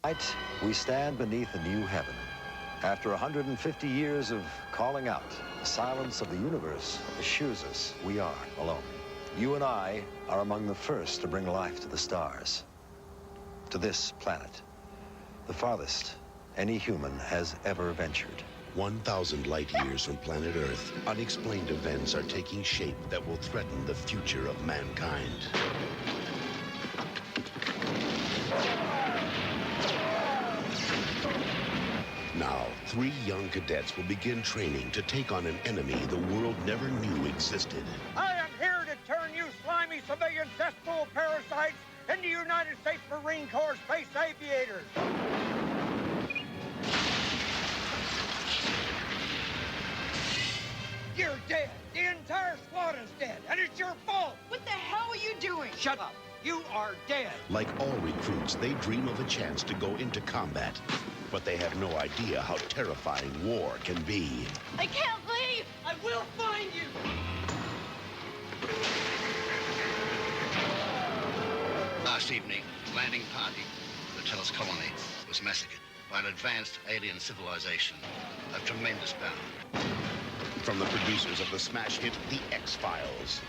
Tonight, we stand beneath a new heaven. After 150 years of calling out, the silence of the universe assures us we are alone. You and I are among the first to bring life to the stars, to this planet, the farthest any human has ever ventured. 1,000 light years from planet Earth, unexplained events are taking shape that will threaten the future of mankind. Now, 3 young cadets will begin training to take on an enemy the world never knew existed. I am here to turn you slimy civilian cesspool parasites into United States Marine Corps space aviators. You're dead. The entire squadron's dead, and it's your fault. What the hell are you doing? Shut up. You are dead. Like all recruits, they dream of a chance to go into combat, but they have no idea how terrifying war can be. I can't leave! I will find you. Last evening, landing party of the Tellus colony was massacred by an advanced alien civilization of tremendous power. From the producers of the smash hit The X-Files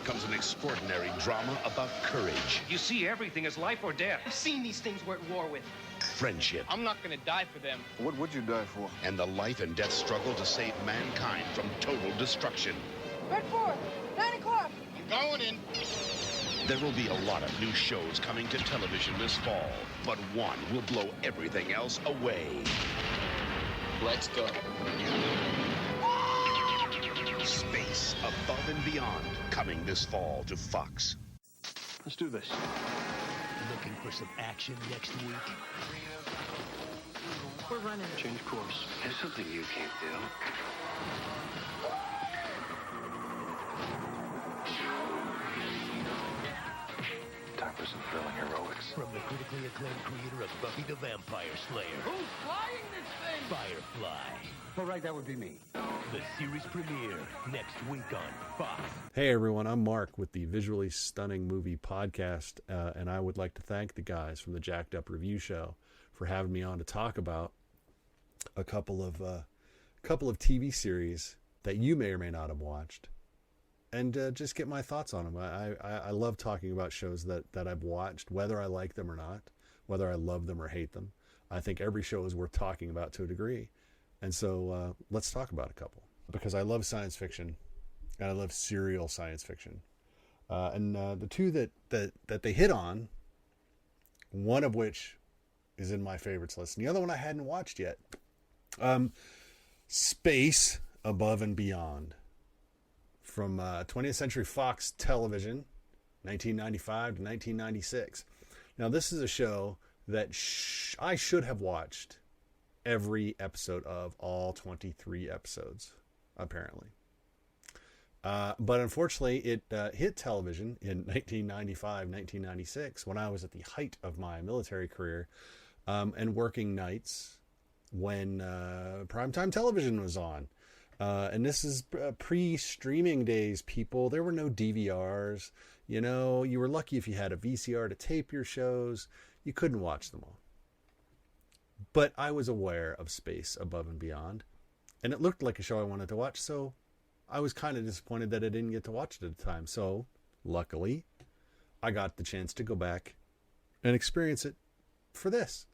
comes an extraordinary drama about courage, You see everything as life or death. I've seen these things we're at war with. friendship, I'm not gonna die for them. What would you die for? and the life and death struggle to save mankind from total destruction. Red 4, 9 o'clock. I'm going in. There will be a lot of new shows coming to television this fall, but one will blow everything else away. Let's go. Space Above and Beyond, coming this fall to Fox. Let's do this. Looking for some action next week? We're running. Change course. There's something you can't do. Time for some thrilling heroics. From the critically acclaimed creator of Buffy the Vampire Slayer, Who's flying this thing? Firefly. All right, that would be me. The series premiere next week on Fox. Hey everyone, I'm Mark with the Visually Stunning Movie Podcast, and I would like to thank the guys from the Jacked Up Review Show for having me on to talk about a couple of TV series that you may or may not have watched, and just get my thoughts on them. I love talking about shows that I've watched, whether I like them or not, whether I love them or hate them. I think every show is worth talking about to a degree. And so let's talk about a couple, because I love science fiction and I love serial science fiction. And the two that they hit on, one of which is in my favorites list, and the other one I hadn't watched yet. Space Above and Beyond, from 20th Century Fox Television, 1995 to 1996. Now, this is a show that I should have watched every episode of, all 23 episodes, apparently. But unfortunately, it hit television in 1995, 1996, when I was at the height of my military career, and working nights when primetime television was on. And this is pre-streaming days, people. There were no DVRs. You know, you were lucky if you had a VCR to tape your shows. You couldn't watch them all. But I was aware of Space Above and Beyond, and it looked like a show I wanted to watch, so I was kind of disappointed that I didn't get to watch it at the time. So, luckily, I got the chance to go back and experience it for this.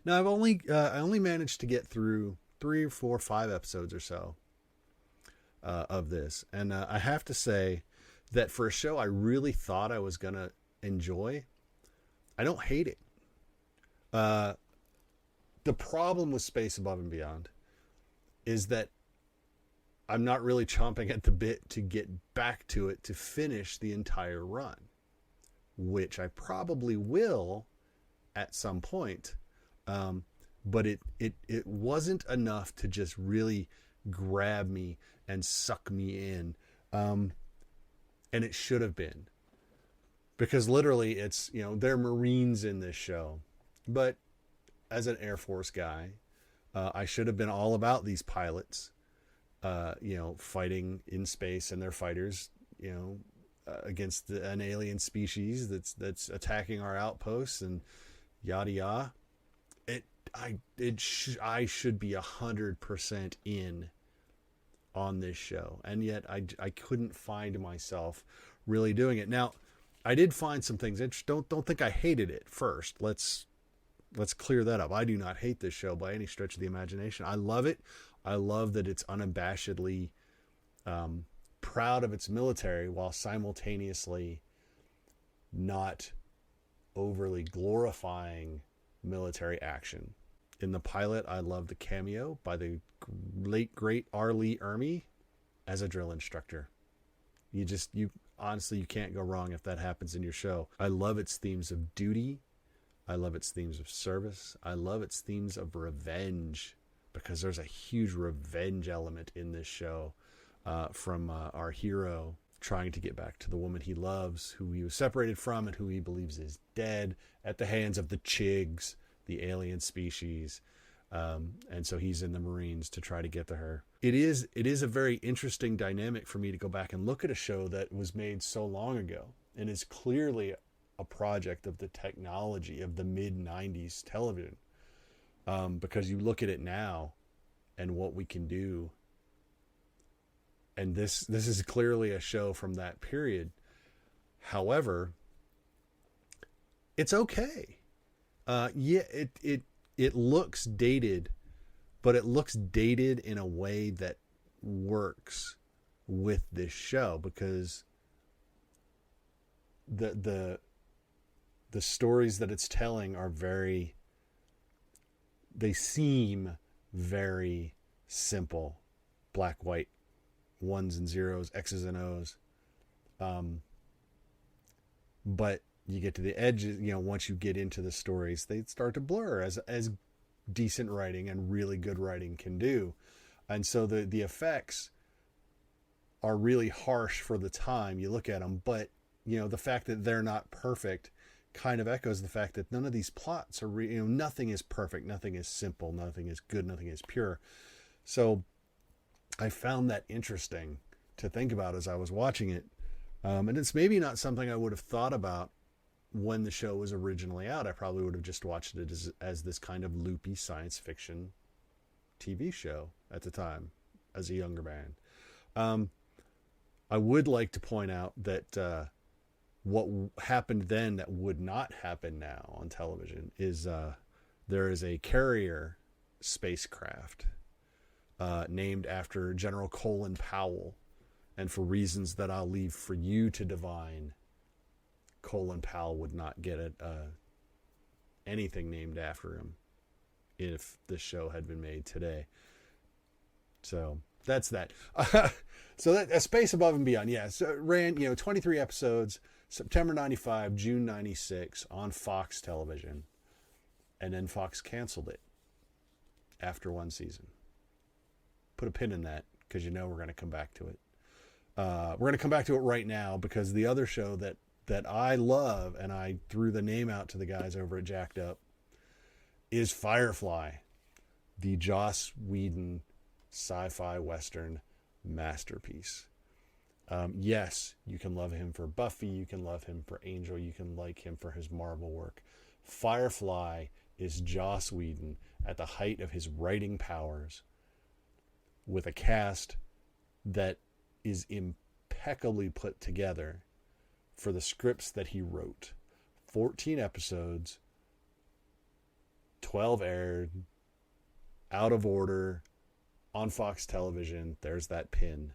Now, I only managed to get through 3 or 4 or 5 episodes or so of this, and I have to say that for a show I really thought I was going to enjoy, I don't hate it. The problem with Space Above and Beyond is that I'm not really chomping at the bit to get back to it to finish the entire run, which I probably will at some point. But it wasn't enough to just really grab me and suck me in. And it should have been, because literally it's, they're Marines in this show, but as an Air Force guy, I should have been all about these pilots, fighting in space and their fighters, against an alien species that's attacking our outposts, and yada yada. I should be 100% in on this show, and yet I couldn't find myself really doing it. Now, I did find some things. Don't think I hated it first. Let's clear that up. I do not hate this show by any stretch of the imagination. I love it. I love that it's unabashedly proud of its military while simultaneously not overly glorifying military action. In the pilot, I love the cameo by the late great R. Lee Ermey as a drill instructor. You honestly, you can't go wrong if that happens in your show. I love its themes of duty. I love its themes of service. I love its themes of revenge, because there's a huge revenge element in this show from our hero trying to get back to the woman he loves, who he was separated from and who he believes is dead at the hands of the Chigs, the alien species. And so he's in the Marines to try to get to her. It is a very interesting dynamic for me to go back and look at a show that was made so long ago and is clearly a project of the technology of the mid-90s television. Because you look at it now and what we can do, and this is clearly a show from that period. However, it's okay. It looks dated, but it looks dated in a way that works with this show, because the stories that it's telling are they seem very simple, black, white, ones and zeros, X's and O's. But you get to the edges, once you get into the stories, they start to blur as decent writing and really good writing can do. And so the effects are really harsh for the time you look at them. But, the fact that they're not perfect kind of echoes the fact that none of these plots are, nothing is perfect, nothing is simple, nothing is good, nothing is pure. So I found that interesting to think about as I was watching it. And it's maybe not something I would have thought about when the show was originally out. I probably would have just watched it as this kind of loopy science fiction TV show at the time as a younger man. I would like to point out that what happened then that would not happen now on television is there is a carrier spacecraft named after General Colin Powell. And for reasons that I'll leave for you to divine, Colin Powell would not get anything named after him if the show had been made today. So that's that. So that A Space Above and Beyond, yeah. So it ran, 23 episodes, September 95, June 96 on Fox television. And then Fox canceled it after one season. Put a pin in that, because we're going to come back to it. We're going to come back to it right now, because the other show that I love, and I threw the name out to the guys over at Jacked Up, is Firefly, the Joss Whedon sci-fi western masterpiece. Yes, you can love him for Buffy, you can love him for Angel, you can like him for his Marvel work. Firefly is Joss Whedon at the height of his writing powers, with a cast that is impeccably put together for the scripts that he wrote. 14 episodes, 12 aired, out of order, on Fox television. There's that pin.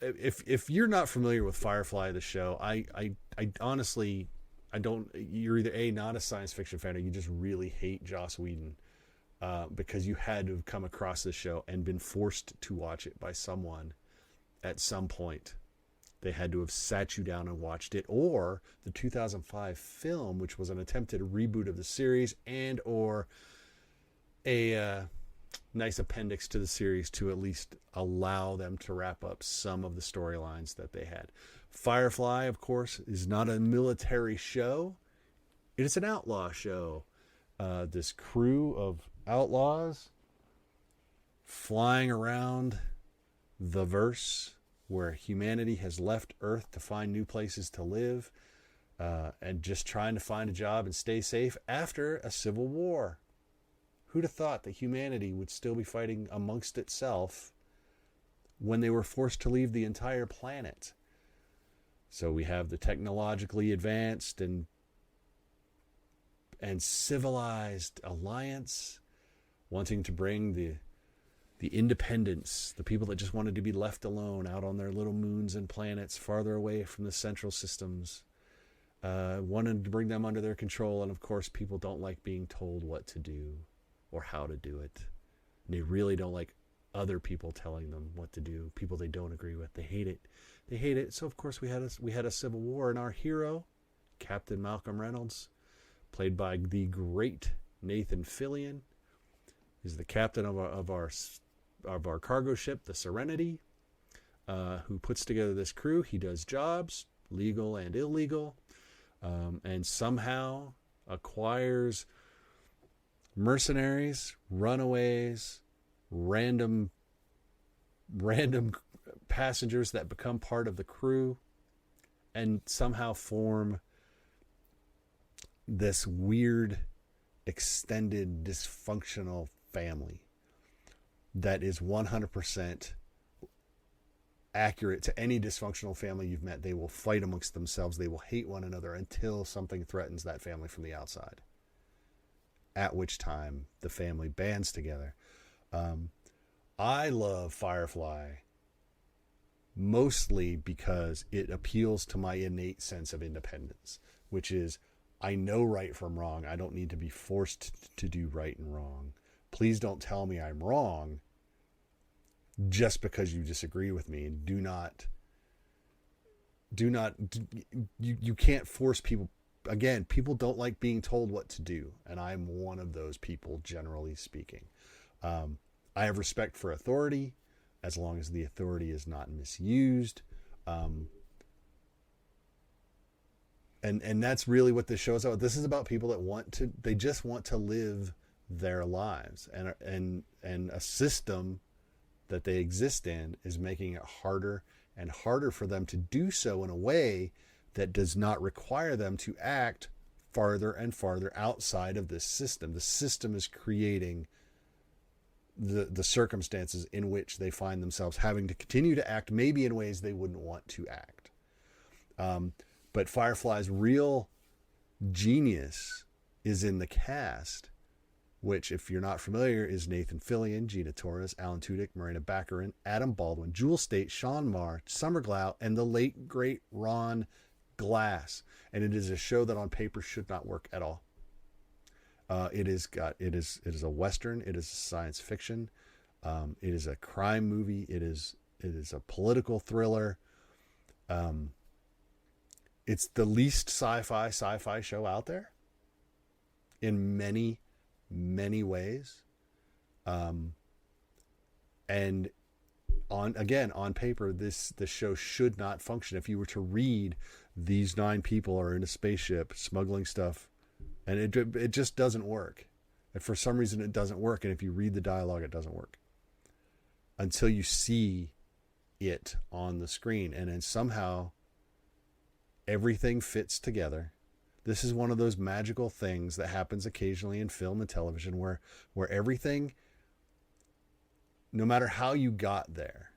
If you're not familiar with Firefly, the show, I honestly, you're either not a science fiction fan, or you just really hate Joss Whedon. Because you had to have come across this show and been forced to watch it by someone at some point. They had to have sat you down and watched it, or the 2005 film, which was an attempted reboot of the series and or a nice appendix to the series to at least allow them to wrap up some of the storylines that they had. Firefly, of course, is not a military show. It is an outlaw show. This crew of outlaws flying around the verse where humanity has left Earth to find new places to live, and just trying to find a job and stay safe after a civil war. Who'd have thought that humanity would still be fighting amongst itself when they were forced to leave the entire planet? So we have the technologically advanced and civilized alliance wanting to bring the independence, the people that just wanted to be left alone out on their little moons and planets farther away from the central systems, wanted to bring them under their control. And of course, people don't like being told what to do or how to do it. And they really don't like other people telling them what to do, people they don't agree with. They hate it. They hate it. So of course we had a civil war, and our hero, Captain Malcolm Reynolds, played by the great Nathan Fillion, is the captain of our cargo ship, the Serenity, who puts together this crew. He does jobs, legal and illegal, and somehow acquires mercenaries, runaways, random passengers that become part of the crew, and somehow form this weird, extended, dysfunctional family that is 100% accurate to any dysfunctional family you've met. They will fight amongst themselves. They will hate one another until something threatens that family from the outside, at which time the family bands together. I love Firefly mostly because it appeals to my innate sense of independence, which is, I know right from wrong. I don't need to be forced to do right and wrong. Please don't tell me I'm wrong just because you disagree with me. And you can't force people. Again, people don't like being told what to do, and I'm one of those people, generally speaking. I have respect for authority as long as the authority is not misused. And that's really what this show is about. This is about people that they just want to live their lives, and a system that they exist in is making it harder and harder for them to do so in a way that does not require them to act farther and farther outside of this system. The system is creating the circumstances in which they find themselves having to continue to act, maybe in ways they wouldn't want to act. But Firefly's real genius is in the cast, which, if you're not familiar, is Nathan Fillion, Gina Torres, Alan Tudyk, Marina Baccarin, Adam Baldwin, Jewel Staite, Sean Marr, Summer Glau, and the late, great Ron Glass. And it is a show that on paper should not work at all. It is a Western. It is science fiction. It is a crime movie. It is a political thriller. It's the least sci-fi show out there in many, many ways. And on paper, this show should not function. If you were to read, these 9 people are in a spaceship smuggling stuff, and it just doesn't work. And for some reason, it doesn't work. And if you read the dialogue, it doesn't work until you see it on the screen. And then somehow everything fits together. This is one of those magical things that happens occasionally in film and television where everything, no matter how you got there,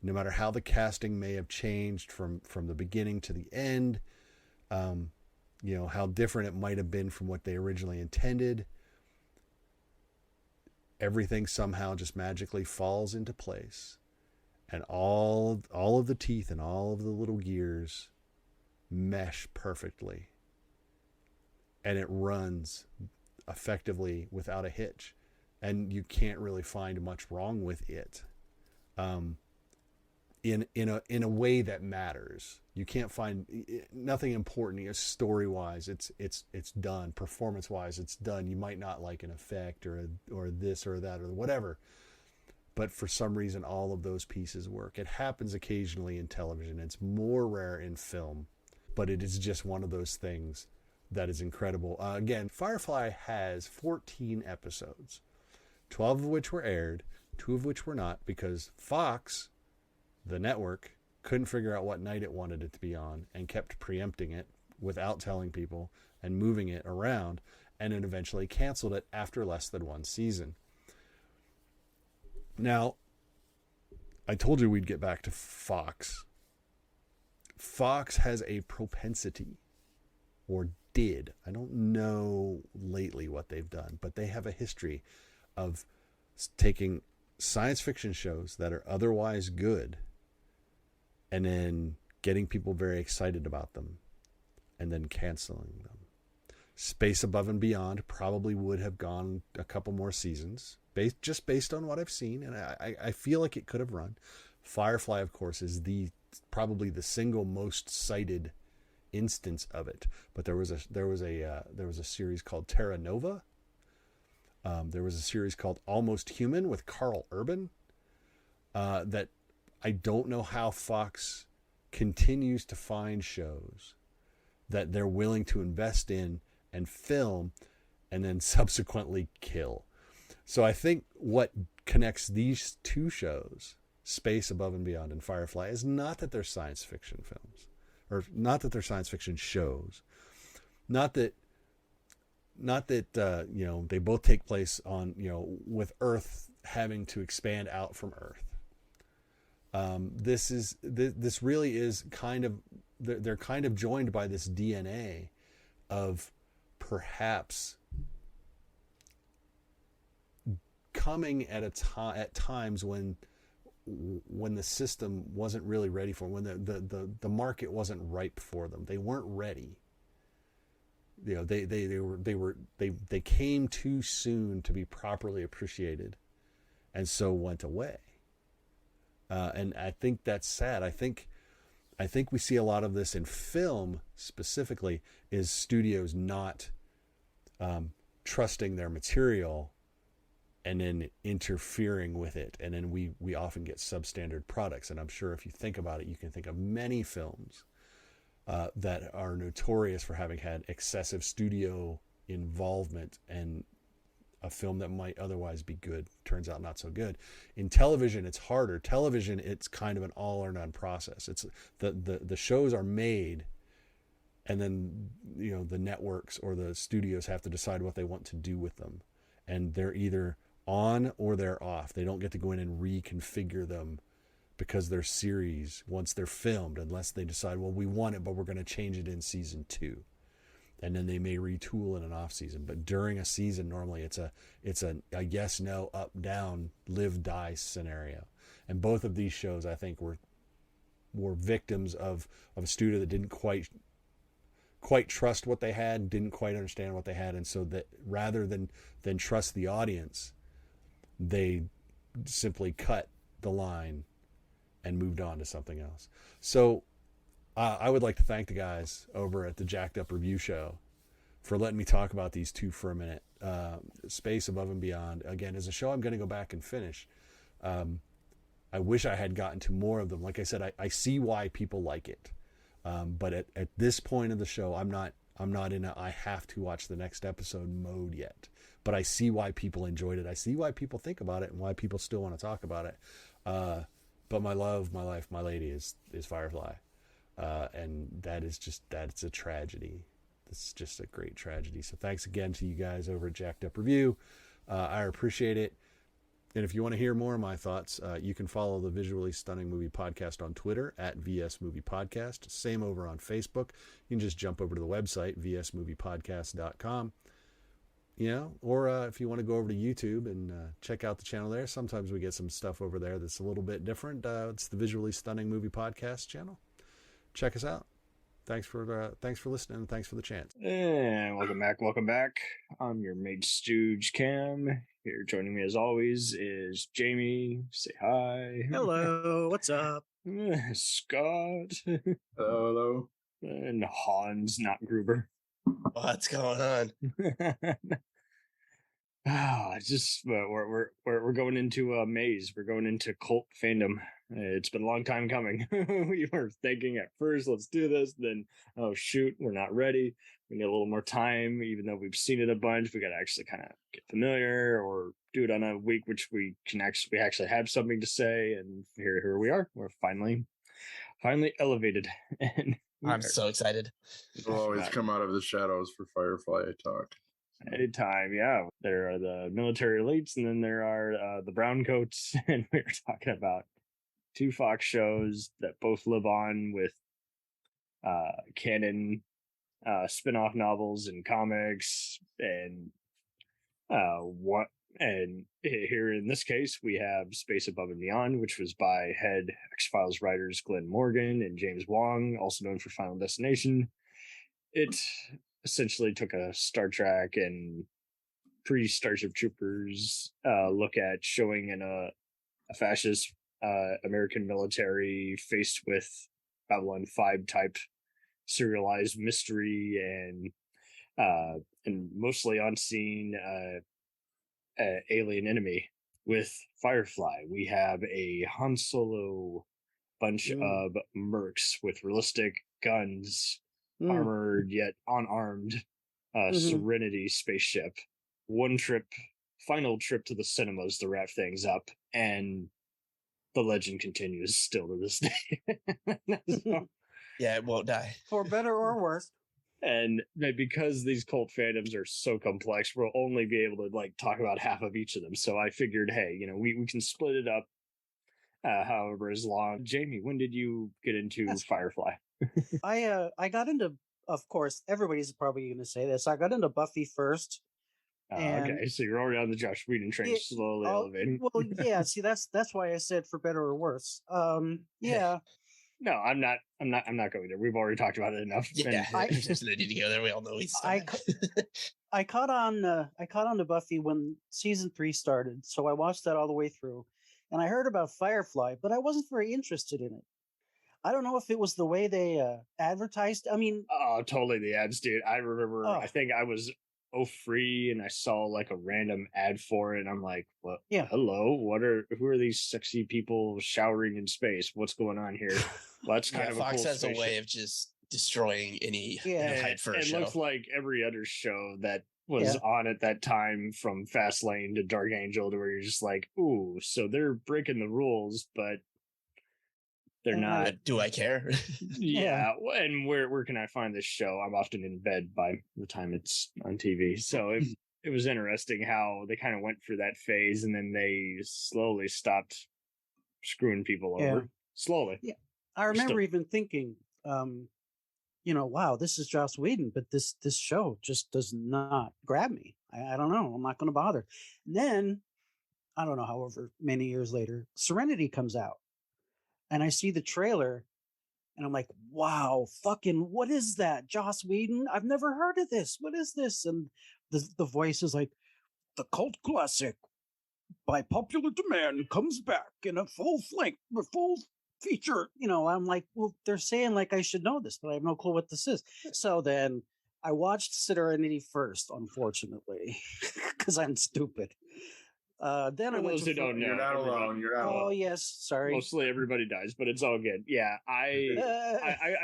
no matter how the casting may have changed from the beginning to the end, how different it might have been from what they originally intended, everything somehow just magically falls into place. And all of the teeth and all of the little gears mesh perfectly. And it runs effectively without a hitch. And you can't really find much wrong with it. In a way that matters. You can't find nothing important story-wise. It's done. Performance-wise, it's done. You might not like an effect or this or that or whatever, but for some reason, all of those pieces work. It happens occasionally in television. It's more rare in film, but it is just one of those things that is incredible. Again, Firefly has 14 episodes, 12 of which were aired, 2 of which were not, because Fox the network couldn't figure out what night it wanted it to be on and kept preempting it without telling people and moving it around, and it eventually canceled it after less than one season. Now, I told you we'd get back to Fox. Fox has a propensity, or did, I don't know lately what they've done, but they have a history of taking science fiction shows that are otherwise good and then getting people very excited about them and then canceling them. Space Above and Beyond probably would have gone a couple more seasons, based on what I've seen, and I feel like it could have run. Firefly, of course, is probably the single most cited instance of it. But there was a series called Terra Nova. There was a series called Almost Human with Carl Urban. That I don't know how Fox continues to find shows that they're willing to invest in and film and then subsequently kill. So I think what connects these two shows, Space Above and Beyond and Firefly, is not that they're science fiction films, or not that they're science fiction shows, not that they both take place on, with Earth having to expand out from Earth. This really is kind of, they're kind of joined by this DNA of perhaps coming at times when the system wasn't really ready for them, when the market wasn't ripe for them. They weren't ready. They came too soon to be properly appreciated, and so went away. And I think that's sad. I think we see a lot of this in film specifically, is studios not trusting their material and then interfering with it. And then we often get substandard products. And I'm sure if you think about it, you can think of many films that are notorious for having had excessive studio involvement, and a film that might otherwise be good turns out not so good. In television, it's harder. Television, it's kind of an all or none process. It's the shows are made, and then the networks or the studios have to decide what they want to do with them, and they're either on or they're off. They don't get to go in and reconfigure them because they're series once they're filmed, unless they decide, well, we want it, but we're going to change it in season 2. And then they may retool in an off season. But during a season, normally it's a yes, no, up, down, live, die scenario. And both of these shows, I think, were victims of a studio that didn't quite trust what they had, didn't quite understand what they had. And so that rather than trust the audience, they simply cut the line and moved on to something else. So I would like to thank the guys over at the Jacked Up Review Show for letting me talk about these two for a minute. Space Above and Beyond, again, is a show I'm going to go back and finish. I wish I had gotten to more of them. Like I said, I see why people like it. But at this point of the show, I'm not in a I have to watch the next episode mode yet. But I see why people enjoyed it. I see why people think about it and why people still want to talk about it. But my love, my life, my lady is Firefly. And that's a tragedy. It's just a great tragedy. So thanks again to you guys over at Jacked Up Review. I appreciate it. And if you want to hear more of my thoughts, you can follow the Visually Stunning Movie Podcast on Twitter at VS Movie Podcast. Same over on Facebook. You can just jump over to the website, vsmoviepodcast.com. Or if you want to go over to YouTube and check out the channel there. Sometimes we get some stuff over there that's a little bit different. It's the Visually Stunning Movie Podcast channel. Check us out. Thanks for listening, and thanks for the chance. And welcome back. I'm your mate Stooge Cam. Here joining me as always is Jamie. Say hi. Hello, what's up? Scott. Hello. And Hans, not Gruber. What's going on? We're going into a maze. We're going into cult fandom. It's been a long time coming. We were thinking at first, let's do this. Then, oh shoot, we're not ready. We need a little more time, even though we've seen it a bunch. We got to actually kind of get familiar, or do it on a week which we actually have something to say. And here we are. We're finally elevated. And I'm so excited. We'll always come out of the shadows for Firefly talk. Anytime, yeah. There are the military elites, and then there are the browncoats, and we were talking about 2 Fox shows that both live on with canon spin-off novels and comics, and here in this case we have Space Above and Beyond, which was by head X-Files writers Glenn Morgan and James Wong, also known for Final Destination. It essentially took a Star Trek and pre-Starship Troopers look at showing in a fascist American military faced with Babylon 5 type serialized mystery and mostly on scene alien enemy. With Firefly, we have a Han Solo bunch of mercs with realistic guns, armored yet unarmed, Serenity spaceship. Final trip to the cinemas to wrap things up, and the legend continues still to this day. Yeah, it won't die. For better or worse. And because these cult fandoms are so complex, we'll only be able to talk about half of each of them. So I figured, hey, we can split it up however is long. Jamie, when did you get into Firefly? I got into, of course, everybody's probably going to say this. I got into Buffy first. Okay, so you're already on the Josh Whedon train, slowly elevating. Well, yeah. See, that's why I said for better or worse. Yeah. No, I'm not going there. We've already talked about it enough. Yeah, there's no need to go there. We all know he's. I caught on to Buffy when season 3 started, so I watched that all the way through, and I heard about Firefly, but I wasn't very interested in it. I don't know if it was the way they advertised. I mean, totally the ads, dude. I remember. I think I was free, and I saw a random ad for it, and I'm like, "Well, yeah, hello. Who are these sexy people showering in space? What's going on here?" Well, that's kind of Fox a cool has spaceship. a way of just destroying any hype for a show. It looks like every other show that was on at that time, from Fastlane to Dark Angel, to where you're just like, ooh, so they're breaking the rules, but they're not. Do I care? Yeah. And where can I find this show? I'm often in bed by the time it's on TV. So it was interesting how they kind of went through that phase, and then they slowly stopped screwing people over. Slowly. Yeah. I remember even thinking, wow, this is Joss Whedon, but this show just does not grab me. I don't know. I'm not going to bother. And then, I don't know, however many years later, Serenity comes out. And I see the trailer, and I'm like, wow, fucking, what is that? Joss Whedon? I've never heard of this. What is this? And the voice is like, the cult classic, by popular demand, comes back in a full feature. I'm like, well, they're saying I should know this, but I have no clue what this is. So then I watched Serenity first, unfortunately, because I'm stupid. Then I went to don't know. You're not alone. You're not alone. Oh yes, sorry. Mostly everybody dies, but it's all good. Yeah, I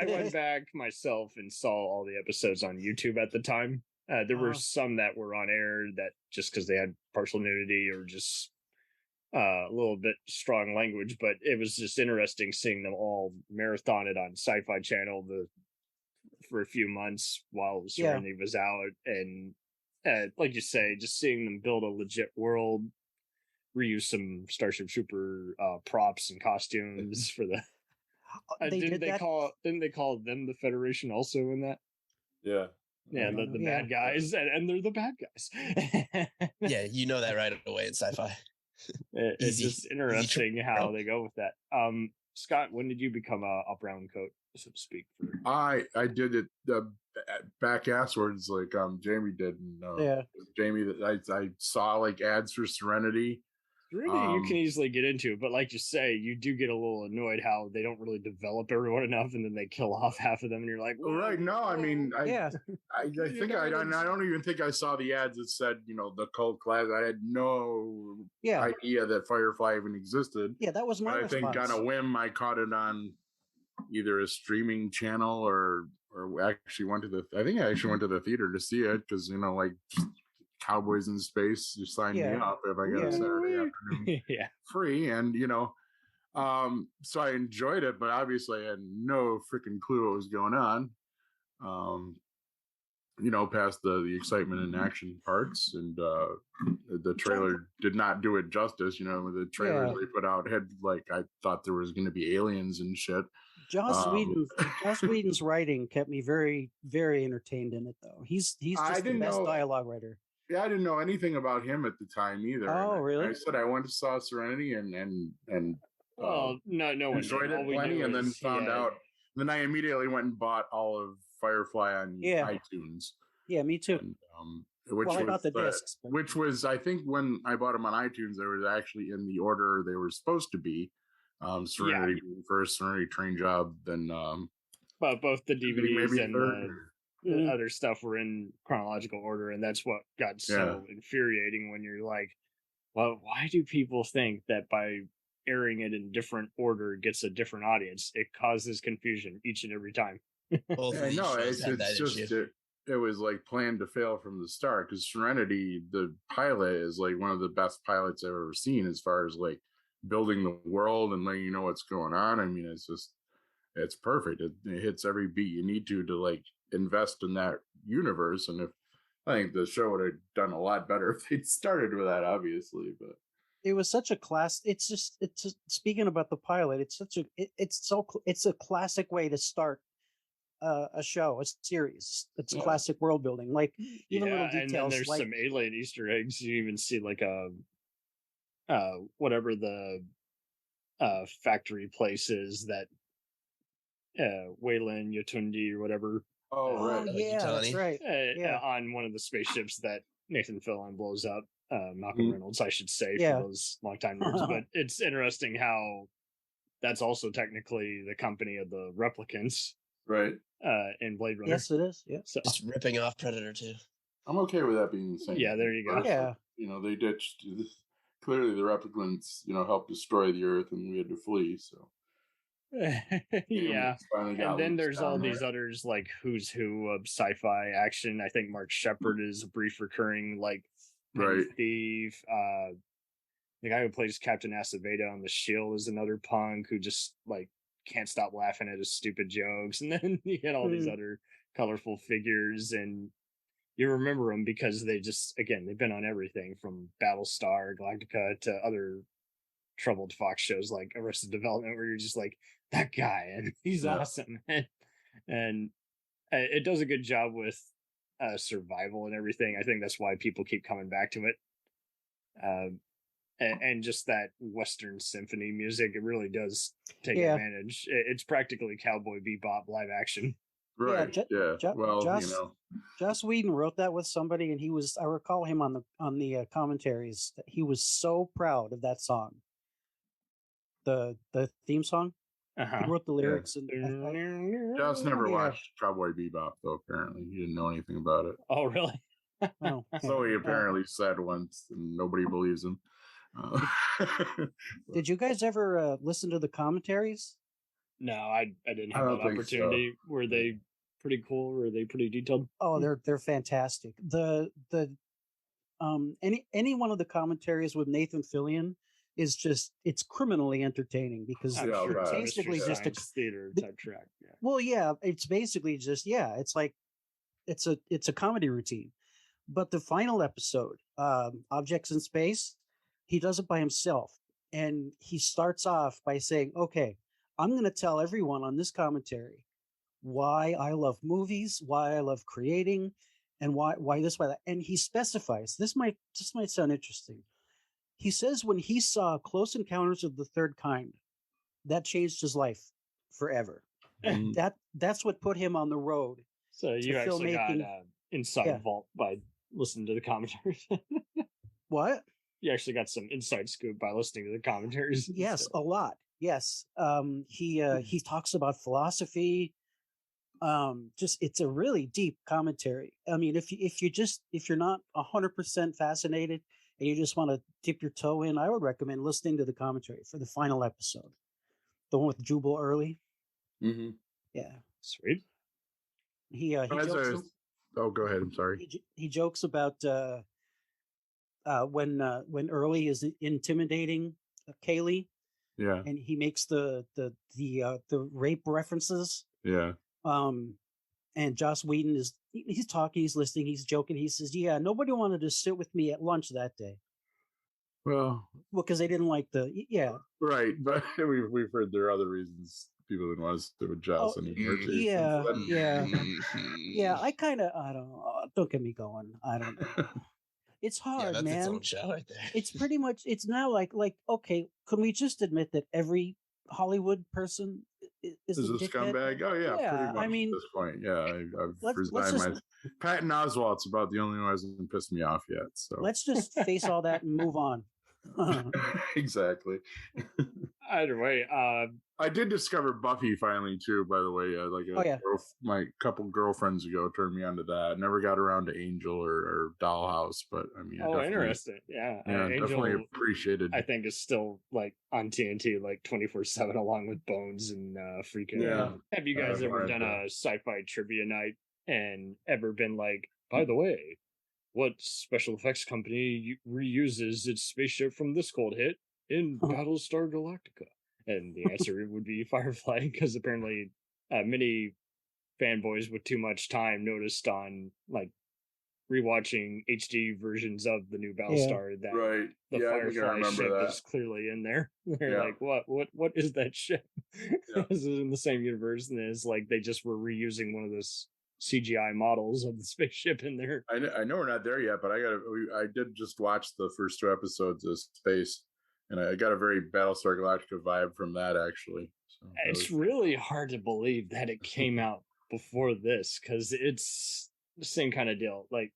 went back myself and saw all the episodes on YouTube at the time. There were some that were on air that just because they had partial nudity or just a little bit strong language, but it was just interesting seeing them all marathoned on SciFi Channel for a few months while Serenity was out, and like you say, just seeing them build a legit world, reuse some Starship Trooper props and costumes for the. Didn't they call them the Federation also in that? Yeah. Yeah, the bad guys, and they're the bad guys. Yeah, you know that right away in Sci-Fi. It's just interesting how they go with that. Scott, when did you become a brown coat, so to speak? I did it back asswards like Jamie did. And, Jamie, that I saw ads for Serenity. Really, you can easily get into it, but like you say, you do get a little annoyed how they don't really develop everyone enough, and then they kill off half of them, and you're like, right? No, I mean, I think I don't even think I saw the ads that said, the cult class. I had no idea that Firefly even existed. Yeah, that was my response. I think on a whim, I caught it on either a streaming channel or actually went to the. I think I actually went to the theater to see it because like. Cowboys in Space, you sign me up if I got a Saturday afternoon free, and so I enjoyed it, but obviously I had no freaking clue what was going on. Past the excitement and action parts, and the trailer did not do it justice. The trailer they put out had I thought there was going to be aliens and shit. Joss Whedon's writing kept me very, very entertained in it, though. He's just the best dialogue writer. Yeah, I didn't know anything about him at the time either. Oh, really? I said I went to saw Serenity and no one enjoyed it plenty, and then found out. Then I immediately went and bought all of Firefly on iTunes. Yeah, me too. And, I got the discs. Which was, I think, when I bought them on iTunes, they were actually in the order they were supposed to be. Serenity first, Serenity Train Job, then. Both the DVDs and the other stuff were in chronological order, and that's what got so infuriating when you're like, well, why do people think that by airing it in different order gets a different audience? It causes confusion each and every time. No, it's just it was planned to fail from the start, because Serenity, the pilot, is one of the best pilots I've ever seen as far as building the world and letting you know what's going on. I mean, it's perfect. It hits every beat you need to invest in that universe. And I think the show would have done a lot better if they'd started with that, obviously. But it was such a class. Speaking about the pilot, it's a classic way to start a show, a series. It's classic world building, even little details. And then there's some alien Easter eggs. You even see whatever the factory place is that Wayland Yotundi or whatever. Oh, right. That's right. On one of the spaceships that Nathan Fillion blows up, Malcolm Reynolds, I should say, for those longtime nerds. But it's interesting how that's also technically the company of the replicants, right? In Blade Runner. Yes, it is. Yeah, so, just ripping off Predator too. I'm okay with that being the same. Yeah, there you go. Yeah, they ditched. Clearly, the replicants, helped destroy the Earth, and we had to flee. So. And then there's all these others who's who of sci-fi action. I think Mark Shepard is a brief recurring thief. The guy who plays Captain Acevedo on The Shield is another punk who just can't stop laughing at his stupid jokes. And then you get all these other colorful figures, and you remember them because they've been on everything from Battlestar Galactica to other troubled Fox shows like Arrested Development, where you're just that guy, and he's awesome. And it does a good job with survival and everything. I think that's why people keep coming back to it. And just that Western symphony music, it really does take advantage. It's practically Cowboy Bebop live action. Right. Joss Whedon wrote that with somebody, and I recall him on the commentaries that he was so proud of that song. The theme song. He wrote the lyrics. And Joss never watched Cowboy Bebop, though. Apparently, he didn't know anything about it. Oh, really? So he apparently said once, and nobody believes him. Did you guys ever listen to the commentaries? No, I didn't have that opportunity. So. Were they pretty cool? Were they pretty detailed? Oh, they're fantastic. Any one of the commentaries with Nathan Fillion is it's criminally entertaining, because it's basically just a theater type track. Yeah. Well, yeah, it's basically just it's a comedy routine. But the final episode, Objects in Space, he does it by himself, and he starts off by saying, "Okay, I'm going to tell everyone on this commentary why I love movies, why I love creating, and why this, why that." And he specifies, this might sound interesting. He says when he saw Close Encounters of the Third Kind, that changed his life forever. That's what put him on the road. So you actually got inside vault by listening to the commentaries. What? You actually got some inside scoop by listening to the commentaries. Yes, a lot. Yes. He talks about philosophy. Just it's a really deep commentary. I mean, if you're not 100% fascinated and you just want to dip your toe in, I would recommend listening to the commentary for the final episode, the one with Jubal Early. Mm-hmm. Yeah, sweet. He jokes. Oh, go ahead. I'm sorry. He jokes about when Early is intimidating Kaylee. Yeah, and he makes the rape references. Yeah. And Joss Whedon he's talking, he's listening, he's joking. He says, "Yeah, nobody wanted to sit with me at lunch that day." Well, because they didn't like right, but we've heard there are other reasons people didn't want to sit with Joss anymore. Yeah. I don't get me going. I don't know. It's hard, that's man. its own show right there. It's pretty much. It's now like okay. Can we just admit that every Hollywood person is a scumbag? Oh yeah, pretty much. I mean, at this point, yeah, I've resigned my. Patton Oswalt's about the only one who hasn't pissed me off yet. So let's just face all that and move on. Exactly. Either way, I did discover Buffy finally too. By the way, my couple girlfriends ago turned me onto that. Never got around to Angel or Dollhouse, but I mean, interesting. Yeah, Angel, definitely appreciated. I think is still like on TNT like 24/7 along with Bones and freaking. Yeah. Have you guys ever done a sci-fi trivia night and ever been like, by the way, what special effects company reuses its spaceship from this cold hit in Battlestar Galactica? And the answer would be Firefly, because apparently many fanboys with too much time noticed on like rewatching HD versions of the new Battlestar that the Firefly ship is clearly in there. They're like, what is that ship? Is it in the same universe? And it's like they just were reusing one of those CGI models of the spaceship in there. I know we're not there yet, but I did just watch the first 2 episodes of Space, and I got a very Battlestar Galactica vibe from that actually. So it's really hard to believe that it came out before this, because it's the same kind of deal. Like,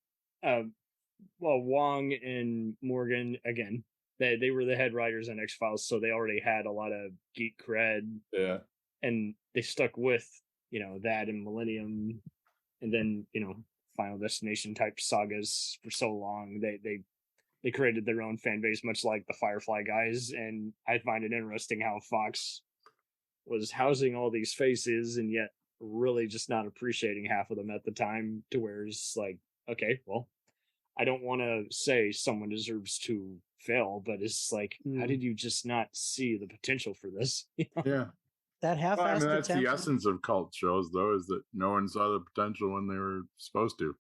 Wong and Morgan, again, they were the head writers on X-Files, so they already had a lot of geek cred. Yeah, and they stuck with that and Millennium. And then, Final Destination type sagas for so long. They created their own fan base, much like the Firefly guys. And I find it interesting how Fox was housing all these faces and yet really just not appreciating half of them at the time, to where it's like, okay, well, I don't want to say someone deserves to fail, but it's like, how did you just not see the potential for this? Yeah. That half-assed that's the essence of cult shows, though, is that no one saw the potential when they were supposed to.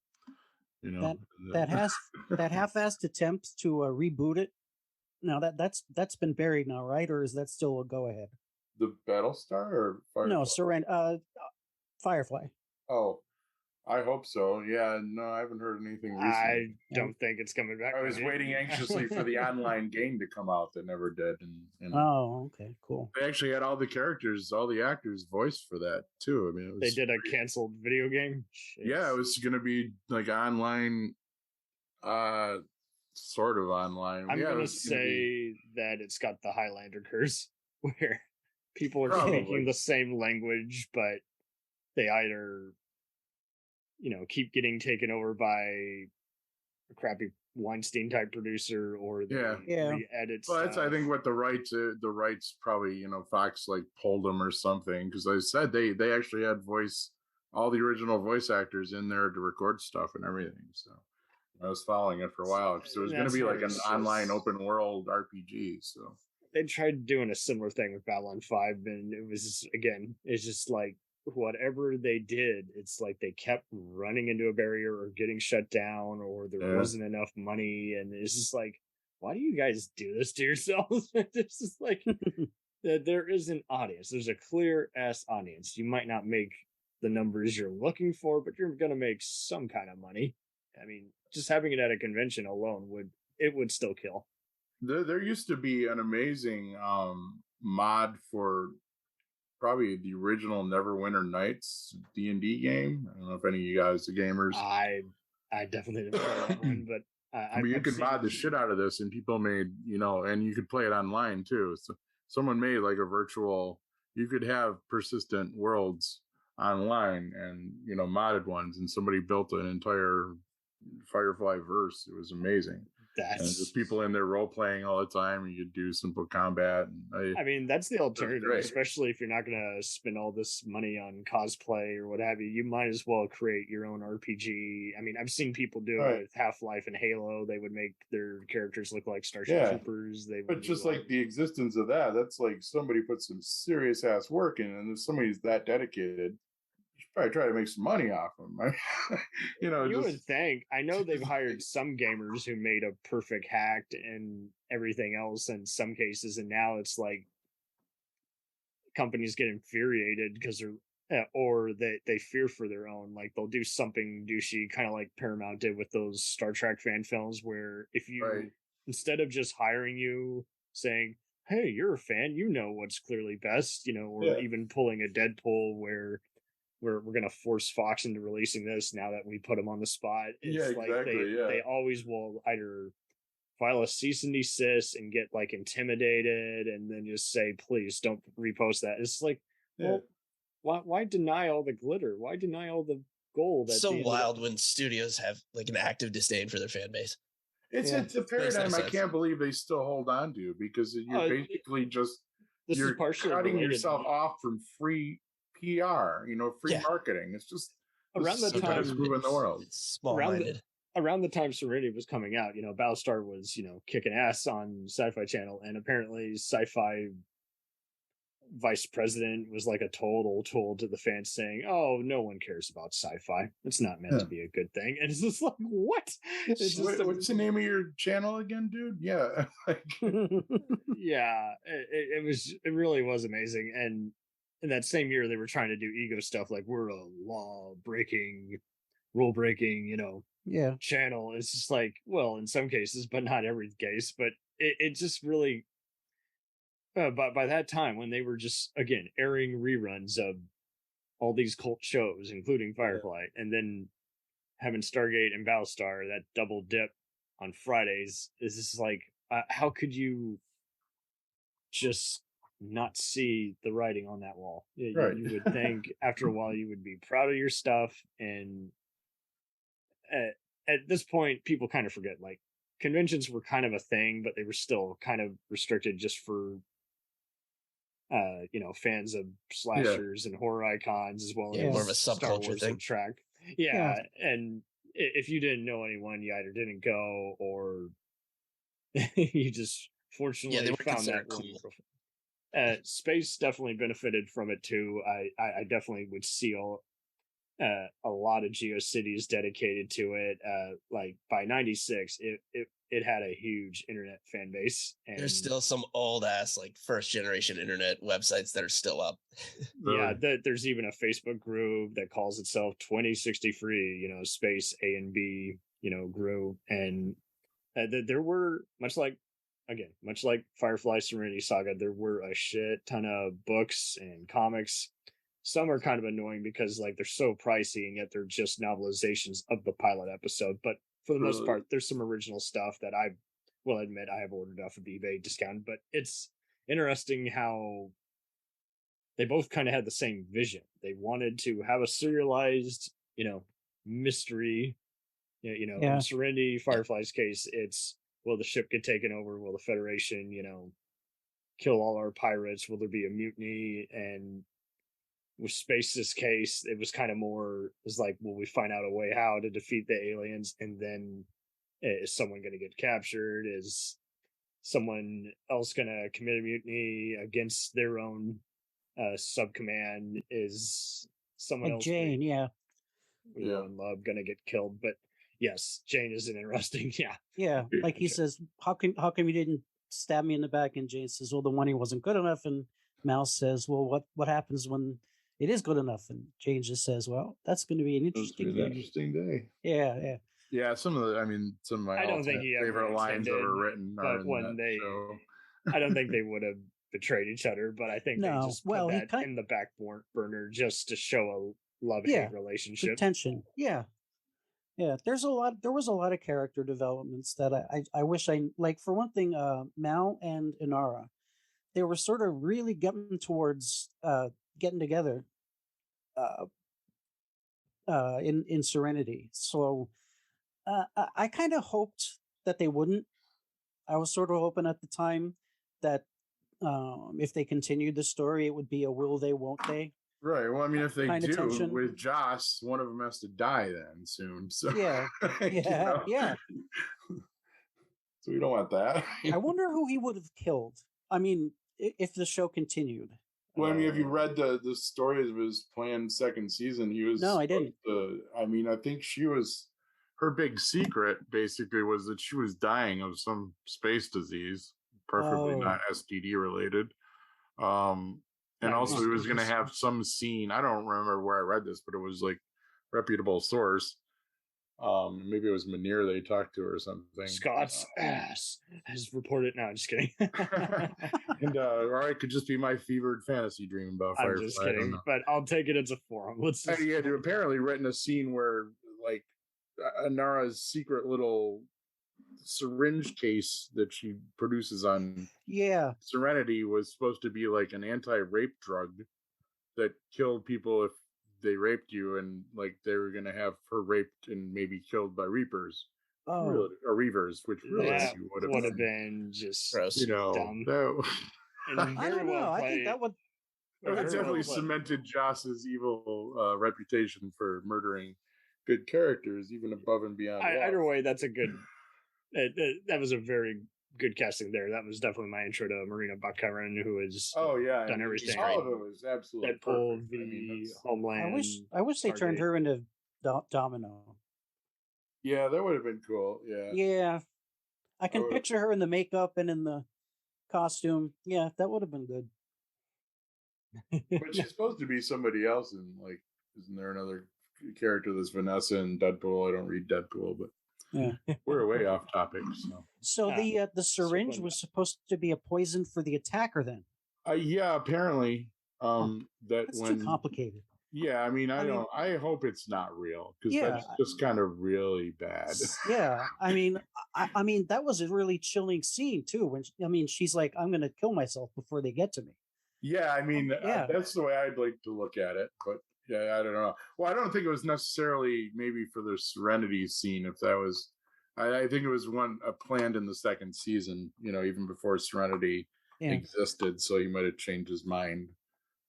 That half-assed attempt to reboot it. Now that's been buried now, right? Or is that still a go-ahead? The Battlestar or Firefly? No, Surrender. Firefly. Oh, I hope so. Yeah, no, I haven't heard anything recently. I don't think it's coming back. I was waiting anxiously for the online game to come out that never did. And oh, okay, cool. They actually had all the actors voiced for that too. I mean, they did a canceled video game. Jeez. Yeah, it was going to be like online, sort of online. I'm going to say that it's got the Highlander curse, where people are speaking the same language, but they either keep getting taken over by a crappy Weinstein type producer, or they re-edit. Well, that's I think what the rights probably Fox like pulled them or something, because I said they actually had all the original voice actors in there to record stuff and everything. So I was following it for a while, because it was going to be like an online open world RPG. So they tried doing a similar thing with Babylon 5, and it was it's just like, whatever they did, it's like they kept running into a barrier or getting shut down, or there wasn't enough money, and it's just like, why do you guys do this to yourselves? This is like there is an audience. There's a clear ass audience. You might not make the numbers you're looking for, but you're gonna make some kind of money. I mean, just having it at a convention alone would still kill. There used to be an amazing mod for probably the original Neverwinter Nights D&D game. I don't know if any of you guys are gamers. I definitely didn't play that one, but I mean, you could mod the shit out of this, and people made, and you could play it online too. So someone made like a virtual. You could have persistent worlds online, and modded ones, and somebody built an entire Firefly verse. It was amazing. And there's people in there role playing all the time. You could do simple combat. And I mean, that's the alternative, especially if you're not going to spend all this money on cosplay or what have you. You might as well create your own RPG. I mean, I've seen people do it with Half-Life and Halo. They would make their characters look like Starship Troopers. But just like the existence of that's like somebody put some serious ass work in, and if somebody's that dedicated, probably try to make some money off them. You would think. I know they've hired some gamers who made a perfect hack and everything else in some cases, and now it's like companies get infuriated because or they fear for their own. Like they'll do something douchey, kind of like Paramount did with those Star Trek fan films, where if you instead of just hiring you, saying, "Hey, you're a fan, you know what's clearly best," or even pulling a Deadpool where we're going to force Fox into releasing this now that we put them on the spot. It's like they always will either file a cease and desist and get like intimidated and then just say, please don't repost that. It's like, well, why deny all the glitter? Why deny all the gold? It's so wild when studios have like an active disdain for their fan base. It's a paradigm I can't believe they still hold on to, because you're basically just you're cutting yourself off from free PR, free marketing. It's just around the time moving the world. Small-minded. Around the time Serenity was coming out, Battlestar was, kicking ass on Sci-Fi Channel, and apparently Sci-Fi vice president was like a total tool to the fans, saying, "Oh, no one cares about Sci-Fi. It's not meant to be a good thing." And it's just like, what? It's just what's the name of your channel again, dude? Yeah, yeah. It really was amazing. And in that same year, they were trying to do ego stuff like, we're a law-breaking, rule-breaking, channel. It's just like, well, in some cases, but not every case. But it just really, by that time, when they were just, again, airing reruns of all these cult shows, including Firefly, and then having Stargate and Battlestar, that double dip on Fridays, is just like, how could you just not see the writing on that wall? You would think after a while you would be proud of your stuff, and at this point people kind of forget, like, conventions were kind of a thing, but they were still kind of restricted just for fans of slashers and horror icons, as well as more of a subculture thing. And if you didn't know anyone, you either didn't go or you just fortunately found that cool. Space definitely benefited from it too. I definitely would see a lot of GeoCities dedicated to it. Like by '96, it had a huge internet fan base. And there's still some old ass like first generation internet websites that are still up. There's even a Facebook group that calls itself 2060 Free. Space A and B. Group, and there were much like Firefly, Serenity Saga, there were a shit ton of books and comics. Some are kind of annoying because like they're so pricey, and yet they're just novelizations of the pilot episode. But for the most part, there's some original stuff that I will admit I have ordered off of eBay discounted. But it's interesting how they both kind of had the same vision. They wanted to have a serialized, mystery. In Serenity, Firefly's case, it's, will the ship get taken over? Will the Federation, kill all our pirates? Will there be a mutiny? And with Space's case, it was kind of more, it's like, will we find out a way how to defeat the aliens? And then is someone going to get captured? Is someone else going to commit a mutiny against their own subcommand? Is someone else, Jane, in love, going to get killed? But yes, Jane is an interesting, like he says, how come you didn't stab me in the back? And Jane says, well, the one, he wasn't good enough. And Mouse says, well, what happens when it is good enough? And Jane just says, well, that's going to be an interesting day. Yeah, some of my I don't think he favorite lines ever written are in that show. I don't think they would have betrayed each other, but I think they just put that in the back burner just to show a love-hate relationship. Tension, Yeah, there was a lot of character developments that I wish I like. For one thing, Mal and Inara, they were sort of really getting towards getting together uh, in Serenity. So I kind of hoped that they wouldn't. I was sort of hoping at the time that if they continued the story, it would be a will they, won't they? Right. Well, I mean, if they kind of do tension. with Joss, one of them has to die then soon. So Yeah, yeah. So we don't want that. I wonder who he would have killed. I mean, if the show continued. Well, I mean, if you read the stories of his planned second season, he was. No, I didn't. I mean, I think her big secret basically was that she was dying of some space disease, preferably not STD related. And also he was going to have some scene. I don't remember where I read this, but it was like reputable source. Maybe it was Munir they talked to or something. Scott's ass has reported. No, I'm just kidding. And or it could just be my fevered fantasy dream about Firefly. I'm just kidding, but I'll take it as a forum. He had apparently written a scene where like Anara's secret little syringe case that she produces on Serenity was supposed to be like an anti-rape drug that killed people if they raped you, and like they were going to have her raped and maybe killed by reapers or reavers, which really would have been just gross, dumb. I don't know. I think that would definitely cemented Joss's evil reputation for murdering good characters, even above and beyond. Either way, that's a good. That was a very good casting there. That was definitely my intro to Marina Baccarin, who has done everything. All of it was absolutely Deadpool, perfect. Homeland. I wish they turned her into Domino. Yeah, that would have been cool. Yeah, I can picture her in the makeup and in the costume. Yeah, that would have been good. But she's supposed to be somebody else, and like, isn't there another character that's Vanessa in Deadpool? I don't read Deadpool, but. Yeah, we're way off topic. So the syringe was supposed to be a poison for the attacker, then? Yeah, apparently. That's too complicated. Yeah, I mean, I hope it's not real because that's just kind of really bad. Yeah, I mean, that was a really chilling scene too. When she's like, "I'm going to kill myself before they get to me." Yeah, I mean, that's the way I'd like to look at it, but. Yeah, I don't know. Well, I don't think it was necessarily maybe for the Serenity scene. If that was, I think it was one planned in the second season. Even before Serenity existed, so he might have changed his mind.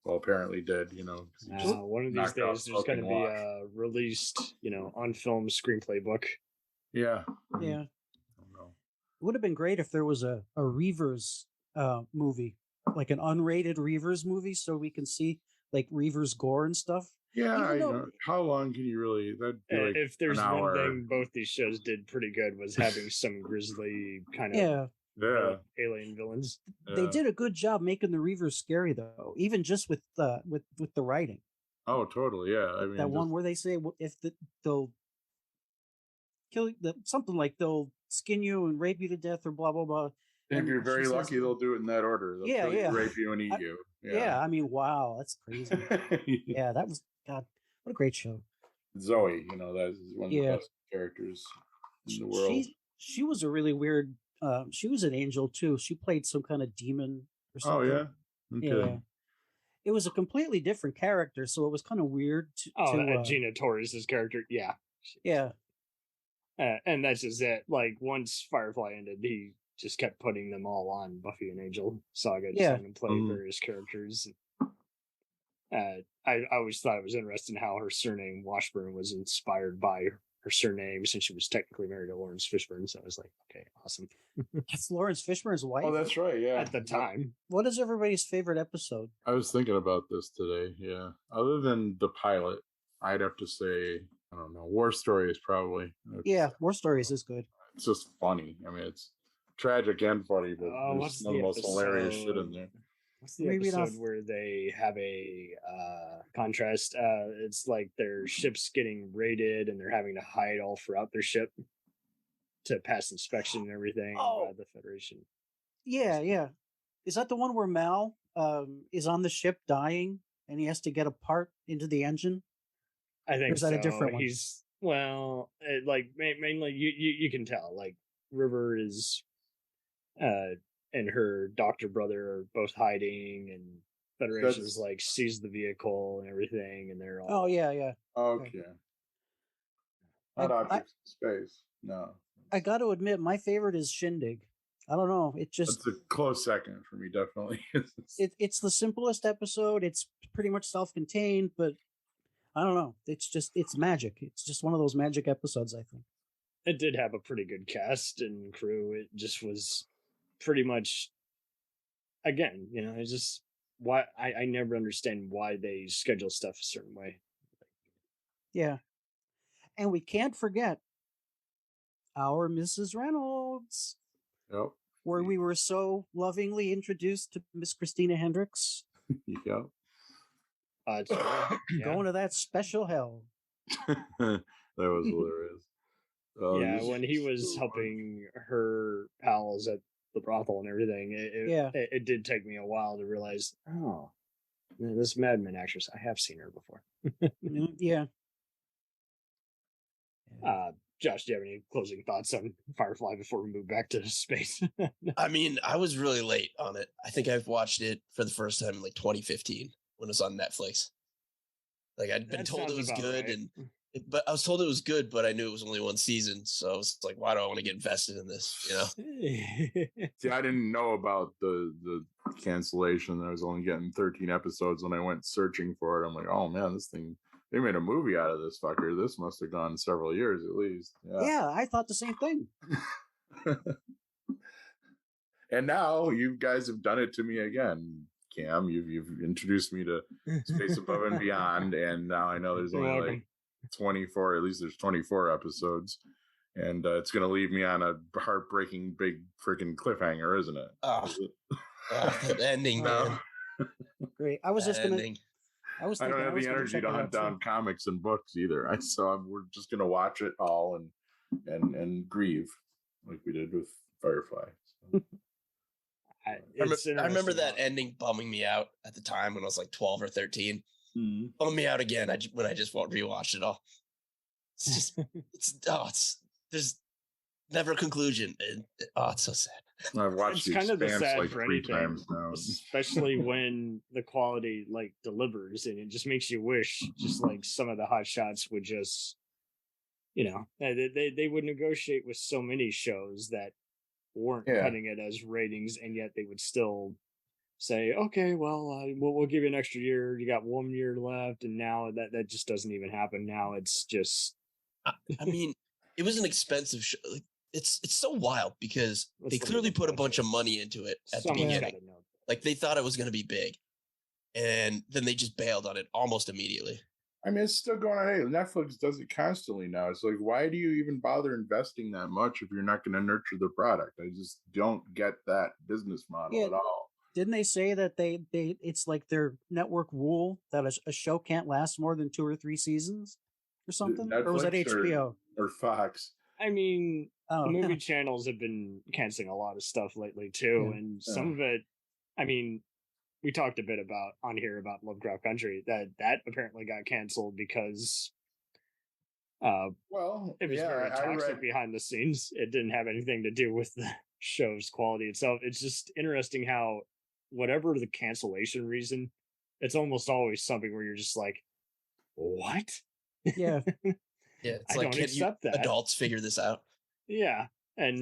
Well, apparently did. One of these days there's going to be a released, on film screenplay book. Yeah. Yeah. I don't know. It would have been great if there was a Reavers movie, like an unrated Reavers movie, so we can see. Like Reaver's gore and stuff. Yeah, how long can you really? That'd be like if there's one thing both these shows did pretty good was having some grisly kind of alien villains. They did a good job making the Reavers scary though, even just with the writing. Oh, totally. Yeah, I mean that one where they say if they'll kill something like they'll skin you and rape you to death or blah blah blah. And if you're very lucky, they'll do it in that order. They'll kill you, rape you, and eat you. Yeah, I mean, wow, that's crazy. Yeah, that was what a great show. Zoe, that is one of the best characters in the world. She was a really weird. She was an angel too. She played some kind of demon or something. Oh yeah, okay. Yeah. It was a completely different character, so it was kind of weird. Gina Torres' character, yeah. And that's just it. Like once Firefly ended, he just kept putting them all on Buffy and Angel Saga, just having them play various characters. I always thought it was interesting how her surname Washburn was inspired by her surname, since she was technically married to Lawrence Fishburne. So I was like, okay, awesome. That's Lawrence Fishburne's wife. Oh, that's right. Yeah, at the time. What is everybody's favorite episode? I was thinking about this today. Yeah, other than the pilot, I'd have to say, I don't know, War Stories probably. War Stories is good. It's just funny. I mean, it's tragic and funny, but there's some of the most hilarious shit in there. What's the episode where they have a contrast? It's like their ship's getting raided and they're having to hide all throughout their ship to pass inspection and everything by the Federation. Yeah. Is that the one where Mal is on the ship dying and he has to get a part into the engine? I think or is that so. A different one? Well, mainly you can tell like River is and her doctor brother are both hiding, and Federation's like sees the vehicle and everything, and they're all. Oh yeah. Okay. Not objects in space. No. I got to admit, my favorite is Shindig. I don't know. It just it's a close second for me, definitely. it's the simplest episode. It's pretty much self-contained, but I don't know. It's magic. It's just one of those magic episodes, I think. It did have a pretty good cast and crew. It just was pretty much, again, it's just why I never understand why they schedule stuff a certain way. Yeah. And we can't forget our Mrs. Reynolds. Yep. Where we were so lovingly introduced to Miss Christina Hendricks. Yep. Going to that special hell. That was hilarious. When he was helping her pals at the brothel and everything, it did take me a while to realize, oh, this Mad Men actress, I have seen her before. Yeah. Josh, do you have any closing thoughts on Firefly before we move back to space? I mean, I was really late on it. I think I've watched it for the first time in like 2015 when it was on Netflix. Like I'd been told it was good, right? But I was told it was good, but I knew it was only one season, so I was like, why do I want to get invested in this? See, I didn't know about the cancellation. I was only getting 13 episodes when I went searching for it. I'm like, oh man, this thing. They made a movie out of this fucker. This must have gone several years at least. Yeah, I thought the same thing. And now you guys have done it to me again, Cam. You've introduced me to Space Above and Beyond, and now I know there's only like 24. At least there's 24 episodes, and it's going to leave me on a heartbreaking big freaking cliffhanger, isn't it? That ending, man. Great. I was just going to. I don't have the energy to hunt down comics and books either. We're just gonna watch it all and grieve like we did with Firefly. So. I remember that ending bumming me out at the time when I was like 12 or 13. Mm-hmm. Bummed me out again when I just rewatched it all. It's just there's never a conclusion. It's so sad. I've watched it's kind of the sad like for 3 anything, times now, especially when the quality like delivers, and it just makes you wish just like some of the hot shots would just, they would negotiate with so many shows that weren't cutting it as ratings, and yet they would still say, okay, well, we'll give you an extra year. You got 1 year left, and now that just doesn't even happen. Now it's just. I mean, it was an expensive show. Like, it's so wild because they clearly put a bunch of money into it at the beginning. Like they thought it was going to be big, and then they just bailed on it almost immediately. I mean, it's still going on. Hey, Netflix does it constantly now. It's like, why do you even bother investing that much if you're not going to nurture the product? I just don't get that business model at all. Didn't they say that they it's like their network rule that a show can't last more than 2 or 3 seasons or something? Netflix, or was that HBO or Fox? I mean, the movie channels have been canceling a lot of stuff lately too, and some of it. I mean, we talked a bit about on here about Lovecraft Country that apparently got canceled because it was very toxic behind the scenes. It didn't have anything to do with the show's quality itself. It's just interesting how whatever the cancellation reason, it's almost always something where you're just like, what? Yeah. Yeah, it's I like, don't accept that. Adults figure this out. Yeah, and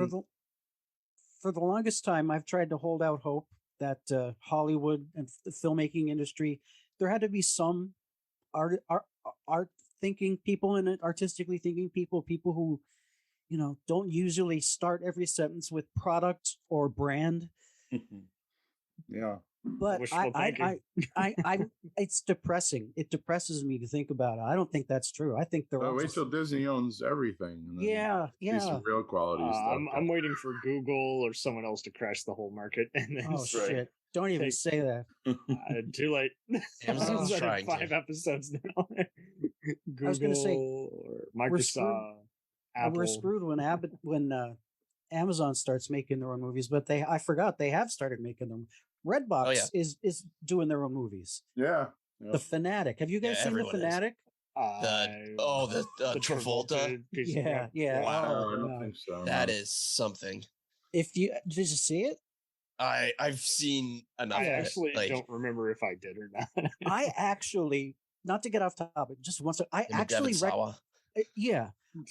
for the longest time, I've tried to hold out hope that Hollywood and the filmmaking industry, there had to be some art thinking people in it, artistically thinking people who, don't usually start every sentence with product or brand. Yeah. But it's depressing. It depresses me to think about it. I don't think that's true. I think wait till Disney owns everything. And yeah. Some real quality stuff. I'm waiting for Google or someone else to crash the whole market. And then shit! Don't even say that. Too late. Amazon's trying 5 episodes now. Google I was going to say, or Microsoft, Apple. We're screwed when Amazon starts making their own movies. But I forgot they have started making them. Redbox is doing their own movies. Yeah. The Fanatic. Have you guys seen The Fanatic? The Travolta. Yeah. Wow, I don't think so. That is something. Did you see it? I've seen enough. I actually don't remember if I did or not. I actually, not to get off topic, just once. I actually,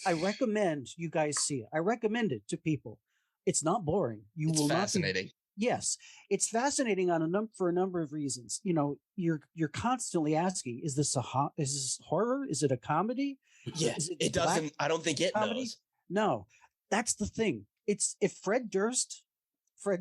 I recommend you guys see it. I recommend it to people. It's not boring. It's fascinating. Yes, it's fascinating for a number of reasons. You know, you're constantly asking, is this horror? Is it a comedy? Yeah, it doesn't. I don't think it knows. No, that's the thing. It's if Fred Durst. He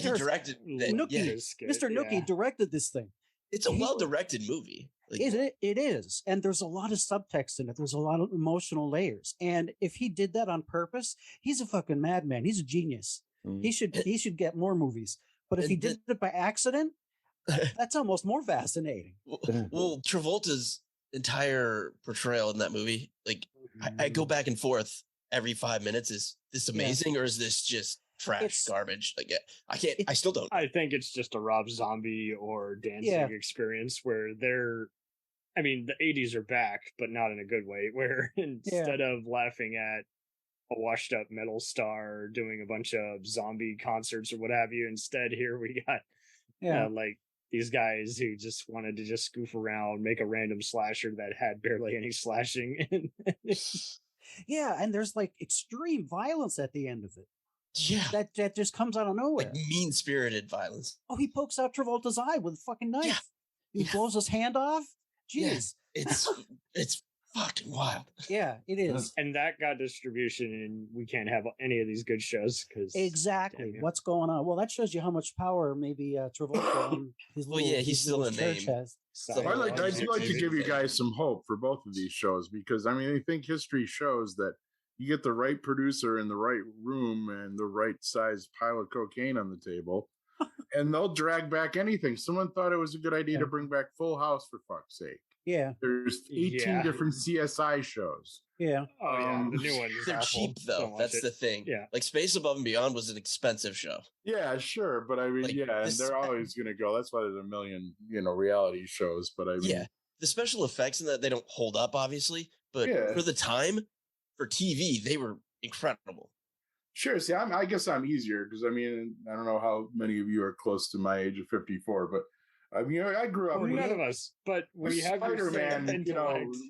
directed Mr. Nookie directed this thing. It's a well-directed movie. It is, and there's a lot of subtext in it. There's a lot of emotional layers, and if he did that on purpose, he's a fucking madman. He's a genius. He should get more movies. But if he did it by accident, that's almost more fascinating. Well, Travolta's entire portrayal in that movie, like I go back and forth every 5 minutes. Is this amazing or is this just garbage? Like I still don't. I think it's just a Rob Zombie or Danzig experience where the 80s are back, but not in a good way, where instead of laughing at a washed up metal star doing a bunch of zombie concerts or what have you, instead here we got like these guys who just wanted to just goof around, make a random slasher that had barely any slashing in it. Yeah, and there's like extreme violence at the end of it. Yeah, that just comes out of nowhere, like mean-spirited violence. Oh, he pokes out Travolta's eye with a fucking knife. He blows his hand off. Jeez, it's fucking wild. Yeah, it is. And that got distribution, and we can't have any of these good shows because exactly what's going on. Well, that shows you how much power maybe Travolta and his he's still a name. Has. I do like to give you guys some hope for both of these shows, because I think history shows that you get the right producer in the right room and the right size pile of cocaine on the table, and they'll drag back anything. Someone thought it was a good idea to bring back Full House, for fuck's sake. Yeah. There's 18 different CSI shows. Yeah. Oh, yeah. The new ones. They're cheap, though. That's the thing. Yeah. Like Space Above and Beyond was an expensive show. Yeah, sure. But and they're always going to go. That's why there's a million, reality shows. But the special effects in that, they don't hold up, obviously. But for the time, for TV, they were incredible. Sure. See, I guess I'm easier because I don't know how many of you are close to my age of 54, but I grew up. None of us, but we have Spider-Man.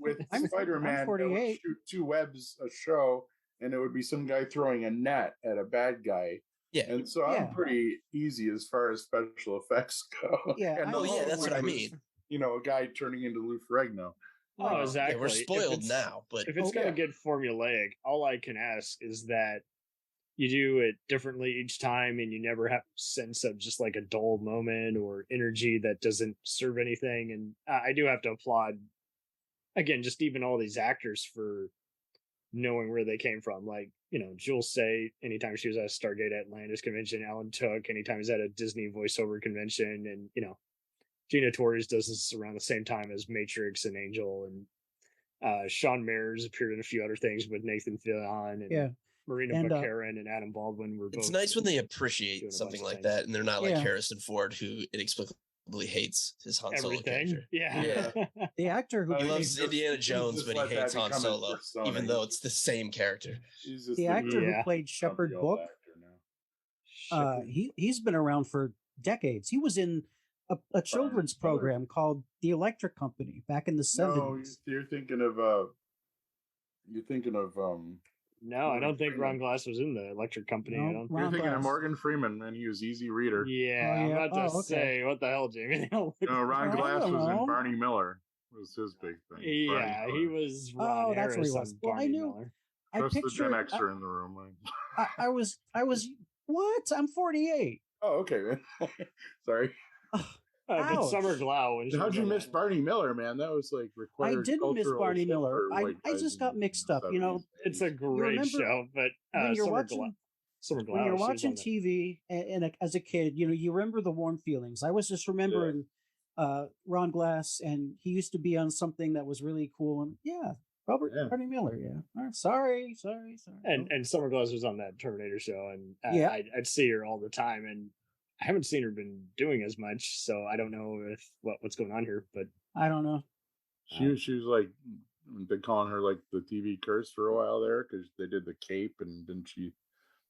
With Spider-Man, I'm 48. Shoot 2 webs a show, and it would be some guy throwing a net at a bad guy. Yeah, and so I'm pretty easy as far as special effects go. Yeah, and that's what I mean. A guy turning into Lou Ferrigno. Oh, exactly. Yeah, we're spoiled now, but if it's going to get formulaic, all I can ask is that you do it differently each time, and you never have a sense of just like a dull moment or energy that doesn't serve anything. And I do have to applaud, again, just even all these actors for knowing where they came from. Like, Jules Say, anytime she was at a Stargate Atlantis convention, Alan Tudyk, anytime he's at a Disney voiceover convention, and, Gina Torres does this around the same time as Matrix and Angel, and Sean Mayers appeared in a few other things with Nathan Fillion and Marina Baccarin and Adam Baldwin were both. It's nice when they appreciate something like that, and they're not like Harrison Ford, who inexplicably hates his Han Solo character. Yeah. The actor who he loves Indiana Jones, but he hates Han Solo, even though it's the same character. The actor who played Shepard Book, he's been around for decades. He was in a children's program called The Electric Company back in the 70s. No, you're thinking of No, I don't think Ron Glass was in the Electric Company. No, you're thinking of Morgan Freeman, and he was Easy Reader. Yeah, I'm about to say, what the hell, Jamie? No, Ron Glass was in Barney Miller. Was his big thing. Yeah, he was Ron Harris. That's where he was. Well, I knew. Miller. I pictured the Gen Xer in the room. I was. What? I'm 48. Oh, okay, man. Sorry. But Summer Glau. How'd you miss Barney Miller, man? That was like required. I didn't miss Barney Miller. I just got mixed up. It's a great show, but when you're watching TV and as a kid, you remember the warm feelings. I was just remembering Ron Glass, and he used to be on something that was really cool. And Barney Miller. Yeah. Sorry. And Summer Glau was on that Terminator show, and I'd see her all the time, and I haven't seen her been doing as much, so I don't know what's going on here. But I don't know. She was like, been calling her like the TV curse for a while there because they did the Cape, and didn't she?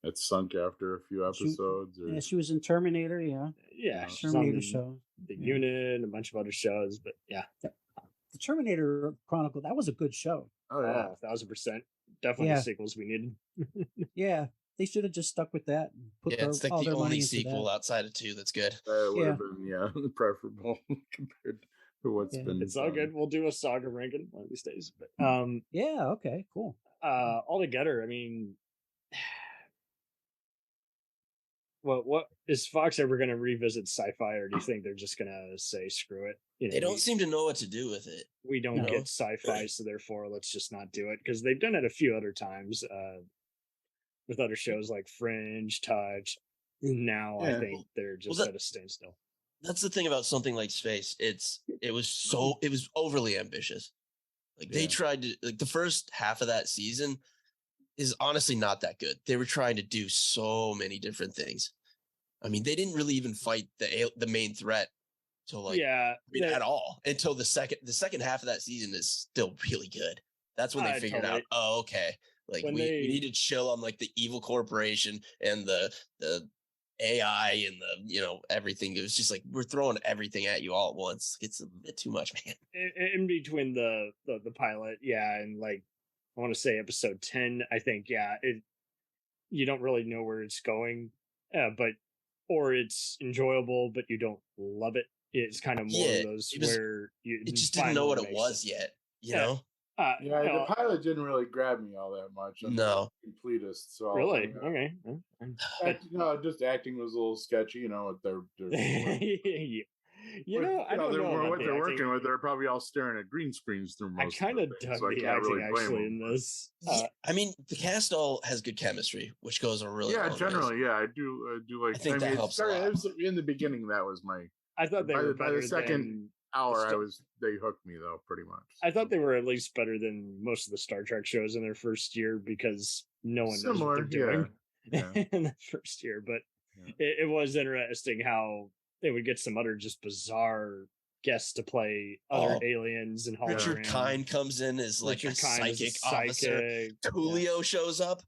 That sunk after a few episodes. Yeah, she was in Terminator. Yeah, yeah, she's Terminator on show. The Unit, and a bunch of other shows, but yeah. The Terminator Chronicle, that was a good show. Oh yeah, 1,000%. Definitely the sequels we needed. Yeah, they should have just stuck with that. And put it's like the only sequel outside of 2 that's good. That would have been preferable compared to what's been. It's all good. We'll do a saga ranking one of these days. But yeah, okay, cool. Altogether, I mean, what is Fox ever going to revisit Sci-Fi, or do you think they're just going to say screw it? They don't seem to know what to do with it. We don't get Sci-Fi, so therefore let's just not do it, because they've done it a few other times with other shows like Fringe, Touch. Now I think they're just at a standstill. That's the thing about something like Space. It was overly ambitious. Like they tried to, like, the first half of that season is honestly not that good. They were trying to do so many different things. I mean, they didn't really even fight the main threat till at all until the second half of that season is still really good. That's when they figured out, oh, okay, like we need to chill on like the evil corporation and the AI and the everything. It was just like we're throwing everything at you all at once. It's a bit too much, man. In between the pilot, and like I want to say episode 10, I think, you don't really know where it's going, or it's enjoyable, but you don't love it. It's kind of more of those where it just didn't know what it was yet, you know? The pilot didn't really grab me all that much. I'm no. Completist. So really? Okay. No, just acting was a little sketchy, with their I don't know what they're working with. They're probably all staring at green screens through most. I kind of dug the acting actually in this. I mean, the cast all has good chemistry, which goes a really long generally, ways. I do like. I think that helps a lot. In the beginning, that was my. I thought they were better by the second hour. They hooked me though, pretty much. I thought they were at least better than most of the Star Trek shows in their first year, because no one knows what they're doing in the first year. But it was interesting how they would get some other just bizarre guests to play other aliens and holograms. Richard Kind comes in as like a psychic officer. Coolio shows up.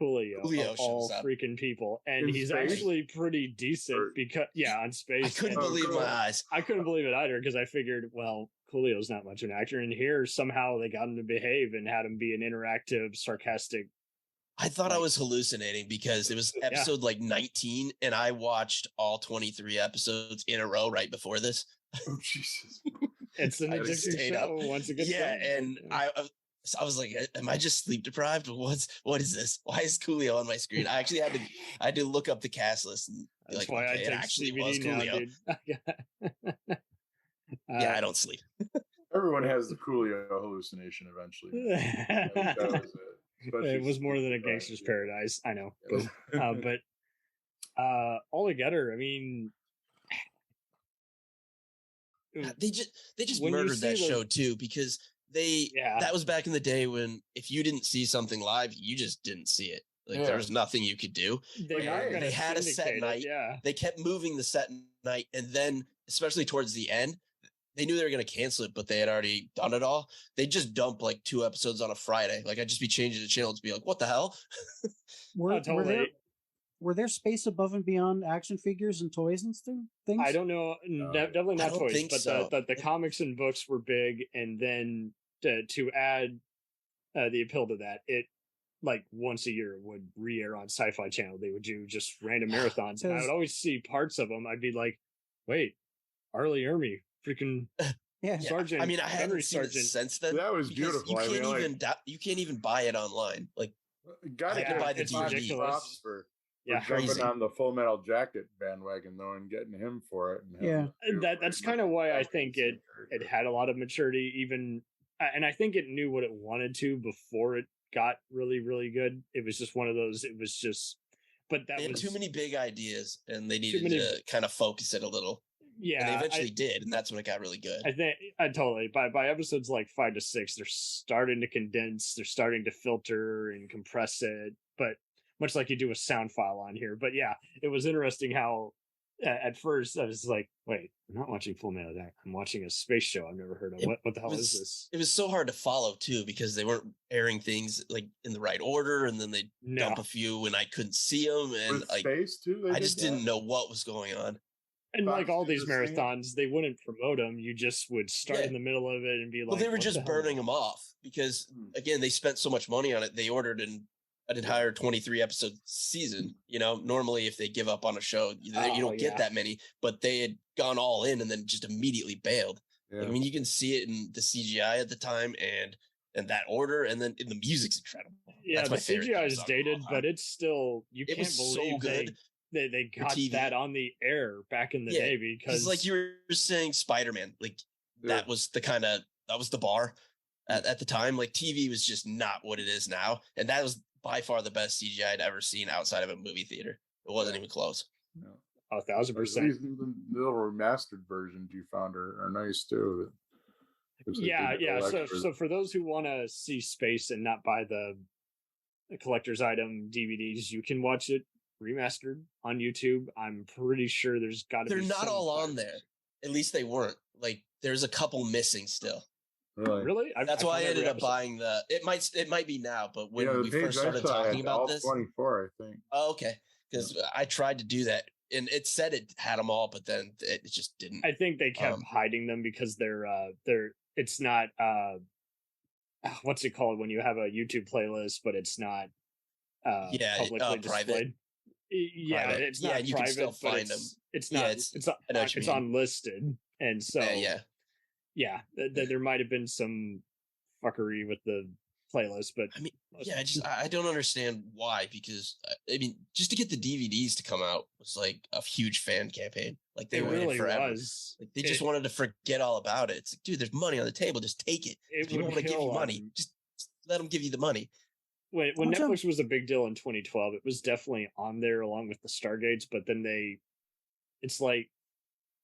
Coolio of all freaking people, and he's actually pretty decent because on Space. I couldn't believe my eyes. I couldn't believe it either, because I figured, well, Coolio's not much of an actor, and here somehow they got him to behave and had him be an interactive, sarcastic. I thought I was hallucinating because it was episode like 19, and I watched all 23 episodes in a row right before this. Oh Jesus! It's an addicting show once it gets done. And I was like, am I just sleep deprived? What is this? Why is Coolio on my screen? I actually had to look up the cast list and be like, okay, it actually was Coolio. I don't sleep. Everyone has the Coolio hallucination eventually. That was it was more than a gangster's paradise, I know. But altogether, I mean, they just murdered that show too, because that was back in the day when if you didn't see something live, you just didn't see it. Like there was nothing you could do. They had a set night. They kept moving the set night, and then especially towards the end, they knew they were going to cancel it, but they had already done it all. They just dump like 2 episodes on a Friday. Like I'd just be changing the channel to be like, what the hell? Were there Space Above and Beyond action figures and toys and things? I don't know. Definitely not toys, but the comics and books were big. And then to add the appeal to that, it like once a year would re-air on Sci-Fi Channel. They would do just random marathons, and I would always see parts of them. I'd be like, wait, Arlie Ermy, freaking Sergeant. I mean, I haven't seen it since then. That was beautiful. You can't even buy it online. Like, got to buy the DVD for jumping on the Full Metal Jacket bandwagon though, and getting him for it. That's kind of why I think it had a lot of maturity, even, and I think it knew what it wanted to before it got really, really good. It was just one of those. It was just, but that they was had too many big ideas, and they needed to kind of focus it a little. Yeah, and they eventually did, and that's when it got really good. I think totally by episodes like 5 to 6, they're starting to condense, they're starting to filter and compress it, but much like you do a sound file on here. But yeah, it was interesting how At first, I was like, "Wait, I'm not watching Full Metal Jacket. I'm watching a space show I've never heard of. What the hell is this?" It was so hard to follow too because they weren't airing things like in the right order, and then they dump a few, and I couldn't see them, and With space too. I just didn't know what was going on. And like all these marathons, they wouldn't promote them. You just would start in the middle of it and be like, "Well, they were just burning them off because again, they spent so much money on it. They ordered an entire 23 episode season. You know, normally if they give up on a show, you don't get that many, but they had gone all in and then just immediately bailed. Yeah. Like, I mean, you can see it in the CGI at the time and that order, and then the music's incredible. Yeah, the CGI is dated, but it's still can't believe so good. They got that on the air back in the day because like you were saying, Spider-Man, like that was the bar at the time. Like TV was just not what it is now, and that was by far the best CGI I'd ever seen outside of a movie theater. It wasn't even close. No. 1,000%. The little remastered versions you found are nice too. Yeah. So for those who want to see space and not buy the collector's item DVDs, you can watch it remastered on YouTube. I'm pretty sure there's got to be. They're not all on there. At least they weren't. Like there's a couple missing still. Really? That's why I ended up buying the. It might be now, but when we first started talking about this, 24, I think. Oh, okay, because I tried to do that, and it said it had them all, but then it just didn't. I think they kept hiding them because they're it's not what's it called when you have a YouTube playlist, but it's not publicly displayed. Private. Yeah, private. It's not you private, can still find them. It's not. It's unlisted, and so there might have been some fuckery with the playlist, but I mean, I don't understand why. Because I mean, just to get the DVDs to come out was like a huge fan campaign. Like they waited really forever. Was. Like they just wanted to forget all about it. It's like, dude, there's money on the table. Just take it. If you want to give you money, just let them give you the money. When Netflix was a big deal in 2012, it was definitely on there along with the Stargates, but then it's like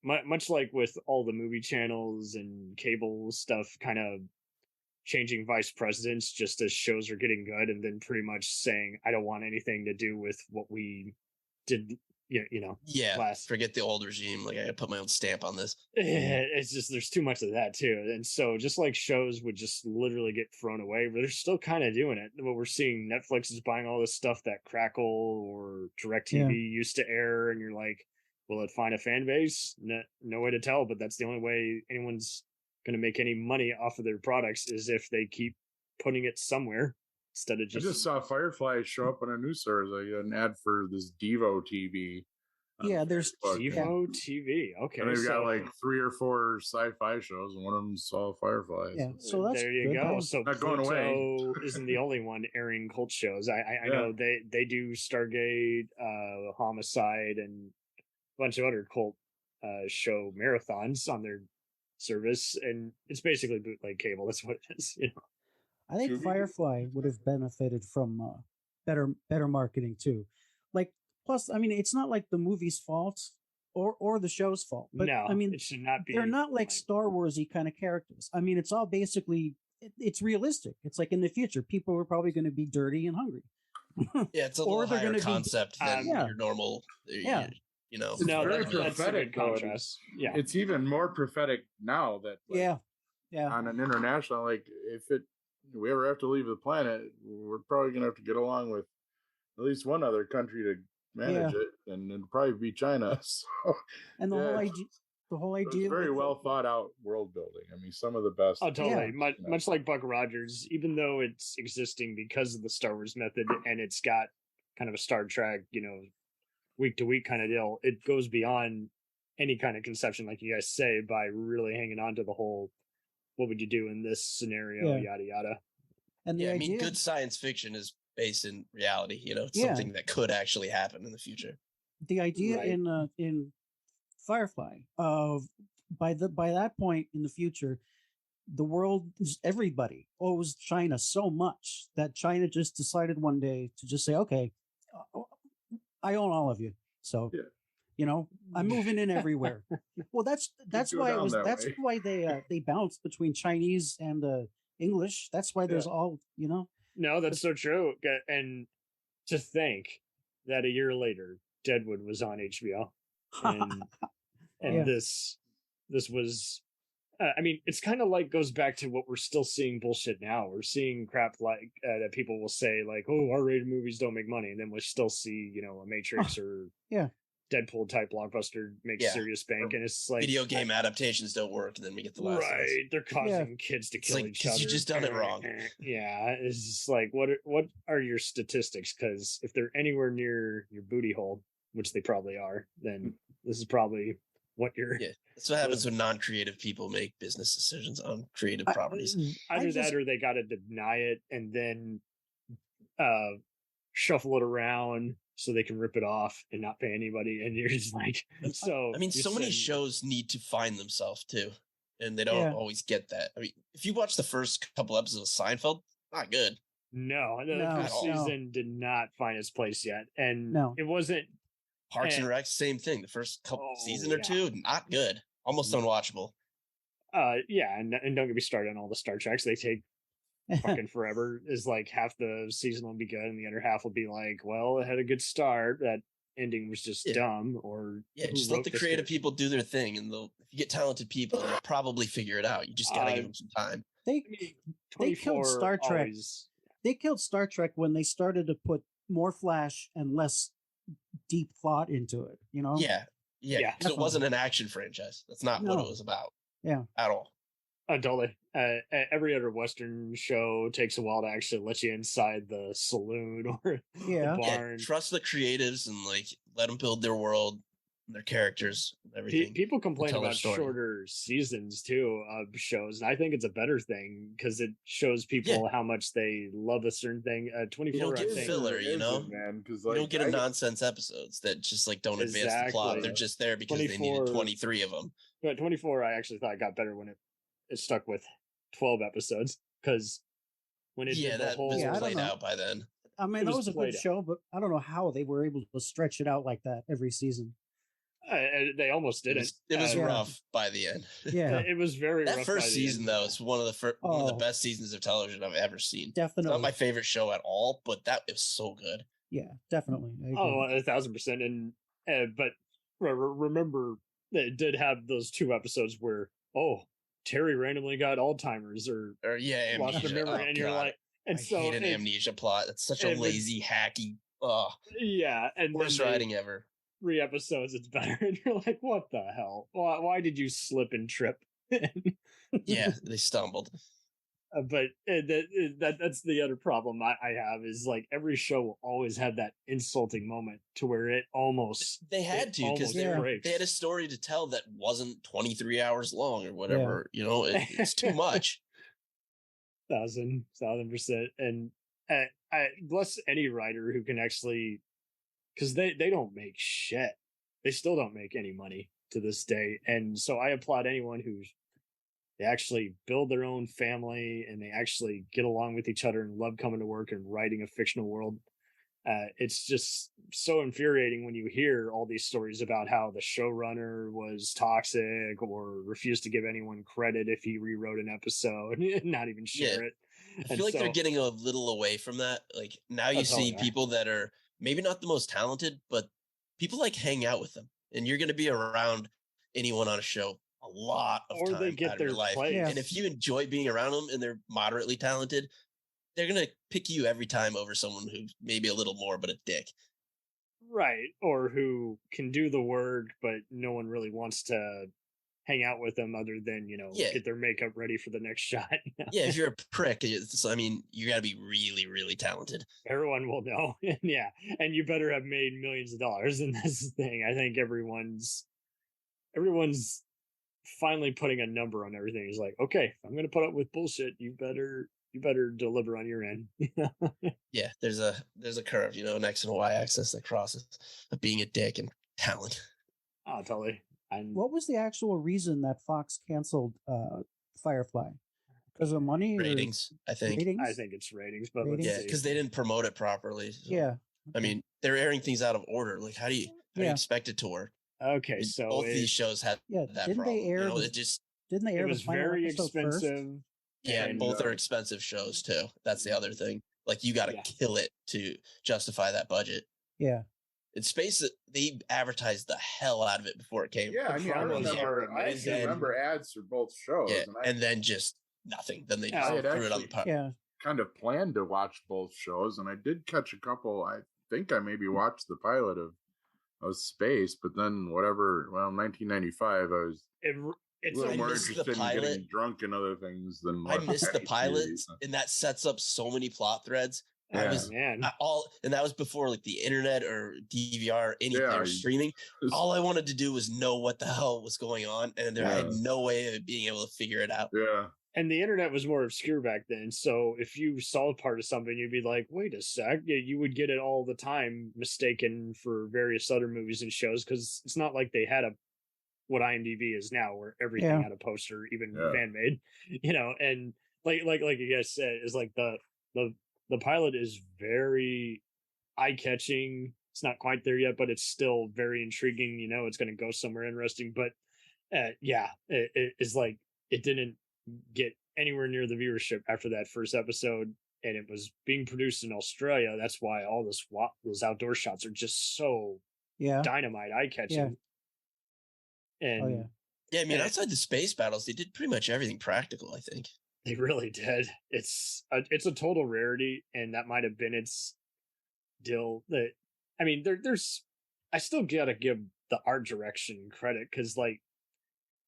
much like with all the movie channels and cable stuff kind of changing vice presidents just as shows are getting good, and then pretty much saying, I don't want anything to do with what we did, forget the old regime. Like I gotta put my own stamp on this. It's just there's too much of that too, and so just like shows would just literally get thrown away, but they're still kind of doing it. What we're seeing, Netflix is buying all this stuff that Crackle or DirecTV used to air, and you're like, will it find a fan base? No way to tell, but that's the only way anyone's going to make any money off of their products is if they keep putting it somewhere instead of just. I just saw Firefly show up on a news story, like an ad for this Devo TV. Yeah, there's Devo TV. Okay, and they've got like 3 or 4 sci-fi shows, and one of them's all Firefly. Yeah, so that's there you go. So not going away. Isn't the only one airing cult shows. I know they do Stargate, Homicide, and a bunch of other cult show marathons on their service, and it's basically bootleg cable. That's what it is. I think Firefly would have benefited from better marketing too. Like, plus, I mean, it's not like the movie's fault or the show's fault. But no, I mean, it should not be. They're not like Star Warsy kind of characters. I mean, it's all basically it's realistic. It's like in the future, people are probably going to be dirty and hungry. Yeah, it's a little higher concept than your normal. It's very prophetic contrast. Yeah, it's even more prophetic now that on an international, like if we ever have to leave the planet, we're probably gonna have to get along with at least one other country to manage it, and it'll probably be China. So, and the whole idea, very well thought out world building. I mean, some of the best. Oh, totally. Much like Buck Rogers, even though it's existing because of the Star Wars method, and it's got kind of a Star Trek, week to week kind of deal, it goes beyond any kind of conception, like you guys say, by really hanging on to the whole what would you do in this scenario, yada yada. And I mean, good science fiction is based in reality. It's something that could actually happen in the future. The idea in Firefly of by that point in the future, the world, everybody owes China so much that China just decided one day to just say, okay, I own all of you. So, I'm moving in everywhere. Well, that's why it was. That's why they bounced between Chinese and English. That's why there's all. No, that's so true. And to think that a year later, Deadwood was on HBO. and this was. I mean, it's kind of like goes back to what we're still seeing bullshit now. We're seeing crap like that people will say like, "Oh, R-rated movies don't make money," and then we still see, a Matrix or Deadpool type blockbuster make serious bank, and it's like video game adaptations don't work, and then we get the last. Right, they're causing kids to kill each other. You just done it wrong. Yeah, it's just like what are your statistics? Because if they're anywhere near your booty hole, which they probably are, then this is probably what you're. Yeah, that's what happens when non-creative people make business decisions on creative properties. Either that, or they got to deny it and then shuffle it around so they can rip it off and not pay anybody. And you're just like, so. I mean, so many shows need to find themselves too, and they don't always get that. I mean, if you watch the first couple episodes of Seinfeld, not good. No, the first season did not find its place yet, and it wasn't. Parks and Rec, same thing. The first couple season or two, not good, almost unwatchable. Yeah, and don't get me started on all the Star Treks. They take fucking forever. Is like half the season will be good, and the other half will be like, well, it had a good start. That ending was just dumb. Or just let the creative people do their thing, and if you get talented people, they'll probably figure it out. You just gotta give them some time. They killed Star Trek. They killed Star Trek when they started to put more flash and less deep thought into it, Yeah, because it wasn't an action franchise. That's not what it was about. Yeah, at all. Totally. Every other Western show takes a while to actually let you inside the saloon or the barn. Trust the creatives and let them build their world, their characters, everything. People complain about shorter seasons too of shows, and I think it's a better thing because it shows people how much they love a certain thing. 24, you don't get filler, man, because you don't get nonsense episodes that just don't advance the plot. They're just there because they needed 23 of them. But 24, I actually thought got better when it stuck with 12 episodes because when it did the whole was played out by then. I mean, that was a good show, but I don't know how they were able to stretch it out like that every season. They almost didn't. It was rough by the end. Yeah, it was very rough. That first season, though, is one of the best seasons of television I've ever seen. Definitely, it's not my favorite show at all, but that is so good. Yeah, definitely. 1,000%. And but remember, it did have those 2 episodes where Terry randomly got Alzheimer's or lost their memory, and you're like, and I so hate an amnesia plot. That's such a lazy, hacky. And worst writing ever. 3 episodes, it's better, and you're like, what the hell? Why did you slip and trip? Yeah, they stumbled. But that's the other problem I have is every show will always have that insulting moment to where it almost they had to because they had a story to tell that wasn't 23 hours long or whatever. It's too much. 1,000%. And I bless any writer who can actually, because they don't make shit. They still don't make any money to this day, and so I applaud anyone who's. They actually build their own family and they actually get along with each other and love coming to work and writing a fictional world. It's just so infuriating when you hear all these stories about how the showrunner was toxic or refused to give anyone credit if he rewrote an episode and not even share it. I feel like they're getting a little away from that. Now you see people that are maybe not the most talented, but people hang out with them, and you're going to be around anyone on a show a lot of time they get out of their your life. place. And if you enjoy being around them and they're moderately talented, they're going to pick you every time over someone who's maybe a little more but a dick. Right. Or who can do the work, but no one really wants to hang out with them other than, get their makeup ready for the next shot. Yeah, if you're a prick, you got to be really, really talented. Everyone will know. And you better have made millions of dollars. And that's the thing. I think everyone's finally putting a number on everything. Is like, okay, if I'm going to put up with bullshit, you better deliver on your end. Yeah, there's a curve, an X and a Y axis that crosses being a dick and talent. Oh, totally. What was the actual reason that Fox canceled Firefly? Because of money? Ratings, I think. Ratings? I think it's ratings, but because they didn't promote it properly. So. Yeah. I mean, they're airing things out of order. How do you expect it to work? Okay, so both these shows had that didn't problem. They air didn't they air? It was very expensive. First? Yeah, and both are expensive shows too. That's the other thing. You got to kill it to justify that budget. Yeah. In space, they advertised the hell out of it before it came. Yeah, I mean, I actually remember ads for both shows. Yeah, and then just nothing. Then they just threw it on the pot. Yeah. Kind of planned to watch both shows, and I did catch a couple. I think I maybe watched the pilot of Space, but then 1995, I was a little more interested in getting drunk and other things than I missed the pilot, and that sets up so many plot threads. Yeah. And that was before like the internet or DVR or anything or streaming. All I wanted to do was know what the hell was going on, and I had no way of being able to figure it out. Yeah. And the internet was more obscure back then. So if you saw part of something, you'd be like, wait a sec. You would get it all the time mistaken for various other movies and shows, because it's not like they had what IMDb is now, where everything had a poster, even fan made, and like you guys said, is like the pilot is very eye-catching. It's not quite there yet, but it's still very intriguing. It's going to go somewhere interesting. But it is like it didn't get anywhere near the viewership after that first episode, and it was being produced in Australia. That's why all those outdoor shots are just so dynamite, eye-catching. And I mean, outside the space battles, they did pretty much everything practical, I think. They really did. It's a total rarity, and that might have been its deal. I mean, there's I still gotta give the art direction credit, because like,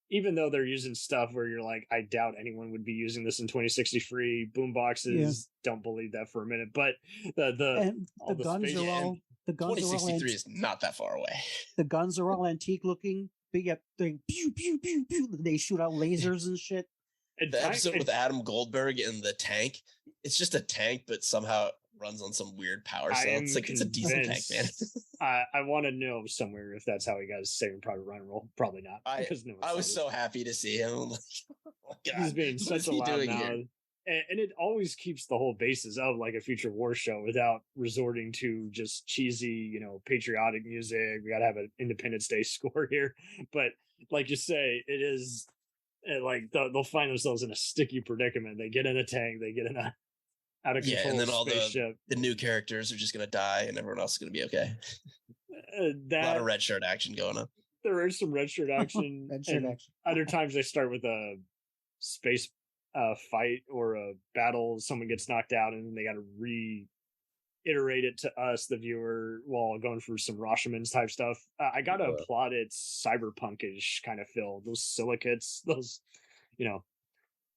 even though they're using stuff where you're like, I doubt anyone would be using this in 2063 boomboxes. Don't believe that for a minute. But the guns are all 2063 is not that far away. The guns are all antique looking. They pew pew pew pew. They shoot out lasers and shit. The episode with Adam Goldberg and the tank, it's just a tank, but somehow it runs on some weird power cell. It's like, it's a decent tank, man. I want to know somewhere if that's how he got his Saving Private Ryan role. Probably not. I was so happy to see him. Like, oh God, he's being such a loud mouth. And it always keeps the whole basis of like a future war show without resorting to just cheesy, patriotic music. We got to have an Independence Day score here. But like you say, it is like they'll find themselves in a sticky predicament. They get in a tank, they get in a out of control and then all spaceship. the new characters are just going to die and everyone else is going to be okay. A lot of red shirt action going on. There is some red shirt action. Other times they start with a space fight or a battle. Someone gets knocked out and they got to reiterate it to us, the viewer, while going through some Rashomon type stuff. I got to applaud its cyberpunkish kind of feel. Those silicates, those,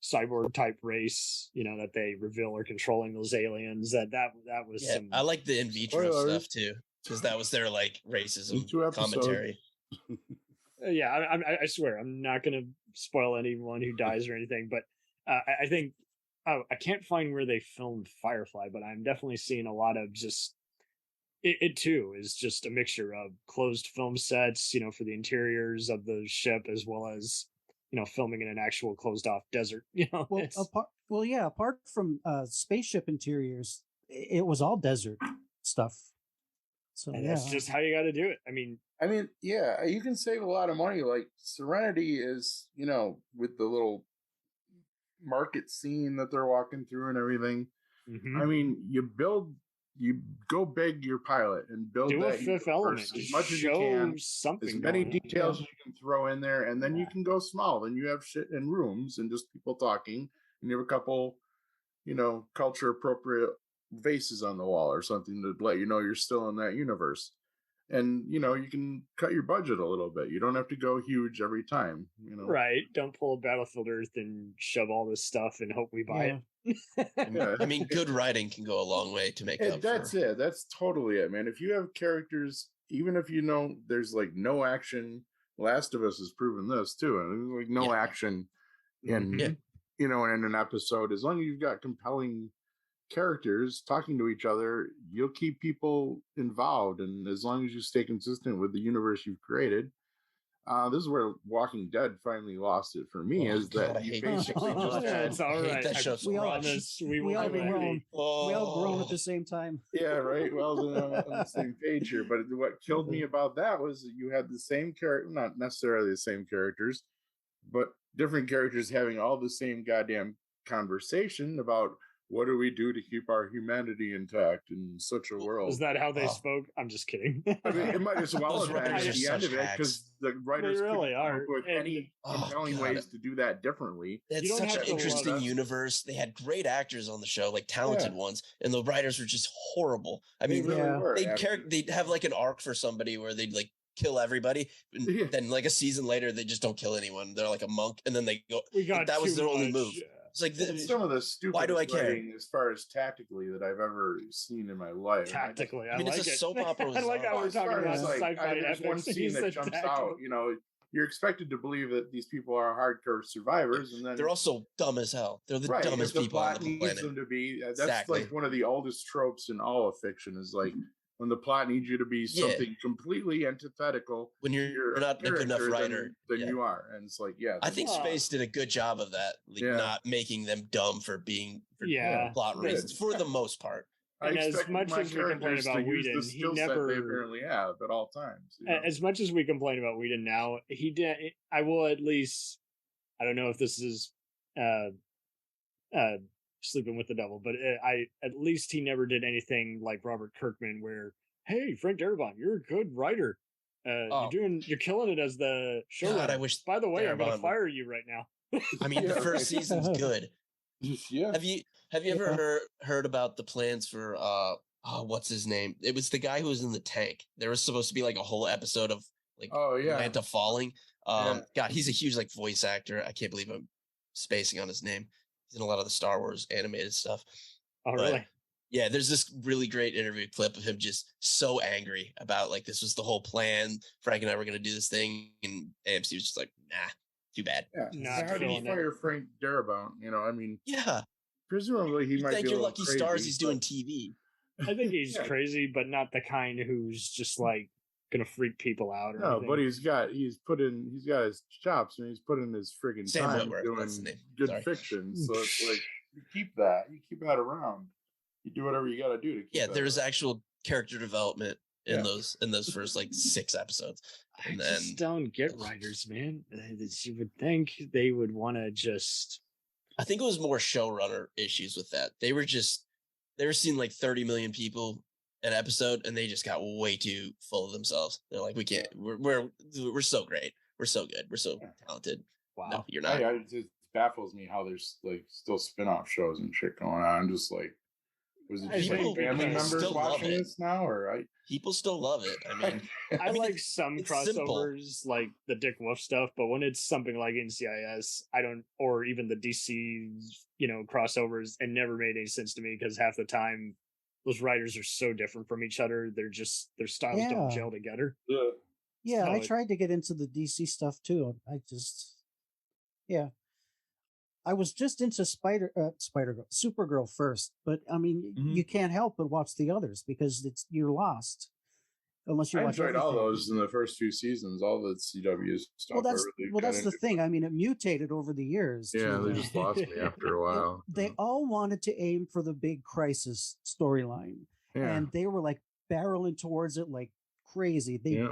cyborg type race, that they reveal are controlling those aliens. That was some. I like the in vitro stuff too, because that was their like racism commentary. I swear I'm not going to spoil anyone who dies or anything, but I think I can't find where they filmed Firefly, but I'm definitely seeing a lot of just it too is just a mixture of closed film sets, for the interiors of the ship, as well as filming in an actual closed off desert. Apart from spaceship interiors, it was all desert stuff. So that's just how you got to do it. I mean, you can save a lot of money. Like Serenity is, with the little market scene that they're walking through and everything. Mm-hmm. I mean, you go big your pilot and build do that a fifth element as much as you can, something, as many details as you can throw in there, and then you can go small. Then you have shit in rooms and just people talking, and you have a couple, culture appropriate vases on the wall or something to let you know you're still in that universe. And you can cut your budget a little bit. You don't have to go huge every time. Right? Don't pull a Battlefield Earth and shove all this stuff and hope we buy it. I mean, good writing can go a long way to make up. That's it. That's totally it, man. If you have characters, even if there's like no action, Last of Us has proven this too. And there's like no action in in an episode. As long as you've got compelling characters talking to each other, you'll keep people involved, and as long as you stay consistent with the universe you've created, this is where Walking Dead finally lost it for me. That you basically just it's all right. We all grown at the same time. Yeah, right. Well, on the same page here. But what killed me about that was that you had the same character, not necessarily the same characters, but different characters having all the same goddamn conversation about what do we do to keep our humanity intact in such a world? Is that how they spoke? I'm just kidding. I mean, it might as well have been at the end of it, because the writers really couldn't come are. up with any compelling ways to do that differently. It's such an interesting universe. They had great actors on the show, like talented ones, and the writers were just horrible. I mean, they'd have like an arc for somebody where they'd like kill everybody, and then like a season later they just don't kill anyone. They're like a monk, and then they go. That was their only move. It's like some of the stupidest why do I care? as far as tactically that I've ever seen in my life. Tactically, I mean, it's a soap opera. I like how we're talking about sci-fi. There's one scene that jumps out. You know, you're expected to believe that these people are hardcore survivors, and then they're also dumb as hell. They're the dumbest people on the planet. Them to be. That's like one of the oldest tropes in all of fiction. Is like when the plot needs you to be something completely antithetical. When you're not a good enough writer, than you are, and it's like, I think Space did a good job of that, like not making them dumb for being plot reasons for the most part. And as much as we complain about Whedon, he never they apparently have at all times. You know? As much as we complain about Whedon now, he did. I will at least. I don't know if this is sleeping with the devil, but at least he never did anything like Robert Kirkman, where hey, Frank Darabont, you're a good writer. You're killing it as the showrunner. God, I wish. By the way, I'm going to fire you right now. I mean, the first season's good. Yeah. Have you ever heard about the plans for what's his name? It was the guy who was in the tank. There was supposed to be like a whole episode of like Atlanta falling. God, he's a huge like voice actor. I can't believe I'm spacing on his name. He's in a lot of the Star Wars animated stuff. Oh, really? Yeah, there's this really great interview clip of him just so angry about like this was the whole plan. Frank and I were going to do this thing, and AMC was just like, nah, too bad. Yeah, how did you fire Frank Darabont? You know, I mean, presumably he might thank be your a lucky crazy, stars he's doing TV. I think he's crazy, but not the kind who's just like gonna freak people out. Or anything. But he's got his chops, and he's put in his friggin' Sam time Whitworth, doing good fiction. So it's like you keep that around. You do whatever you got to do to keep there's actual character development in those first like 6 episodes. And I just don't get writers, man. You would think they would want to just. I think it was more showrunner issues with that. They were seeing like 30 million people an episode, and they just got way too full of themselves. They're like, we can't. We're so great. We're so good. We're so talented. Wow, no, you're not. It just baffles me how there's like still spin-off shows and shit going on. Just like. Was it just like family members watching this now, or people still love it? I mean, I like some crossovers, like the Dick Wolf stuff, but when it's something like NCIS, I don't, or even the DC, crossovers, it never made any sense to me because half the time those writers are so different from each other. Their styles don't gel together. Yeah, I tried to get into the DC stuff too. I was just into Supergirl first, but I mean, you can't help but watch the others because you're lost unless you watch. I enjoyed all those in the first 2 seasons, all the CW stuff. That's the thing. I mean, it mutated over the years. Yeah, they just lost me after a while. They all wanted to aim for the big crisis storyline, and they were like barreling towards it like crazy. They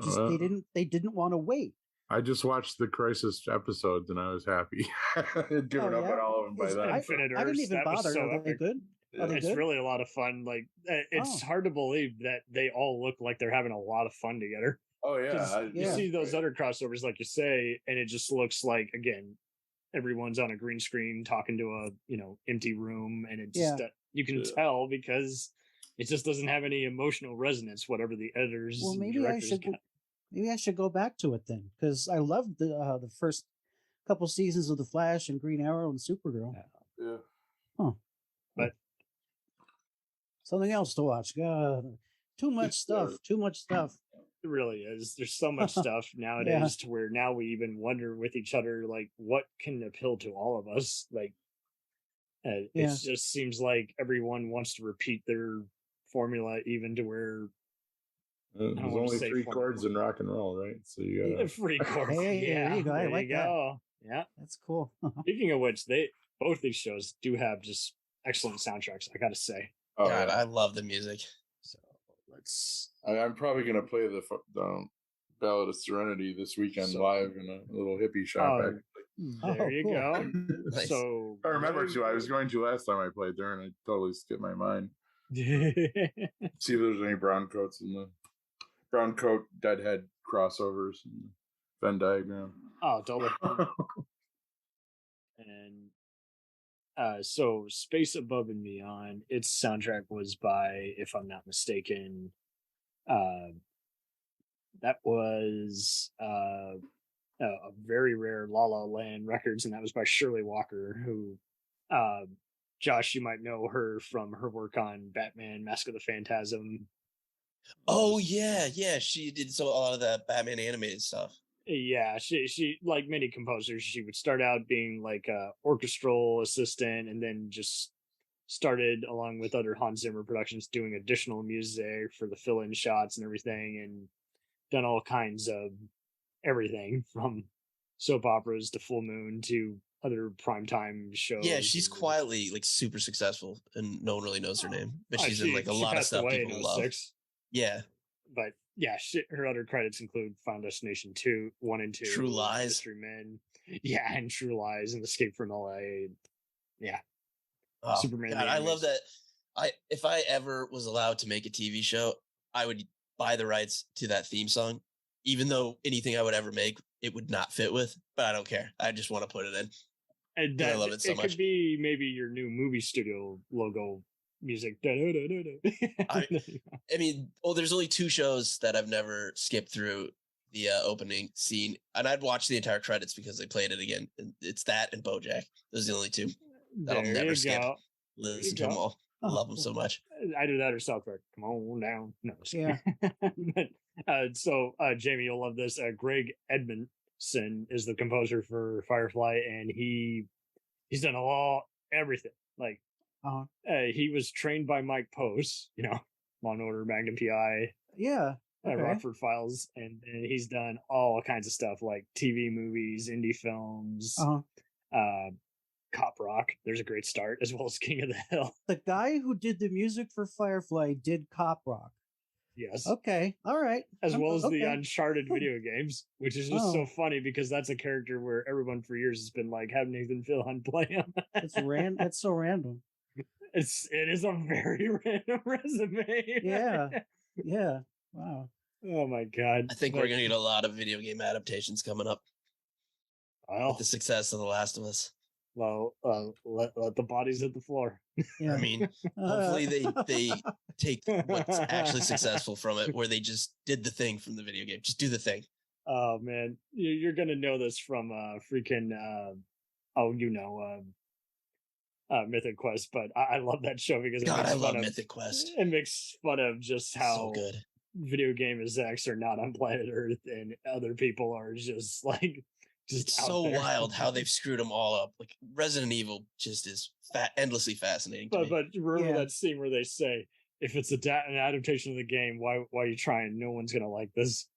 didn't want to wait. I just watched the Crisis episodes and I was happy. I'd given up on all of them by then. I didn't even bother. Are they good? It's really a lot of fun. Like it's hard to believe that they all look like they're having a lot of fun together. Oh yeah, you see those other crossovers, like you say, and it just looks like again, everyone's on a green screen talking to a empty room, and it just you can tell because it just doesn't have any emotional resonance. Whatever the editors, Maybe I should go back to it then, because I loved the first couple seasons of The Flash and Green Arrow and Supergirl. Yeah. Huh. But something else to watch. God, too much stuff. Too much stuff. It really is. There's so much stuff nowadays to where now we even wonder with each other, like, what can appeal to all of us? Like, it just seems like everyone wants to repeat their formula, even to where. There's only 3 chords in rock and roll, right? So you got 3 chords. Hey, there you go. I like that. Yeah, that's cool. Speaking of which, both these shows do have just excellent soundtracks. I got to say. Oh, God, I love the music. So let's. I'm probably gonna play the Ballad of Serenity this weekend live in a little hippie shop. There you cool. go. Nice. So I remember too. I was going to last time I played there, and I totally skipped my mind. See if there's any brown coats in the brown coat deadhead crossovers in the Venn diagram. Oh, totally. And so Space Above and Beyond, its soundtrack was by, if I'm not mistaken, that was a very rare La La Land Records, and that was by Shirley Walker, who Josh, you might know her from her work on Batman Mask of the Phantasm. Oh yeah, she did a lot of that Batman animated stuff. Yeah, she like many composers, she would start out being like a orchestral assistant, and then just started, along with other Hans Zimmer productions, doing additional music for the fill-in shots and everything, and done all kinds of everything from soap operas to Full Moon to other primetime shows. Yeah, she's quietly like super successful, and no one really knows her name, but she's in like a lot of stuff people love. Yeah, but yeah, her other credits include Final Destination 2, 1 and 2, True Lies, Mystery Men, yeah, and True Lies, and Escape from LA. Yeah, Superman. God, I love that. If I ever was allowed to make a TV show, I would buy the rights to that theme song, even though anything I would ever make, it would not fit with. But I don't care. I just want to put it in. And I love it so much. It could be maybe your new movie studio logo music. I mean, there's only 2 shows that I've never skipped through the opening scene, and I'd watch the entire credits because they played it again. It's that and BoJack. Those are the only 2 that I'll never skip. Listen to them all. I love them so much. Either that or South Park. Come on down. No. Yeah. But, Jamie, you'll love this. Greg Edmondson is the composer for Firefly, and he's done everything. Like, he was trained by Mike Post, Law and Order, Magnum PI. Yeah. Okay. Rockford Files, and he's done all kinds of stuff like TV, movies, indie films, Cop Rock. There's a great start, as well as King of the Hill. The guy who did the music for Firefly did Cop Rock. Yes. Okay. All right. As well as the Uncharted video games, which is just so funny because that's a character where everyone for years has been like, have Nathan Fillion play him. That's so random. It is a very random resume. Yeah. Yeah. Wow. Oh my God. I think we're gonna get a lot of video game adaptations coming up. With the success of The Last of Us. Well, let the bodies hit the floor. Yeah. I mean, hopefully they take what's actually successful from it, where they just did the thing from the video game. Just do the thing. Oh man, you're gonna know this from freaking Mythic Quest, but I love that show because I love Mythic Quest. It makes fun of just how so good video game execs are not on planet Earth and other people are just like. It's so wild how they've screwed them all up. Like Resident Evil just is endlessly fascinating. But remember that scene where they say, "If it's an adaptation of the game, why are you trying? No one's gonna like this."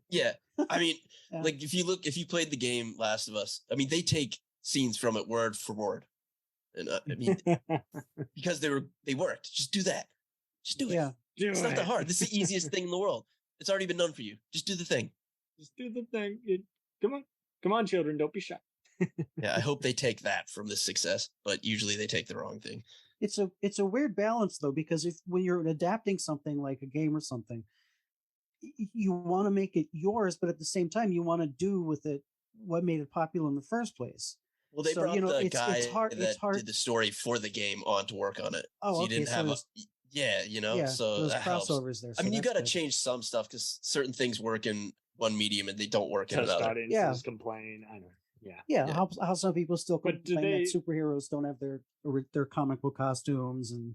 Yeah, I mean, like if you played the game Last of Us, I mean, they take scenes from it word for word, and I mean, because they worked. Just do that. Just do it. Yeah, it's not that hard. This is the easiest thing in the world. It's already been done for you. Just do the thing. Just do the thing. Come on, children, don't be shy. Yeah, I hope they take that from this success, but usually they take the wrong thing. It's a weird balance though, because when you're adapting something like a game or something, you want to make it yours, but at the same time you want to do with it what made it popular in the first place. Well, they brought the guy that did the story for the game on to work on it. Oh, so you okay, didn't have so that crossovers helps. There. I mean, you got to change some stuff because certain things work in one medium and they don't work in another. Audiences complain. I know. Yeah. How some people still complain that superheroes don't have their comic book costumes and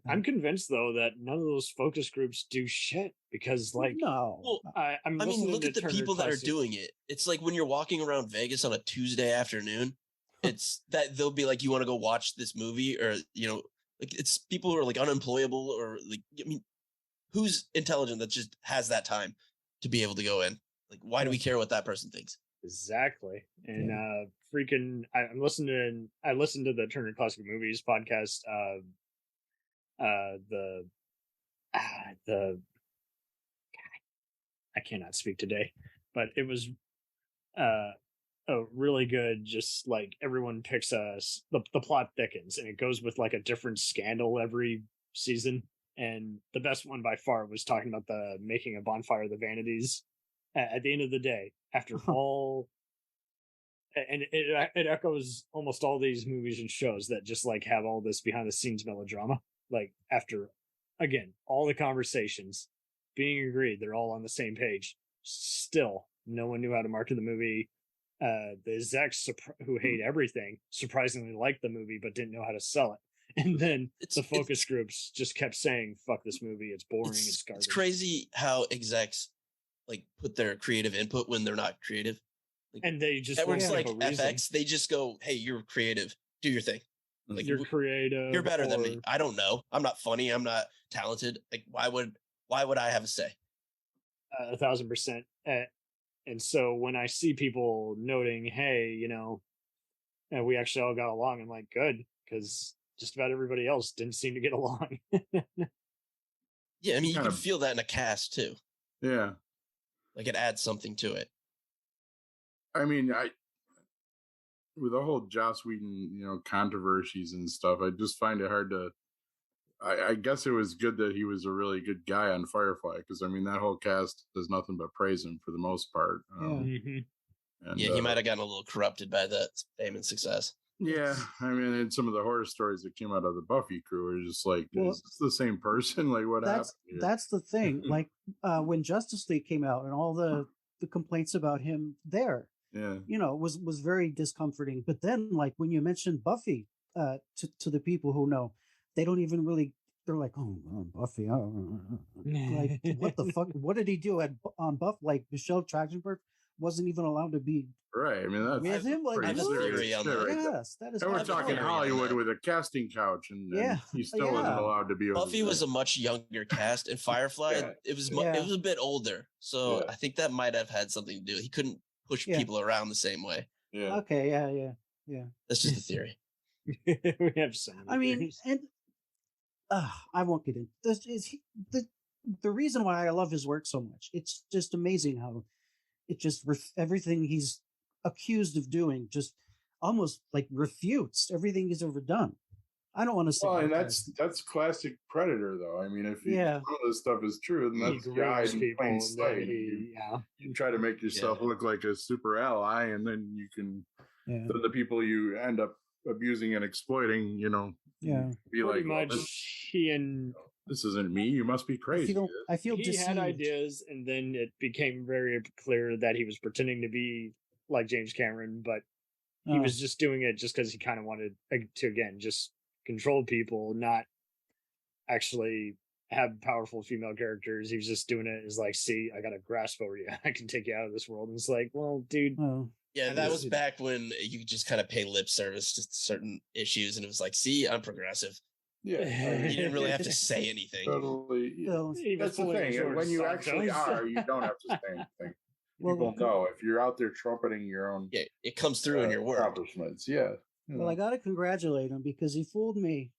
I'm convinced though that none of those focus groups do shit because no. Well, I mean, look at the people that are doing it. It's like when you're walking around Vegas on a Tuesday afternoon, it's that they'll be like, "You want to go watch this movie?" Or like it's people who are like unemployable or like I mean, who's intelligent that just has that time to be able to go in? Like, why do we care what that person thinks? Exactly. And I listened to the Turner Classic Movies podcast. I cannot speak today, but it was a really good, just like everyone picks the plot thickens and it goes with like a different scandal every season. And the best one by far was talking about the making a bonfire of the vanities. At the end of the day, after all, and it echoes almost all these movies and shows that just like have all this behind the scenes melodrama. Like after, again, all the conversations being agreed, they're all on the same page. Still, no one knew how to market the movie. The execs who hate everything surprisingly liked the movie but didn't know how to sell it. And then the focus groups just kept saying, "Fuck this movie! It's boring. It's garbage." It's crazy how execs like put their creative input when they're not creative. Like, and they just networks like FX, they just go, "Hey, you're creative. Do your thing. Like you're creative. You're better than me. I don't know. I'm not funny. I'm not talented. Like why would I have a say?" 1,000%. And so when I see people noting, "Hey, you know, we actually all got along," I'm like, good, because just about everybody else didn't seem to get along. Yeah, I mean, you can feel that in a cast too. Yeah, like it adds something to it. I mean, with the whole Joss Whedon, controversies and stuff, I just find it hard to. I guess it was good that he was a really good guy on Firefly, because I mean that whole cast does nothing but praise him for the most part. And, he might have gotten a little corrupted by that fame and success. Yeah, I mean, and some of the horror stories that came out of the Buffy crew are just like, is this the same person? Like, what happened here? That's the thing. Like, when Justice League came out and all the complaints about him there, was very discomforting. But then, like, when you mentioned Buffy to the people who know, they don't even really. They're like, oh, Buffy. Like, what the fuck? What did he do on Buffy? Like, Michelle Trachtenberg wasn't even allowed to be right. I mean, that's him. Like, pretty serious shit right there. Yes, that is. And we're talking Hollywood with a casting couch, and he still wasn't allowed to be. Buffy was a much younger cast, and Firefly it was a bit older, so I think that might have had something to do. He couldn't push people around the same way. Yeah. Okay. Yeah. That's just a theory. We have some. I mean, and I won't get into this. Is the reason why I love his work so much? It's just amazing how it just everything he's accused of doing just almost like refutes everything he's ever done. I don't want to say. Well, and that's classic Predator, though. I mean, if some of this stuff is true, then that's guys in plain sight. You try to make yourself look like a super ally, and then you can. Yeah. The people you end up abusing and exploiting, be pretty like, much this isn't me. You must be crazy. I feel he deceived. had ideas, and then it became very clear that he was pretending to be like James Cameron, but he was just doing it just because he kind of wanted to, again, just control people, not actually have powerful female characters. He was just doing it as like, see, I got a grasp over you. I can take you out of this world. And it's like, well, dude. Yeah, that was back when you just kind of pay lip service to certain issues, and it was like, see, I'm progressive. Yeah, you didn't really have to say anything. Totally. Yeah. That's the thing. When you actually are, you don't have to say anything. People know if you're out there trumpeting your own. Yeah, it comes through in your work. Accomplishments. Yeah. Well, I got to congratulate him because he fooled me.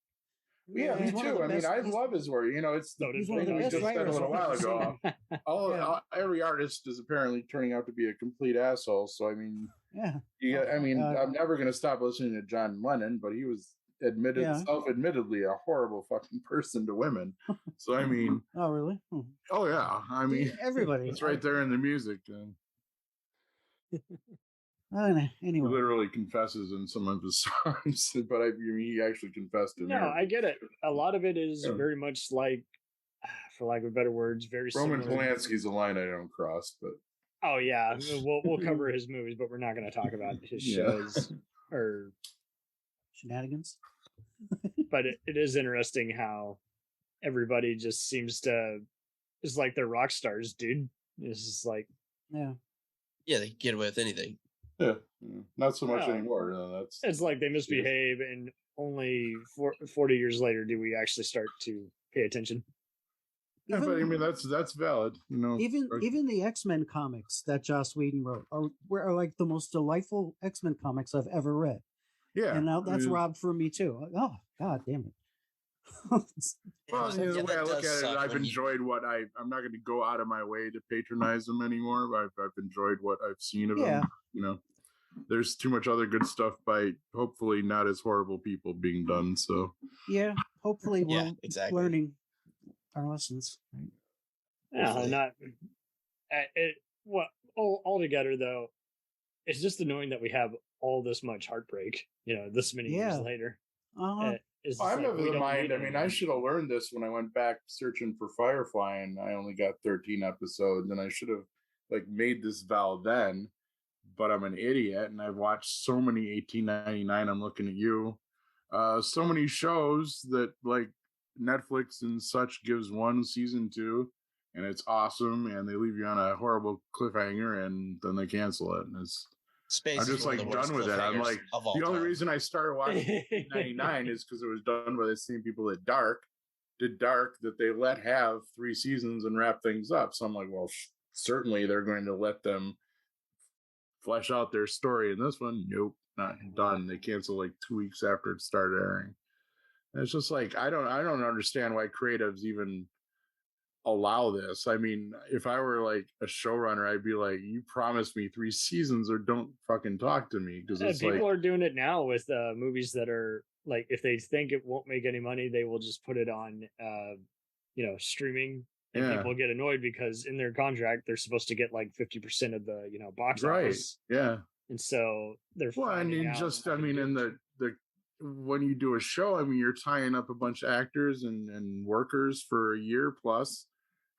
Yeah, me too. I mean, I love his work. It's the thing we just said a little while ago. Every artist is apparently turning out to be a complete asshole. So I mean, I'm never going to stop listening to John Lennon, but he was self-admittedly a horrible fucking person to women. So I mean, oh really? Oh yeah. I mean, everybody. It's right there in the music. Anyway, he literally confesses in some of his songs, but he actually confessed in there. No, I get it. A lot of it is very much like, for lack of better words, very Roman similar. Polanski's a line I don't cross, but oh yeah, we'll cover his movies, but we're not going to talk about his shows or shenanigans. But it is interesting how everybody just seems to is like they're rock stars, dude. It's just like they get away with anything. Yeah, not so much anymore. It's like they misbehave, and only 40 years later do we actually start to pay attention. Yeah, but I mean that's valid. Even the X-Men comics that Joss Whedon wrote were like the most delightful X-Men comics I've ever read. Yeah, and now that's robbed from me too. Oh God damn it! Well, the way I look at it, I've enjoyed what I'm not going to go out of my way to patronize them anymore. I've enjoyed what I've seen of them. there's too much other good stuff by hopefully not as horrible people being done. So yeah, hopefully we're learning our lessons. Right? Yeah, not it. What altogether though, it's just annoying that we have all this much heartbreak. This many years later. I'm of the mind. I mean, I should have learned this when I went back searching for Firefly, and I only got 13 episodes, and I should have made this vow then. But I'm an idiot, and I've watched so many 1899. I'm looking at you. So many shows that Netflix and such gives one season 2, and it's awesome, and they leave you on a horrible cliffhanger, and then they cancel it, and I'm just done with it. I'm like, the only reason I started watching 99 is because it was done by the same people that did Dark, that they let have 3 seasons and wrap things up. So I'm like, well, certainly they're going to let them flesh out their story. In this one, nope, not done. They canceled 2 weeks after it started airing. And it's just I don't understand why creatives even allow this. I mean, if I were a showrunner, I'd be like, you promised me 3 seasons or don't fucking talk to me. Because people are doing it now with movies that are if they think it won't make any money, they will just put it on streaming, and people get annoyed because in their contract they're supposed to get 50% of the box office. Yeah. And so they're in the when you do a show, I mean, you're tying up a bunch of actors and workers for a year plus,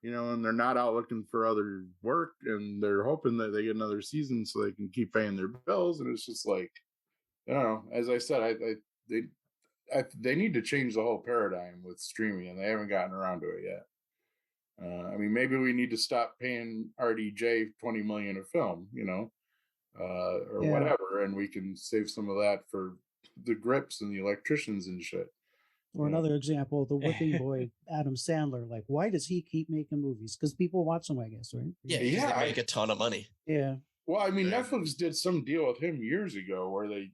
and they're not out looking for other work, and they're hoping that they get another season so they can keep paying their bills. And it's just I don't know. As I said, they need to change the whole paradigm with streaming, and they haven't gotten around to it yet. I mean, maybe we need to stop paying RDJ $20 million a film, or whatever, and we can save some of that for the grips and the electricians and shit. Or another example, the whipping boy Adam Sandler. Why does he keep making movies? Because people watch them, I guess, right? Yeah, they make a ton of money. Yeah. Well, I mean, Netflix did some deal with him years ago where they,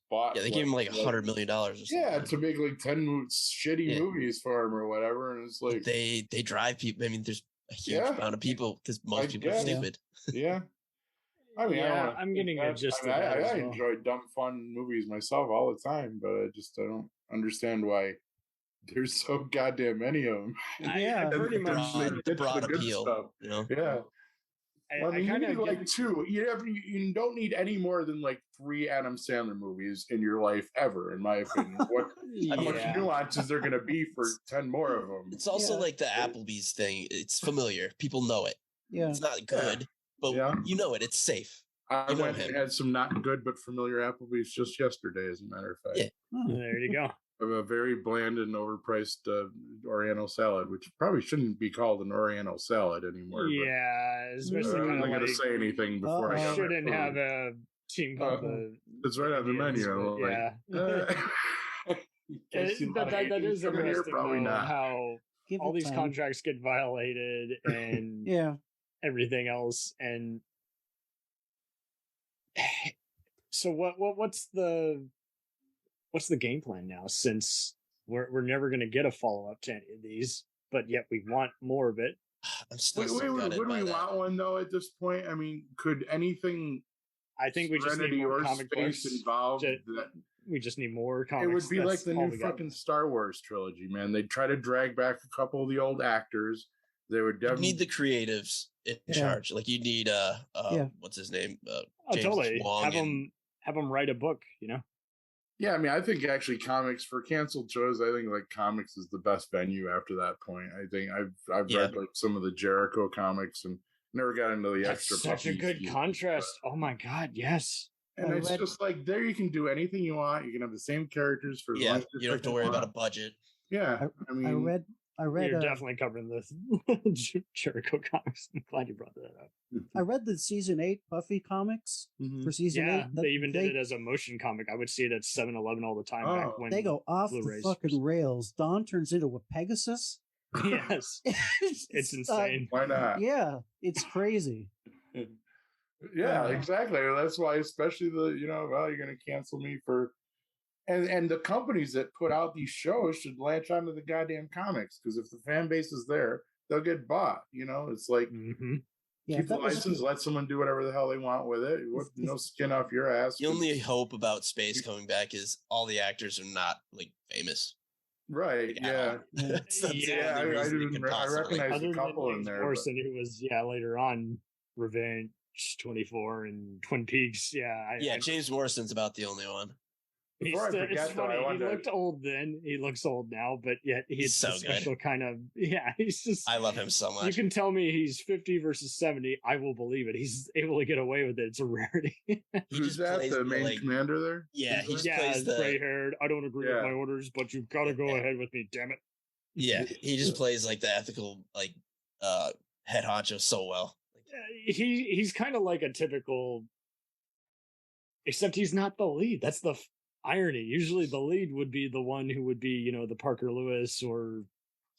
bought. Yeah, they gave him $100 million or something. Yeah, to make 10 shitty movies for him or whatever, and it's they drive people. I mean, there's a huge amount of people because most people are stupid. Yeah. I mean, I'm getting a gist of that. I enjoy dumb, fun movies myself all the time, but I don't understand why there's so goddamn many of them. Yeah, pretty much the broad appeal. Stuff. Yeah. I mean, you need 2. You don't need any more than 3 Adam Sandler movies in your life ever, in my opinion. How much nuance is there going to be for 10 more of them? It's also the Applebee's thing. It's familiar. People know it. Yeah, it's not good, but you know it. It's safe. I went and had some not good but familiar Applebee's just yesterday, as a matter of fact. Yeah, there you go. A very bland and overpriced Oriental salad, which probably shouldn't be called an Oriental salad anymore. Yeah, especially I'm not going to say anything before I got shouldn't have a team called it's right on the menu. Yeah. That is interesting, probably not. How all these contracts get violated and everything else. And so what's the game plan now, since we're never going to get a follow-up to any of these, but yet we want more of it? I'm still would we want one though at this point? I mean, could anything I think we just need more comic books involved. We just need more comics. It would be like the new fucking Star Wars trilogy, man. They'd try to drag back a couple of the old actors. They would definitely need the creatives in charge. Like you need what's his name? James totally. Wong have them write a book. Yeah, I mean, I think actually comics for canceled shows, I think comics is the best venue after that point. I think I've read some of the Jericho comics and never got into the extra. Such a good contrast. Oh my God, yes. And it's just there you can do anything you want. You can have the same characters for you don't have to worry about a budget. Yeah, I mean, I read. You're definitely covering this Jericho comics. I'm glad you brought that up. I read the season 8 Buffy comics for season 8. They even did it as a motion comic. I would see it at 7-Eleven all the time back when they go off Blu-rays. the fucking rails. Dawn turns into a Pegasus. Yes, it's insane. Why not? Yeah, it's crazy. Yeah, exactly. That's why, especially you're going to cancel me for. And the companies that put out these shows should latch onto the goddamn comics, because if the fan base is there, they'll get bought. It's like Keep the license. Let someone do whatever the hell they want with it. No skin off your ass. The only hope about space coming back is all the actors are not like famous. Right. Like, yeah. I recognize a couple in there. Morrison, who was later on Revenge 24 and Twin Peaks. James Morrison's about the only one. Before I forget, it's funny. He looked old then. He looks old now, but yet he's so special good. Kind of. Yeah, he's just. I love him so much. You can tell me he's 50 versus 70. I will believe it. He's able to get away with it. It's a rarity. Who's that? The main commander there? Yeah, he just plays the gray-haired. I don't agree with my orders, but you've got to go ahead with me. Damn it. Yeah, he just plays like the ethical, like head honcho so well. He's kind of like a typical, except he's not the lead. That's the irony. Usually the lead would be the one who would be, the Parker Lewis or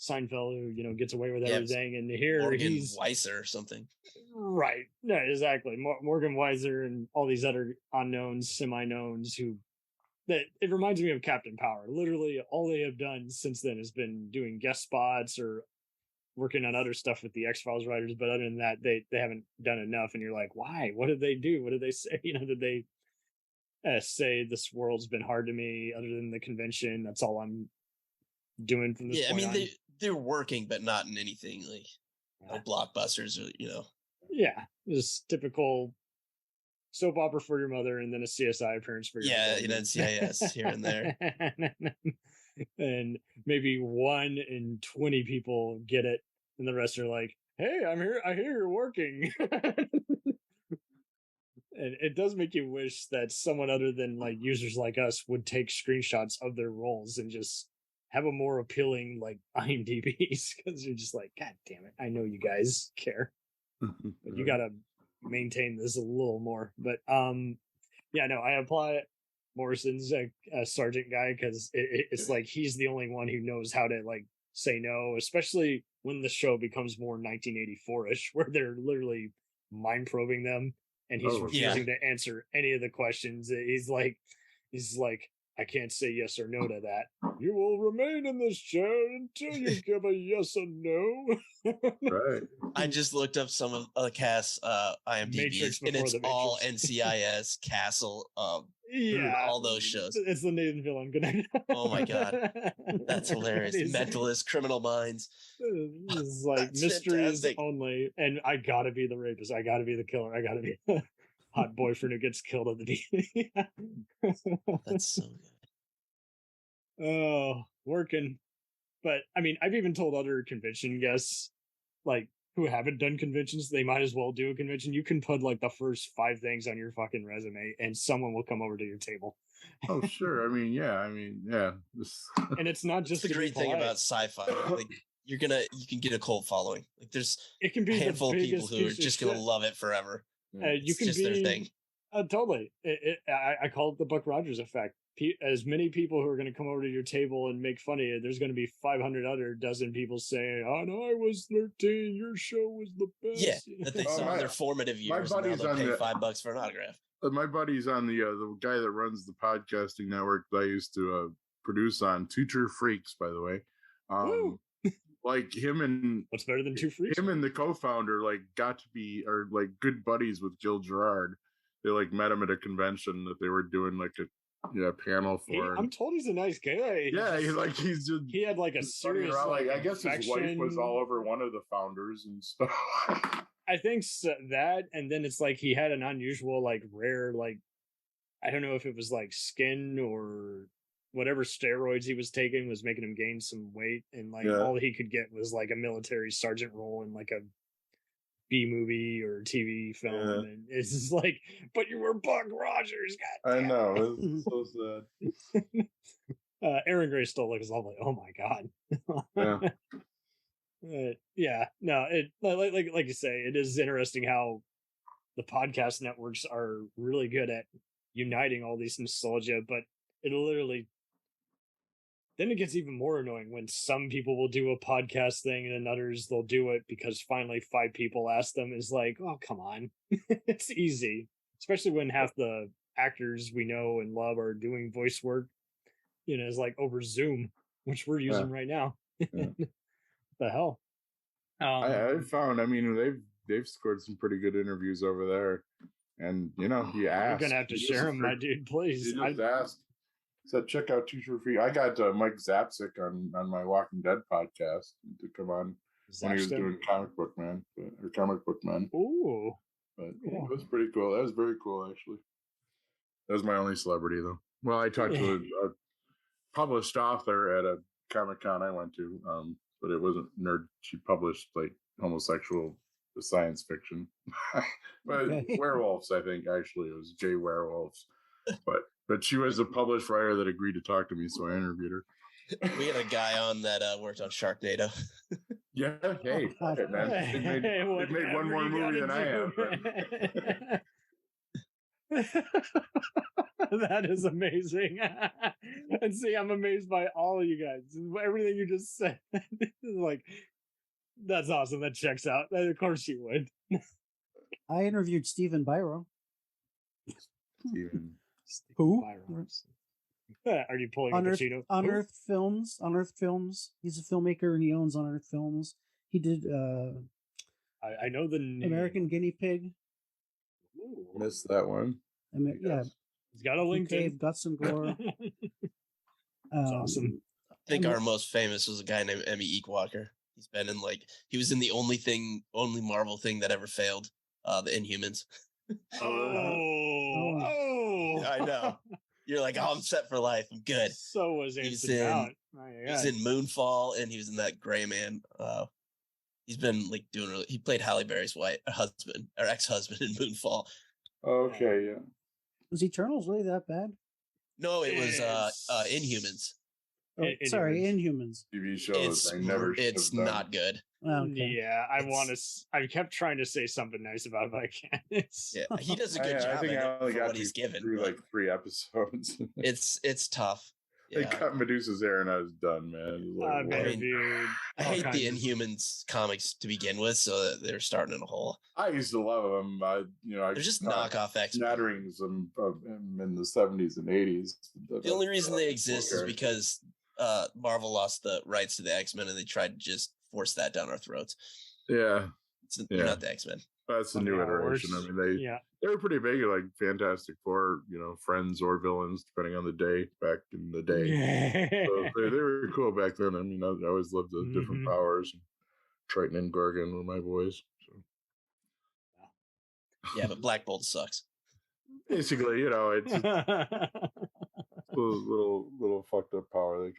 Seinfeld who, gets away with everything. And here Morgan Weiser or something. Right. No, exactly. Morgan Weiser and all these other unknowns, semi-knowns it reminds me of Captain Power. Literally all they have done since then has been doing guest spots or working on other stuff with the X-Files writers. But other than that, they haven't done enough. And you're like, why? What did they do? What did they say? Did they say this world's been hard to me other than the convention? That's all I'm doing from this point on. They're working, but not in anything like no blockbusters or Yeah, just typical soap opera for your mother and then a CSI appearance for your NCIS here and there. And maybe 1 in 20 people get it and the rest are like, hey, I'm here, I hear you're working. And it does make you wish that someone other than like users like us would take screenshots of their roles and just have a more appealing like IMDb's, because you're just like, God damn it, I know you guys care, but you gotta maintain this a little more. But I apply Morrison's a sergeant guy because it's like he's the only one who knows how to like say no, especially when the show becomes more 1984ish, where they're literally mind probing them. And he's refusing to answer any of the questions. He's like, I can't say yes or no to that. You will remain in this chair until you give a yes or no. Right. I just looked up some of the cast IMDb, and it's all NCIS, Castle, all those shows. It's the Nathan Fillion. Good night. Oh my god, that's hilarious. Mentalist, Criminal Minds. This is like mysteries only, and I gotta be the rapist. I gotta be the killer. I gotta be the hot boyfriend who gets killed at the beginning. That's so good. Oh, working. But I mean, I've even told other convention guests, like who haven't done conventions, they might as well do a convention. You can put like the first 5 things on your fucking resume, and someone will come over to your table. Oh, sure. I mean, yeah. And it's not just the great thing about sci-fi. Like, you can get a cult following. Like there's it can be a handful of people who are just gonna love it forever. You can just be their thing. Totally. I call it the Buck Rogers effect. As many people who are going to come over to your table and make fun of you, there's going to be 500 other dozen people saying, "Oh no, I was 13. Your show was the best." Yeah, that they saw their formative years. My buddy's and now they'll pay $5 for an autograph. My buddy's on the guy that runs the podcasting network that I used to produce on, Two True Freaks, by the way. Like him and what's better than Two Freaks? Him and the co-founder got to be good buddies with Gil Gerard. They met him at a convention that they were doing a panel for. I'm told he's a nice guy. He had a serious I guess his wife was all over one of the founders and stuff. I think so, that, and then it's he had an unusual rare I don't know if it was skin or whatever steroids he was taking was making him gain some weight, and all he could get was a military sergeant role in a B movie or TV film, and it's just but you were Buck Rogers. I know, it's so sad. Aaron Gray still looks lovely. Oh my god. No, it like you say, it is interesting how the podcast networks are really good at uniting all these nostalgia, but it literally then it gets even more annoying when some people will do a podcast thing and then others they'll do it because finally 5 people ask them. Is oh, come on. It's easy, especially when half the actors we know and love are doing voice work, it's over Zoom, which we're using right now. The hell. I found, they've Dave scored some pretty good interviews over there, and you know, he asked. You're gonna have to share them, my dude, please. He just asked. Said check out Two for Free. I got Mike Zapsik on my Walking Dead podcast to come on when he was doing Comic Book Man or Comic Book Man. Ooh, but it was pretty cool. That was very cool, actually. That was my only celebrity, though. Well, I talked to a published author at a Comic-Con I went to, but it wasn't nerd. She published like homosexual science fiction, but werewolves. I think actually it was Jay Werewolves, but she was a published writer that agreed to talk to me, so I interviewed her. We had a guy on that worked on Sharknado. Yeah, hey, fuck it, man. They made one more movie than I have. That is amazing. And see, I'm amazed by all of you guys. Everything you just said. Like, that's awesome. That checks out. Of course you would. I interviewed Stephen Byro. Stephen. Who? Are you pulling Unearthed Films? Unearthed Films. He's a filmmaker and he owns Unearthed Films. He did I know the name. American Guinea Pig. Ooh. Missed that one. Yeah. He's got a link to Guts and Gore. That's awesome. I think our most famous was a guy named Emmy Eakwalker. He's been in he was in the only Marvel thing that ever failed, the Inhumans. I know. You're like, oh, I'm set for life. I'm good. So was he was in Moonfall, and he was in that Gray Man. He's been like doing. He played Halle Berry's husband or ex-husband in Moonfall. Okay, yeah. Was Eternals really that bad? No, it was Inhumans. Oh, sorry, Inhumans. TV show. It's not good. Okay. Yeah, I kept trying to say something nice about it, but I can't. Yeah, he does a good job. I think I only got what he's given. Through like 3 episodes. It's tough. They cut Medusa's hair and I was done, man. I hate the Inhumans comics to begin with, so they're starting in a hole. I used to love them. They're just knockoff X-Men. Scatterings of him in the 70s and 80s. The only reason they exist is because Marvel lost the rights to the X-Men and they tried to just force that down our throats. Yeah. They're not the X-Men. That's the new iteration. I mean, they were pretty big, like Fantastic Four, friends or villains, depending on the day, back in the day. So they were cool back then. I mean, I always loved the different powers. Triton and Gorgon were my boys. So. Yeah, but Black Bolt sucks. Basically, it's little fucked up power.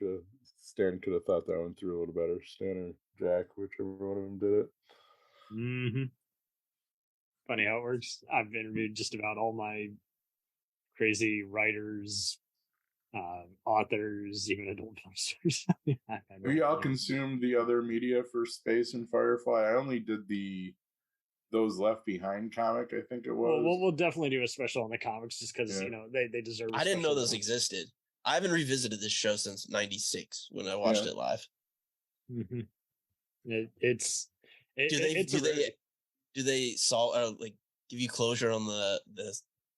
Stan could have thought that one through a little better. Stan or Jack, whichever one of them did it. Mm-hmm. Funny how it works. I've interviewed just about all my crazy writers, authors, even adult posters. We all consumed the other media for Space and Firefly. I only did those Left Behind comic, I think it was. Well, we'll definitely do a special on the comics just because they deserve. I didn't know those existed. I haven't revisited this show since '96 when I watched it live. Mm-hmm. Do they solve give you closure on the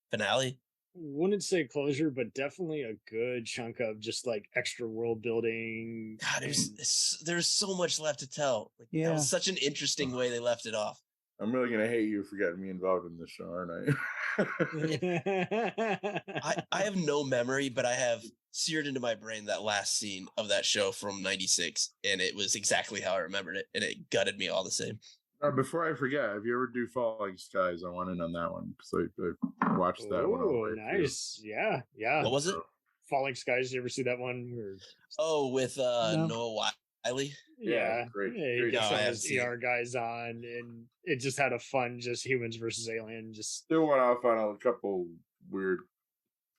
finale? Wouldn't say closure, but definitely a good chunk of just like extra world building. God, there's so much left to tell. That was such an interesting way they left it off. I'm really gonna hate you for getting me involved in this show, aren't I? I have no memory, but I have seared into my brain that last scene of that show from '96, and it was exactly how I remembered it, and it gutted me all the same. Before I forget, if you ever do Falling Skies, I want in on that one because I watched that one. Oh, nice! Too. Yeah. What was it? Falling Skies. You ever see that one? With Noah Wiley. Yeah, great. He got some of his ER guys on, and it just had a fun, just humans versus alien. Just still went off on a couple weird,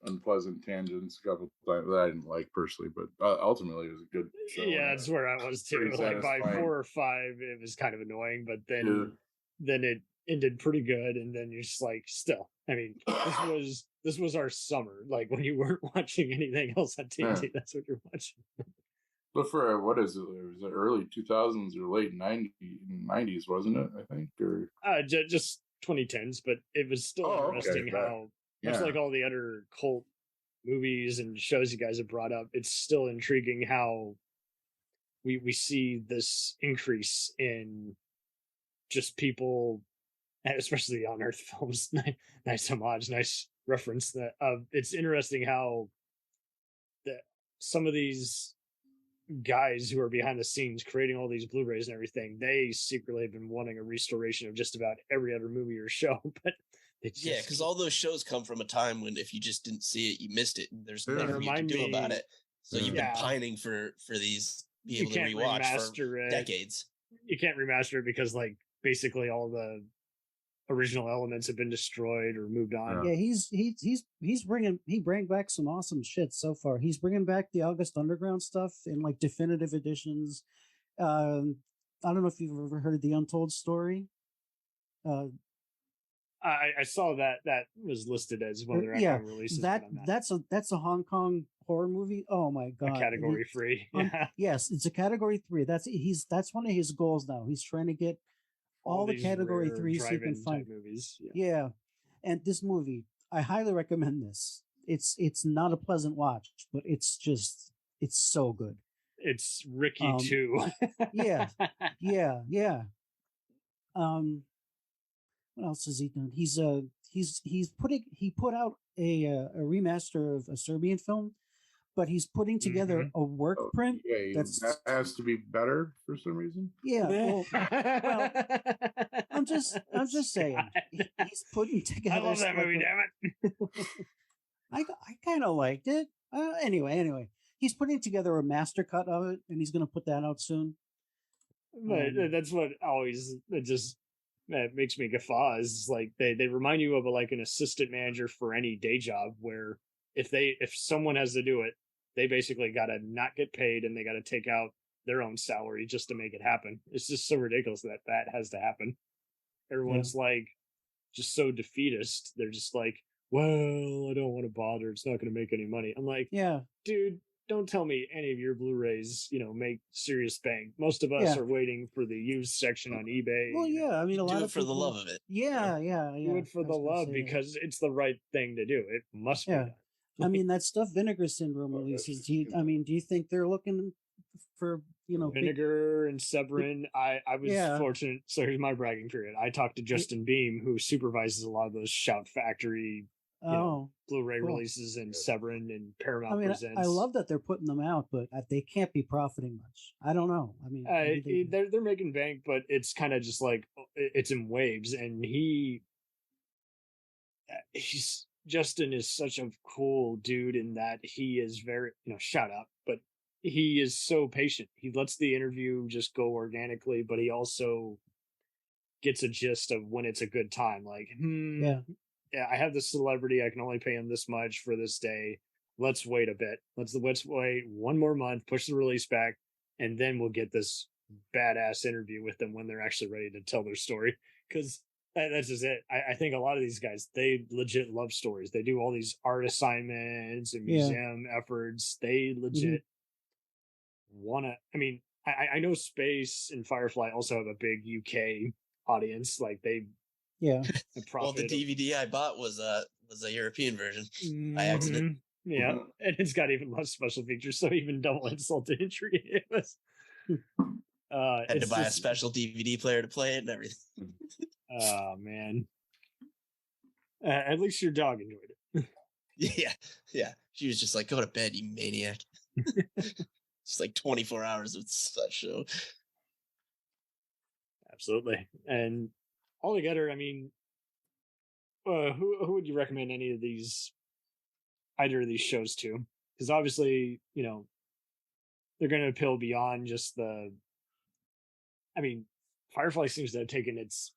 unpleasant tangents a couple times that I didn't like personally, but ultimately it was a good show. Yeah, that's where I was too. Like by 4 or 5, it was kind of annoying, but then it ended pretty good, and then you're just like, still. I mean, this was our summer. Like when you weren't watching anything else on TV, that's what you're watching. But for what is it? Was it early 2000s or late 90s, wasn't it? I think, or just 2010s. But it was still interesting how, much like all the other cult movies and shows you guys have brought up, it's still intriguing how we see this increase in just people and especially on Earth films. Nice homage, nice reference. That it's interesting how that some of these guys who are behind the scenes creating all these Blu-rays and everything, they secretly have been wanting a restoration of just about every other movie or show, but yeah, because all those shows come from a time when if you just didn't see it, you missed it, and there's nothing you can do about it. So you've been pining for these be able to rewatch for decades. You can't remaster it because like basically all the original elements have been destroyed or moved on. Yeah, he bring back some awesome shit so far. He's bringing back the August Underground stuff in like definitive editions. I don't know if you've ever heard of the Untold Story. I saw that was listed as one of their upcoming releases. That's a Hong Kong horror movie. Oh my god! Category 3. Yeah. Yes, it's a Category 3. That's one of his goals now. He's trying to get all the Category 3s he can find. Movies. Yeah, and this movie, I highly recommend this. It's not a pleasant watch, but it's so good. It's Ricky too. yeah. What else has he done? He put out a remaster of a Serbian film, but he's putting together a work print. Yeah, that has to be better for some reason. Yeah, well, I'm just saying he's putting together. I love that movie, damn it. I kind of liked it. Anyway, he's putting together a master cut of it, and he's going to put that out soon. But that's what always that makes me guffaw is like they remind you of like an assistant manager for any day job where if someone has to do it, they basically got to not get paid and they got to take out their own salary just to make it happen. It's just so ridiculous that has to happen. Everyone's like just so defeatist. They're just like, well, I don't want to bother. It's not going to make any money. I'm like, dude, don't tell me any of your Blu-rays, make serious bank. Most of us are waiting for the used section on eBay. Well, yeah, I mean, a lot of for the love of it. Yeah. Do it for the love because it's the right thing to do. It must be done. I mean, that stuff Vinegar Syndrome releases. Do you think they're looking for Vinegar and Severin? I was fortunate. So here's my bragging period. I talked to Justin Beam, who supervises a lot of those Shout Factory Blu-ray releases and Severin and Paramount Presents. I love that they're putting them out, but they can't be profiting much. I don't know. I mean, they're making bank, but it's kind of just like it's in waves. And Justin is such a cool dude in that he is very shout out, but he is so patient. He lets the interview just go organically, but he also gets a gist of when it's a good time. Like, yeah, I have this celebrity. I can only pay him this much for this day. Let's wait a bit. Let's wait one more month, push the release back, and then we'll get this badass interview with them when they're actually ready to tell their story. Because that's just it. I think a lot of these guys, they legit love stories. They do all these art assignments and museum efforts. They legit want to. I mean, I know Space and Firefly also have a big UK audience. Like they. Yeah. Well, the DVD I bought was a European version by accident. Yeah, and it's got even less special features, so even double insult to injury. It was. Had to buy a special DVD player to play it and everything. Oh man! At least your dog enjoyed it. Yeah. She was just like, "Go to bed, you maniac." It's like 24 hours of that show. Absolutely, and. Altogether, I mean, who would you recommend either of these shows to? Because obviously, they're going to appeal beyond just the. I mean, Firefly seems to have taken it's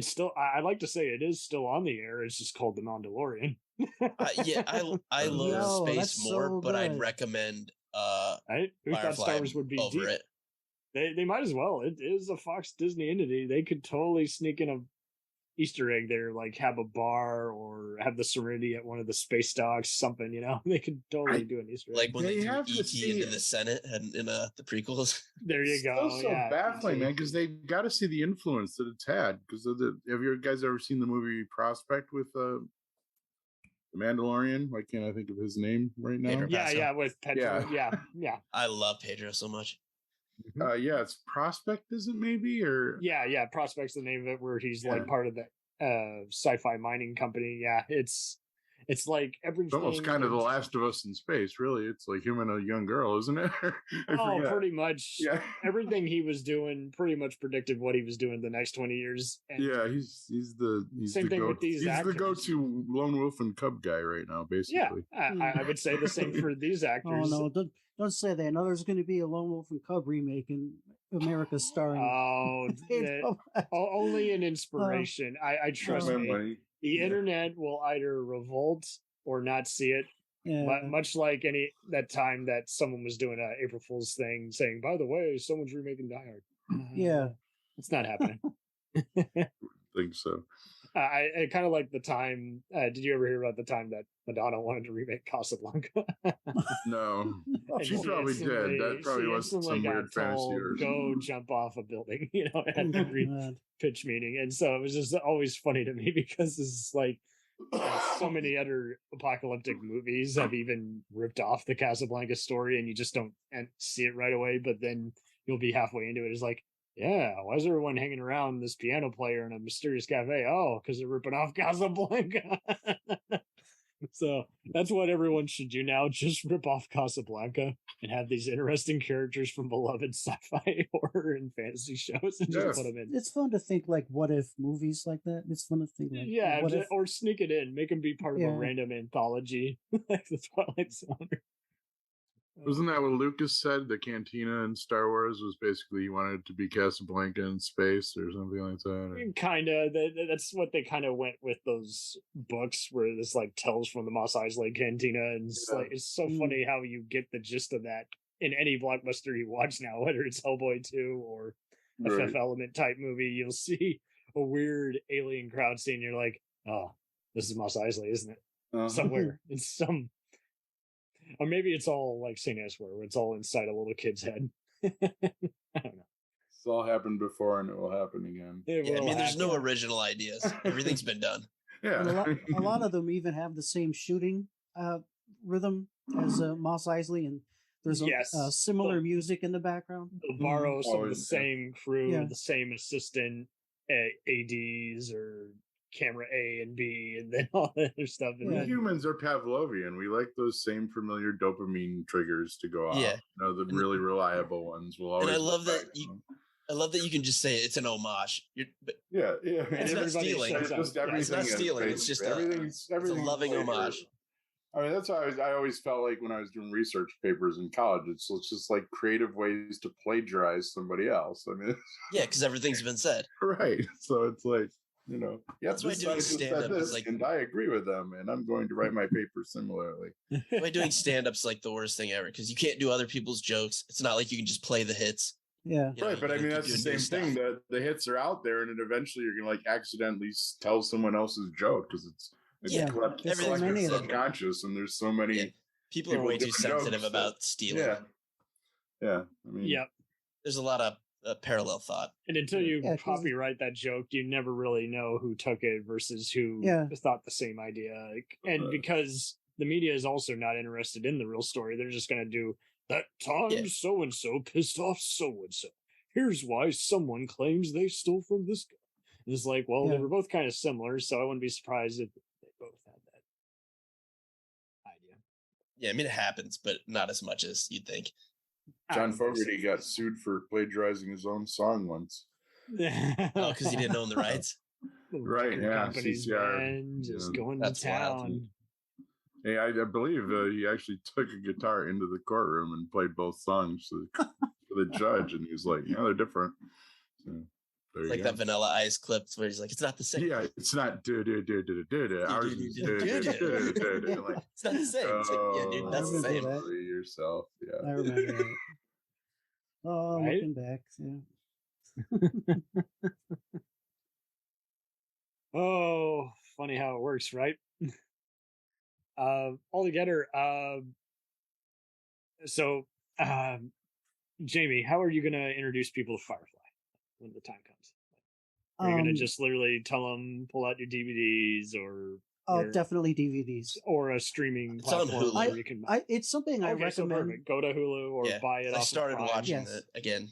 still. I like to say it is still on the air. It's just called The Mandalorian. I love Space more, but I'd recommend who thought Star Wars would be over it. They might as well. It is a Fox Disney entity. They could totally sneak in a Easter egg there, like have a bar or have the Serenity at one of the space docks, something. They could totally do an Easter egg. Like when they threw E.T. into the Senate and in the prequels. There you go. It's so baffling, man, because they've got to see the influence that it's had. Because have you guys ever seen the movie Prospect with the Mandalorian? Why can't I think of his name right now? With Pedro. Yeah. I love Pedro so much. Yeah, it's Prospect, is it maybe? Or yeah, Prospect's the name of it, where he's like part of the sci-fi mining company. Yeah, it's like everything. It's almost kind of The Last of Us in space, really. It's like him and a young girl, isn't it? Pretty much. Yeah. Everything he was doing pretty much predicted what he was doing the next 20 years. And yeah, he's the same thing with these actors. He's the go-to lone wolf and cub guy right now, basically. Yeah, I would say the same for these actors. Oh no, don't say that. No, there's going to be a Lone Wolf and Cub remake in America starring. Only an inspiration. I trust me. The internet will either revolt or not see it. Yeah. But much like that time that someone was doing a April Fool's thing saying, by the way, someone's remaking Die Hard. Yeah. It's not happening. Think so. I kind of like the time. Did you ever hear about the time that Madonna wanted to remake Casablanca? No. She probably did. That probably was some weird fantasy. Go jump off a building, at every pitch meeting. And so it was just always funny to me because it's like so many other apocalyptic movies have even ripped off the Casablanca story, and you just don't see it right away. But then you'll be halfway into it. It's like, yeah, why is everyone hanging around this piano player in a mysterious cafe? Oh, because they're ripping off Casablanca. So that's what everyone should do now. Just rip off Casablanca and have these interesting characters from beloved sci-fi, horror, and fantasy shows and just put them in. It's fun to think like what if movies like that. It's fun to think like or sneak it in, make them be part of a random anthology like the Twilight Zone. Wasn't that what Lucas said? The cantina in Star Wars was basically he wanted it to be Casablanca in space or something like that. Kind of. That's what they kind of went with those books where this like tells from the Mos Eisley cantina, and it's so funny how you get the gist of that in any blockbuster you watch now, whether it's Hellboy 2 or a Fifth Element type movie. You'll see a weird alien crowd scene. You're like, oh, this is Mos Eisley, isn't it? Somewhere in some. Or maybe it's all like St. Elsewhere, where it's all inside a little kid's head. I don't know. It's all happened before and it will happen again. There's no original ideas. Everything's been done. Yeah. A lot of them even have the same shooting rhythm as Mos Eisley, and there's similar music in the background. They'll borrow some of the same crew, the same assistant ADs or camera A and B, and then all that other stuff. And humans are Pavlovian. We like those same familiar dopamine triggers to go off. Yeah, the really reliable ones will always. And I love that I love that you can just say it's an homage. It's not stealing. It's not stealing. It's just it's a loving homage. I mean, that's how I always felt like when I was doing research papers in college. It's just like creative ways to plagiarize somebody else. I mean, because everything's been said. Right. So it's like, that's why doing stand-up is like, and I agree with them, and I'm going to write my paper similarly. Why doing stand-up's like the worst thing ever, because you can't do other people's jokes. It's not like you can just play the hits. Yeah, right. But I mean, that's the same thing. That the hits are out there, and then eventually you're gonna like accidentally tell someone else's joke because it's collective subconscious, and there's so many people are way too sensitive about stealing. Yeah. I mean, there's a lot of parallel thought, and until you copyright that joke, you never really know who took it versus who thought the same idea. And because the media is also not interested in the real story, they're just going to do that time so and so pissed off so and so. Here's why someone claims they stole from this guy. And it's like, well, they were both kind of similar, so I wouldn't be surprised if they both had that idea. Yeah, I mean, it happens, but not as much as you'd think. John Fogerty got sued for plagiarizing his own song once. Because he didn't own the rights. Right, yeah. CCR, just going to town. Hey, I believe he actually took a guitar into the courtroom and played both songs for the judge, and he was like, "Yeah, they're different." So, it's like that Vanilla Ice clip where he's like, "It's not the same." Yeah, it's not do. Ours is It's not the same. It's like, yeah, dude, that's the same. Yourself, yeah. I remember that. Oh, right? Looking back, Oh, funny how it works, right? Altogether, so Jamie, how are you going to introduce people to Firefly when the time comes? Are you going to just literally tell them, pull out your DVDs, or Oh, definitely DVDs or a streaming It's on platform Hulu. where you can. It's something I recommend. So perfect. Go to Hulu or buy it. I off started of watching it again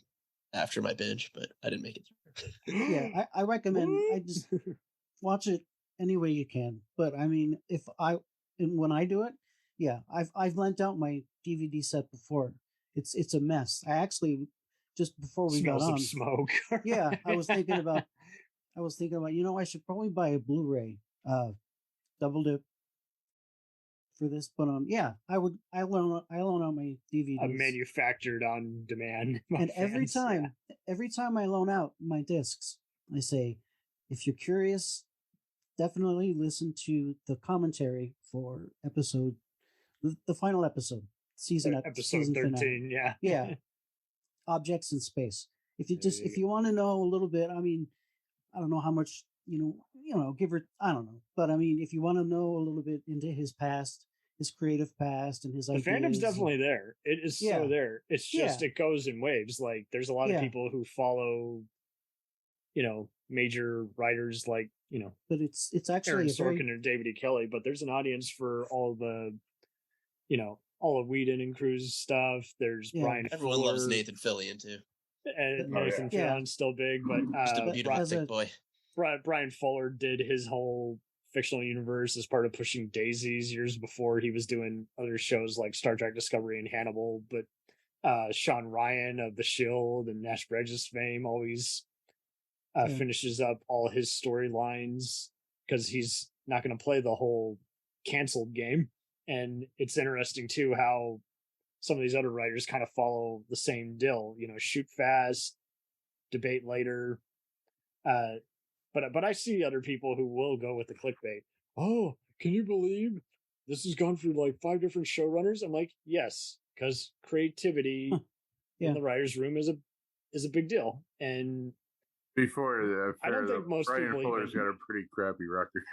after my binge, but I didn't make it through. Yeah, I recommend. I just watch it any way you can. But I mean, when I do it, yeah, I've lent out my DVD set before. It's a mess. I actually just before we got on, smoke. Yeah, I was thinking about I should probably buy a Blu-ray double dip for this, but I loan out my DVDs. Manufactured on demand. And every time I loan out my discs, I say, if you're curious, definitely listen to the commentary for the final episode, episode 13. finale. Yeah, Objects in Space. If you want to know a little bit, I mean, I don't know how much I don't know, but I mean, if you want to know a little bit into his past, his creative past, and his the ideas, fandom's definitely there. It is so there. It's just it goes in waves. Like there's a lot of people who follow, major writers like but it's actually Aaron Sorkin or David E. Kelly. But there's an audience for all the, all of Whedon and Cruz stuff. There's Brian. Everyone Fuller, loves Nathan Fillion too. And Nathan Fillion's still big, but just a beautiful thick boy. Brian Fuller did his whole fictional universe as part of Pushing Daisies years before he was doing other shows like Star Trek Discovery and Hannibal. But Sean Ryan of The Shield and Nash Bridges fame always finishes up all his storylines because he's not going to play the whole canceled game. And it's interesting too how some of these other writers kind of follow the same deal, shoot fast, debate later. But I see other people who will go with the clickbait. Oh, can you believe this has gone through like 5 different showrunners? I'm like, yes, because creativity in the writer's room is a big deal. And before I don't think most Brian people Fuller's got a pretty crappy record.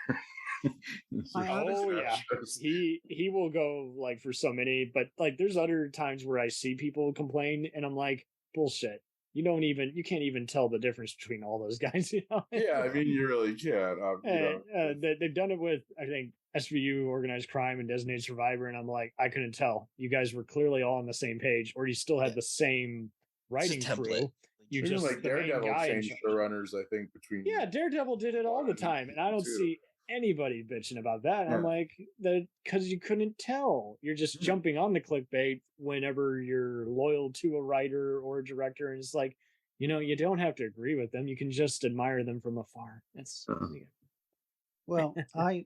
He will go like for so many, but like there's other times where I see people complain and I'm like, bullshit. You can't even tell the difference between all those guys. Yeah, I mean, you really can't. They've done it with, I think, SVU, Organized Crime, and Designated Survivor, and I'm like, I couldn't tell. You guys were clearly all on the same page, or you still had the same writing crew. You just like Daredevil changed the runners, I think, between. Yeah, Daredevil did it all the time, and I don't see anybody bitching about that. I'm like, that because you couldn't tell. You're just jumping on the clickbait whenever you're loyal to a writer or a director, and it's like, you don't have to agree with them. You can just admire them from afar. That's well, I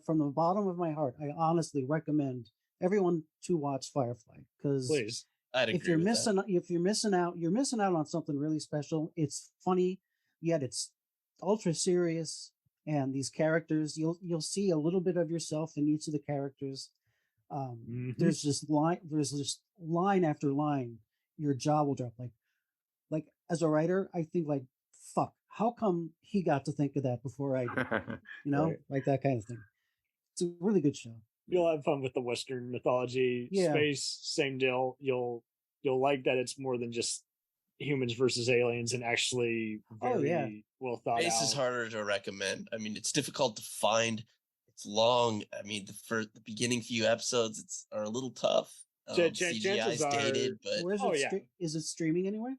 from the bottom of my heart, I honestly recommend everyone to watch Firefly because if you're missing out on something really special. It's funny, yet it's ultra serious. And these characters, you'll see a little bit of yourself in each of the characters. There's just line after line. Your jaw will drop. Like as a writer, I think like, fuck, how come he got to think of that before I did? Like that kind of thing. It's a really good show. You'll have fun with the Western mythology, space, same deal. You'll like that it's more than just humans versus aliens and actually very well thought out. Space is harder to recommend. I mean, it's difficult to find. It's long. I mean, the beginning few episodes are a little tough. CGI is dated, but is it streaming anywhere?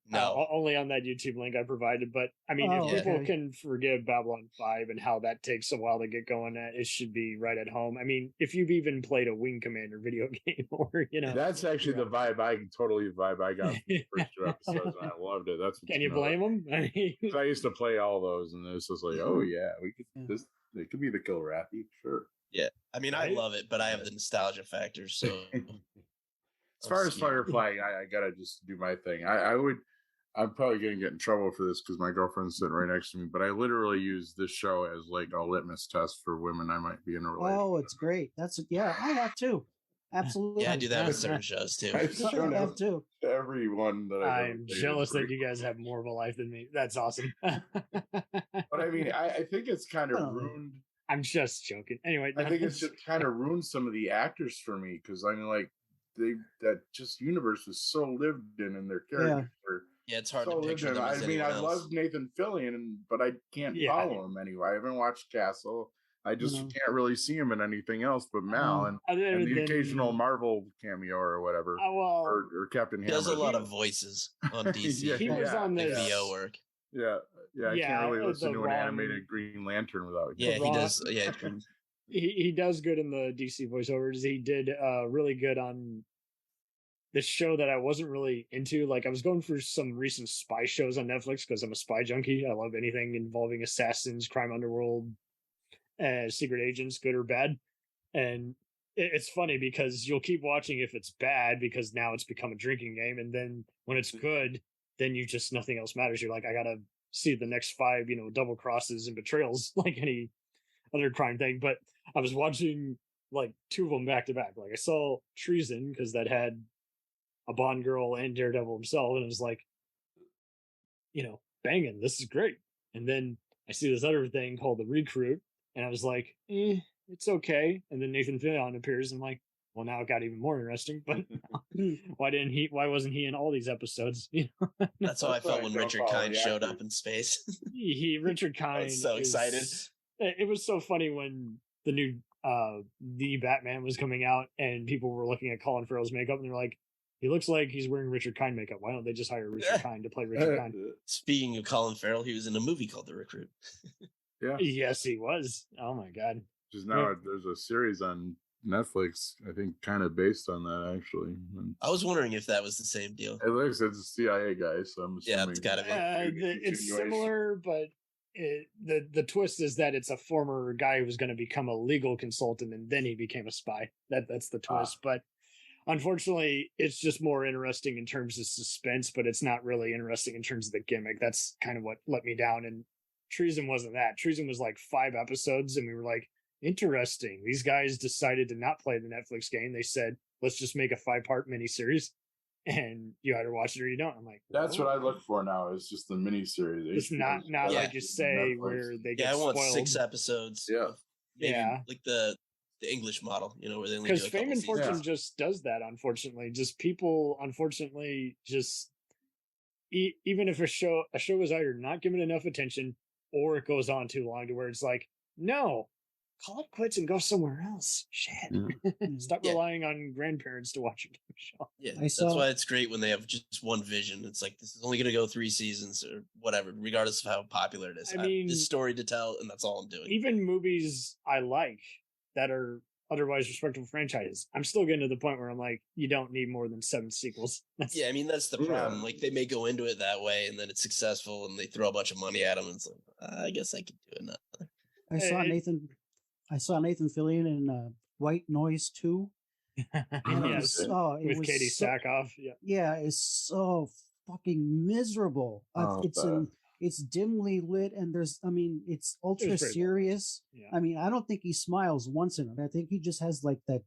No, only on that YouTube link I provided. But I mean, if people can forgive Babylon 5 and how that takes a while to get going, it should be right at home. I mean, if you've even played a Wing Commander video game, or that's actually the vibe I got from the first 2 episodes, and I loved it. That's can you blame them? I used to play all those, and this was like, oh yeah, we could this. It could be the Kilrathi, sure. Yeah, I mean, I love it, but I have the nostalgia factor. So, as far as Firefly, I gotta just do my thing. I'm probably gonna get in trouble for this because my girlfriend's sitting right next to me. But I literally use this show as like a litmus test for women I might be in a relationship. Oh, it's great. I have too. Absolutely. Yeah, I do that with certain shows too. I've shown have to everyone that I'm jealous that you guys have more of a life than me. That's awesome. But I mean, I think it's kind of ruined. I'm just joking. Anyway, I think it's just kind of ruined some of the actors for me because I mean, like that just universe was so lived in their characters. Yeah, it's hard to picture them as I mean, I else. love Nathan Fillion, but I can't follow him anyway. I haven't watched Castle. I just can't really see him in anything else but Mal and the occasional Marvel cameo or whatever, or Captain Hammer. He does a lot of voices on DC. He was on this VO work. Yeah, I can't really listen to an animated Green Lantern without. Yeah, he does. Yeah, he does good in the DC voiceovers. He did really good on this show that I wasn't really into. Like, I was going through some recent spy shows on Netflix because I'm a spy junkie. I love anything involving assassins, crime underworld, secret agents, good or bad. And it's funny because you'll keep watching if it's bad because now it's become a drinking game. And then when it's good, then you just, nothing else matters. You're like, I gotta see the next 5, double crosses and betrayals like any other crime thing. But I was watching like 2 of them back to back. Like, I saw Treason because that had a Bond girl and Daredevil himself, and it was like, banging, this is great. And then I see this other thing called The Recruit, and I was like, it's okay. And then Nathan Fillion appears, and I'm like, well, now it got even more interesting. But why wasn't he in all these episodes? That's how I felt when Richard Kind showed up in space. Richard Kind. I was so excited. It was so funny when the new The Batman was coming out, and people were looking at Colin Farrell's makeup, and they're like, he looks like he's wearing Richard Kind makeup. Why don't they just hire Richard Kind to play Richard Kind? Speaking of Colin Farrell, he was in a movie called The Recruit. Yeah. Yes, he was. Oh my God. Just now, there's a series on Netflix, I think, kind of based on that, actually. I was wondering if that was the same deal. It looks like it's a CIA guy, so I'm assuming. Yeah, it's got to be. It's similar, but the twist is that it's a former guy who was going to become a legal consultant, and then he became a spy. That's the twist. But unfortunately, it's just more interesting in terms of suspense, but it's not really interesting in terms of the gimmick. That's kind of what let me down. And Treason wasn't that. Treason was like 5 episodes, and we were like, interesting. These guys decided to not play the Netflix game. They said, let's just make a 5-part miniseries, and you either watch it or you don't. I'm like, that's what I look for now, is just the miniseries. It's not like you say, where they get I want spoiled. 6 episodes. Yeah. Maybe like the English model, where they only do a couple Fame and seasons. Fortune just does that, unfortunately. Just people, unfortunately, just even if a show is either not given enough attention or it goes on too long to where it's like, no, call it quits and go somewhere else. Shit. Stop relying on grandparents to watch a show. Yeah, that's why it's great when they have just one vision. It's like, this is only going to go 3 seasons or whatever, regardless of how popular it is. I mean, this story to tell, and that's all I'm doing. Even movies I like that are otherwise respectable franchises, I'm still getting to the point where I'm like, you don't need more than 7 sequels. That's the problem. Like, they may go into it that way, and then it's successful, and they throw a bunch of money at them, and it's like, I guess I could do another. I saw Nathan Fillion in White Noise 2. Yes, with Katie Sackhoff. Yeah, it's so fucking miserable. It's dimly lit, and it's ultra serious. I mean, I don't think he smiles once in it. I think he just has like that,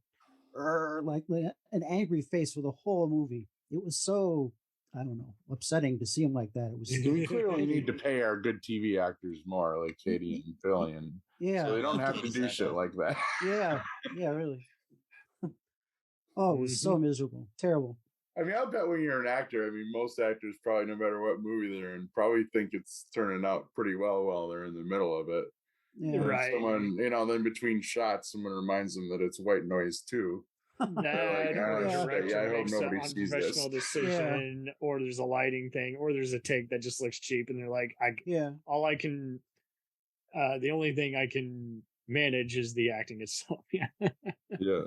like an angry face for the whole movie. It was so, I don't know, upsetting to see him like that. It was. We clearly need to pay our good TV actors more, like Katie and Fillion. Yeah, so they don't have to do shit like that. Yeah, really. Oh, it was so miserable, terrible. I mean, I'll bet when you're an actor, most actors probably, no matter what movie they're in, probably think it's turning out pretty well while they're in the middle of it. Yeah. Right. Someone, then between shots, someone reminds them that it's White Noise too. I hope nobody sees this. Decision, or there's a lighting thing, or there's a take that just looks cheap, and they're like, the only thing I can manage is the acting itself. Yeah.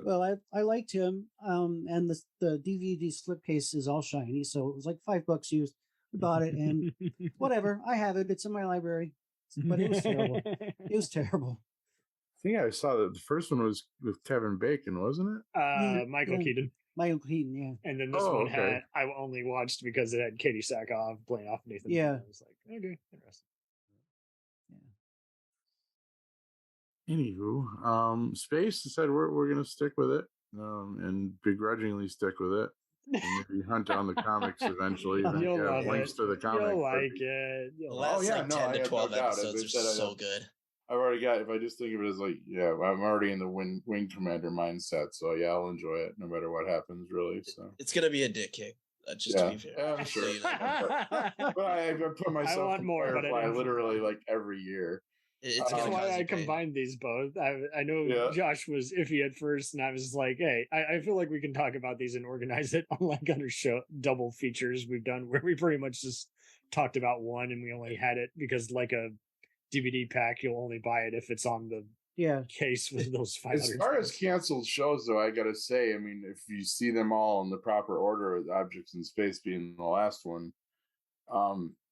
Well, I liked him, and the DVD slipcase is all shiny, so it was like $5 used. I bought it, and whatever, I have it. It's in my library, but it was terrible. It was terrible. I think I saw that the first one was with Kevin Bacon, wasn't it? Michael Keaton. Michael Keaton, yeah. And then this one had, I only watched because it had Katie Sackhoff playing off Nathan. Yeah. I was like, okay, interesting. Anywho, Space said we're gonna stick with it, and begrudgingly stick with it. And maybe hunt down the comics eventually. You'll love links it. to the comics. You'll like it. The last 10 to 12 episodes are so good. I've already got, if I just think of it as like, I'm already in the Wing Commander mindset, so I'll enjoy it no matter what happens, really. So it's gonna be a dick kick. Just to be fair. Yeah, I'm sure. But I put myself in Firefly literally like every year. It's That's why I combined these both. I know Josh was iffy at first, and I was like, hey, I feel like we can talk about these and organize it, unlike other double features we've done where we pretty much just talked about one and we only had it because, like a DVD pack, you'll only buy it if it's on the case with those 500. As far as canceled shows, though, I gotta say, I mean, if you see them all in the proper order, with Objects in Space being the last one,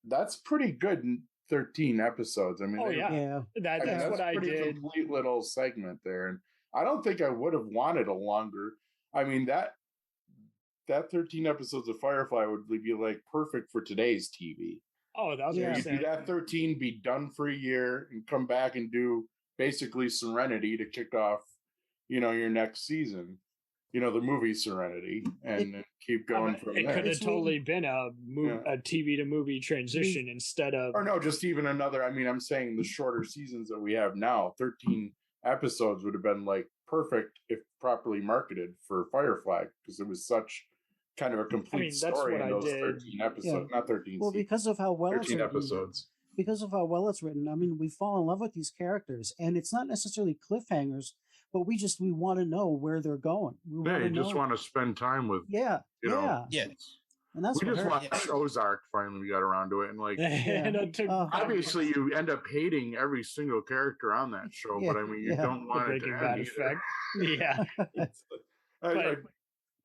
that's pretty good. 13 episoers. I mean, that's what I did. Complete little segment there, and I don't think I would have wanted a longer. I mean, that 13 episodes of Firefly would be like perfect for today's TV. Oh, that was you do that 13, be done for a year, and come back and do basically Serenity to kick off, your next season. The movie Serenity, and keep going from there. It could have totally been a TV to movie transition instead of... Or no, just even another... I mean, I'm saying the shorter seasons that we have now, 13 episodes would have been, like, perfect if properly marketed for Firefly, because it was such kind of a complete story in those 13 episodes. Not 13 Well, because of how well 13 episodes. Because of how well it's written, I mean, we fall in love with these characters, and it's not necessarily cliffhangers, but we want to know where they're going. You just want to spend time with. Yeah. And that's we just watched Ozark. Finally, we got around to it, and obviously, you end up hating every single character on that show. But I mean, you don't want it to end effect. Yeah.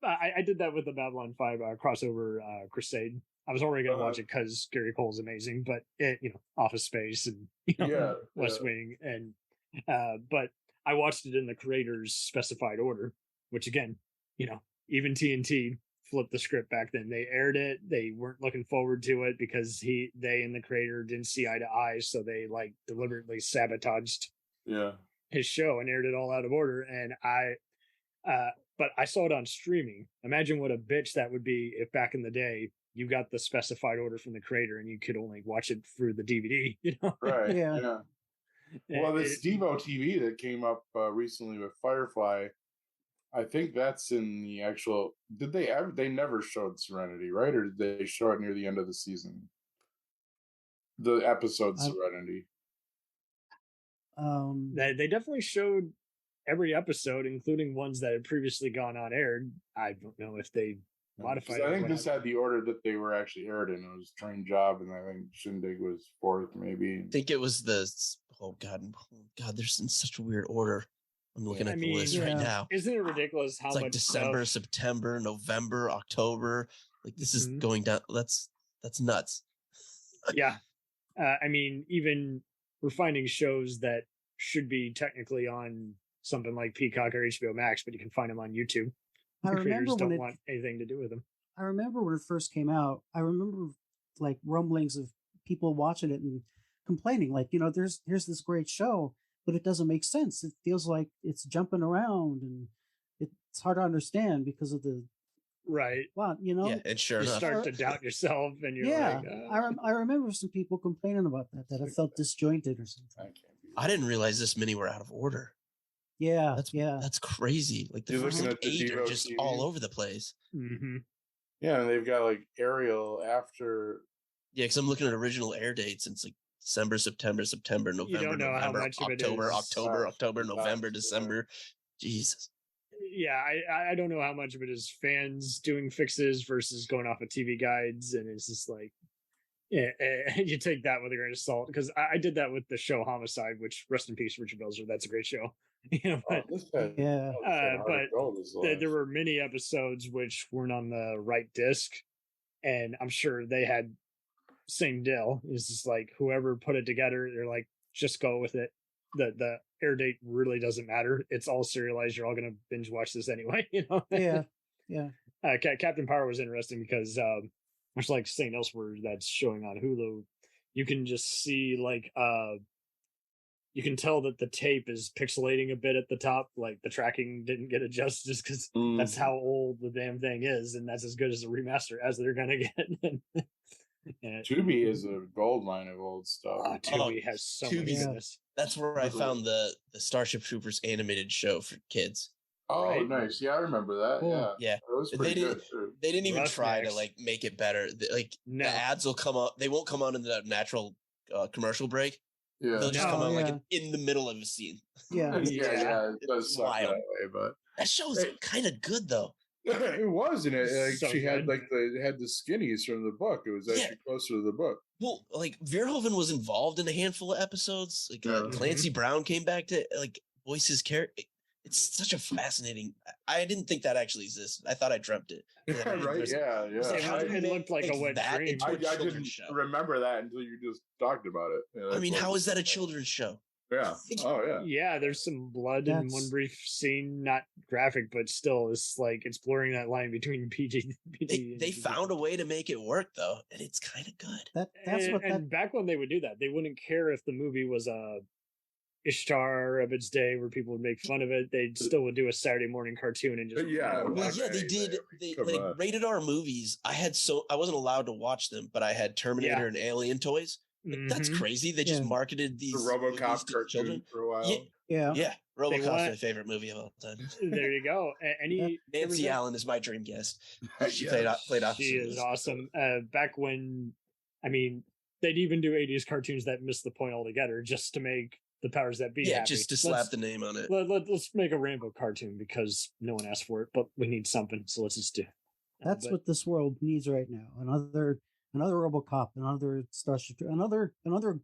I did that with the Babylon 5 crossover crusade. I was already going to watch it because Gary Cole's amazing, but Office Space and West Wing, and but I watched it in the creator's specified order, which again, even TNT flipped the script back then. They aired it. They weren't looking forward to it because they and the creator didn't see eye to eye. So they like deliberately sabotaged his show and aired it all out of order. And but I saw it on streaming. Imagine what a bitch that would be if back in the day you got the specified order from the creator and you could only watch it through the DVD, Right. Yeah. Well, this Devo TV that came up recently with Firefly, I think that's in the actual. Did they ever? They never showed Serenity, right? Or did they show it near the end of the season? The episode Serenity. They definitely showed every episode, including ones that had previously gone on aired. I don't know if they modified. I think this had the order that they were actually aired in. It was Train Job, and I think Shindig was 4th, maybe. I think it was the. Oh God! There's in such a weird order. I'm looking at the list right now. Isn't it ridiculous how it's much like December, September, November, October? Like this is going down. That's nuts. Yeah, I mean, even we're finding shows that should be technically on something like Peacock or HBO Max, but you can find them on YouTube. The creators don't want anything to do with them. I remember when it first came out. I remember like rumblings of people watching it and complaining, like, here's this great show, but it doesn't make sense. It feels like it's jumping around and it's hard to understand because of the plot, Yeah, and sure you enough. start to doubt yourself, and you're like, I remember some people complaining about that it felt disjointed or something. I didn't realize this many were out of order. Yeah, that's crazy. Like the first 8 are just all over the place. Mm-hmm. Yeah, and they've got like Ariel after. Yeah, because I'm looking at original air dates, and it's like December, September, November, November, October, November, December. Jesus. Yeah, I don't know how much of it is fans doing fixes versus going off of TV guides, and it's just like, you take that with a grain of salt, because I did that with the show Homicide, which rest in peace, Richard Belzer. That's a great show. But there were many episodes which weren't on the right disc, and I'm sure they had same deal. It's just like whoever put it together, they're like, just go with it. The air date really doesn't matter. It's all serialized. You're all gonna binge watch this anyway. Yeah. Captain Power was interesting because much like St. Elsewhere that's showing on Hulu, you can just see like you can tell that the tape is pixelating a bit at the top, like the tracking didn't get adjusted just because that's how old the damn thing is, and that's as good as a remaster as they're gonna get. Tubi is a gold line of old stuff. Tubi has so much goodness. That's where I found the Starship Troopers animated show for kids. Oh, nice. Yeah, I remember that. Cool. Yeah. It was pretty good. They didn't even try to like make it better. The ads will come up. They won't come on in the natural commercial break. Yeah. They'll just come out like in the middle of a scene. Yeah. It does suck that way, but that show's kind of good though. It was, and it So she had good. had the skinnies from the book. It was actually closer to the book. Well, like Verhoeven was involved in a handful of episodes. Like Clancy Brown came back to like voice his character. It's such a fascinating. I didn't think that actually existed. I thought I dreamt it. Right? Yeah. It looked like a wet dream. I didn't remember that until you just talked about it. I mean, how is that a children's show? Yeah. Oh, yeah. Yeah, there's some blood in one brief scene, not graphic, but still, it's like it's blurring that line between PG. They found a way to make it work though, and it's kind of good. And back when they would do that, they wouldn't care if the movie was a Ishtar of its day, where people would make fun of it. They still would do a Saturday morning cartoon and just they did. They like rated R movies. I wasn't allowed to watch them, but I had Terminator and Alien toys. That's crazy. They just marketed these the RoboCop to children for a while. Yeah. RoboCop's my favorite movie of all time. There you go. Nancy Allen is my dream guest. She played off. She is awesome. Back when, I mean, they'd even do 80s cartoons that missed the point altogether just to make the powers that be happy. Just to slap the name on it. Let's make a Rambo cartoon because no one asked for it, but we need something, so let's just do it. That's what this world needs right now. Another RoboCop, another Starship, another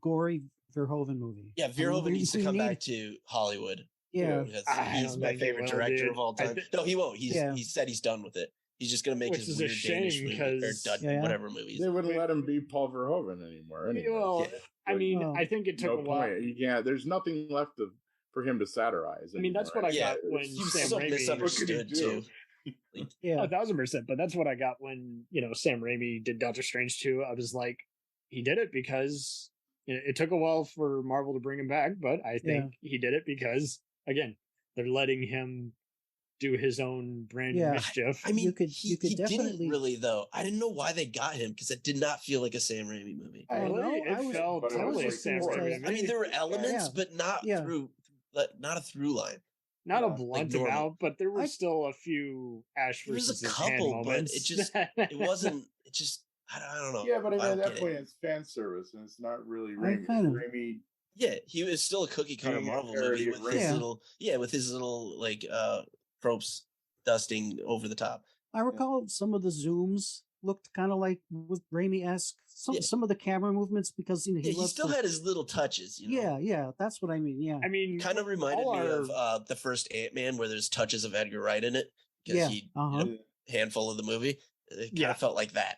gory Verhoeven movie. Yeah, Verhoeven needs to come back to Hollywood. Yeah, he's my favorite director of all time. No, he won't. He said he's done with it. He's just going to make his weird Danish movie or whatever movies. They wouldn't let him be Paul Verhoeven anymore. Anyway. Well, I mean, I think it took a while. There's nothing left for him to satirize. I mean, that's what I got when Sam Raimi misunderstood too. 1,000%. But that's what I got when Sam Raimi did Doctor Strange 2. I was like, he did it because it took a while for Marvel to bring him back, but I think he did it because again they're letting him do his own brand new mischief. I mean, you could definitely didn't really though. I didn't know why they got him because it did not feel like a Sam Raimi movie. It felt totally Sam Raimi. I mean, there were elements, but not not a through line. Not a blunt amount, but there were still a few Ash versus his hand moments. But it wasn't. It just I don't know. Yeah, but I mean, at that point, it's fan service, and it's not really Raimi. Yeah, he was still a cookie cutter Marvel movie with his little like tropes dusting over the top. I recall some of the zooms looked kind of like with Raimi-esque. Some of the camera movements because he still had his little touches. Yeah, that's what I mean. Yeah, I mean, kind of reminded me of the first Ant-Man where there's touches of Edgar Wright in it because he handful of the movie. It kind of felt like that.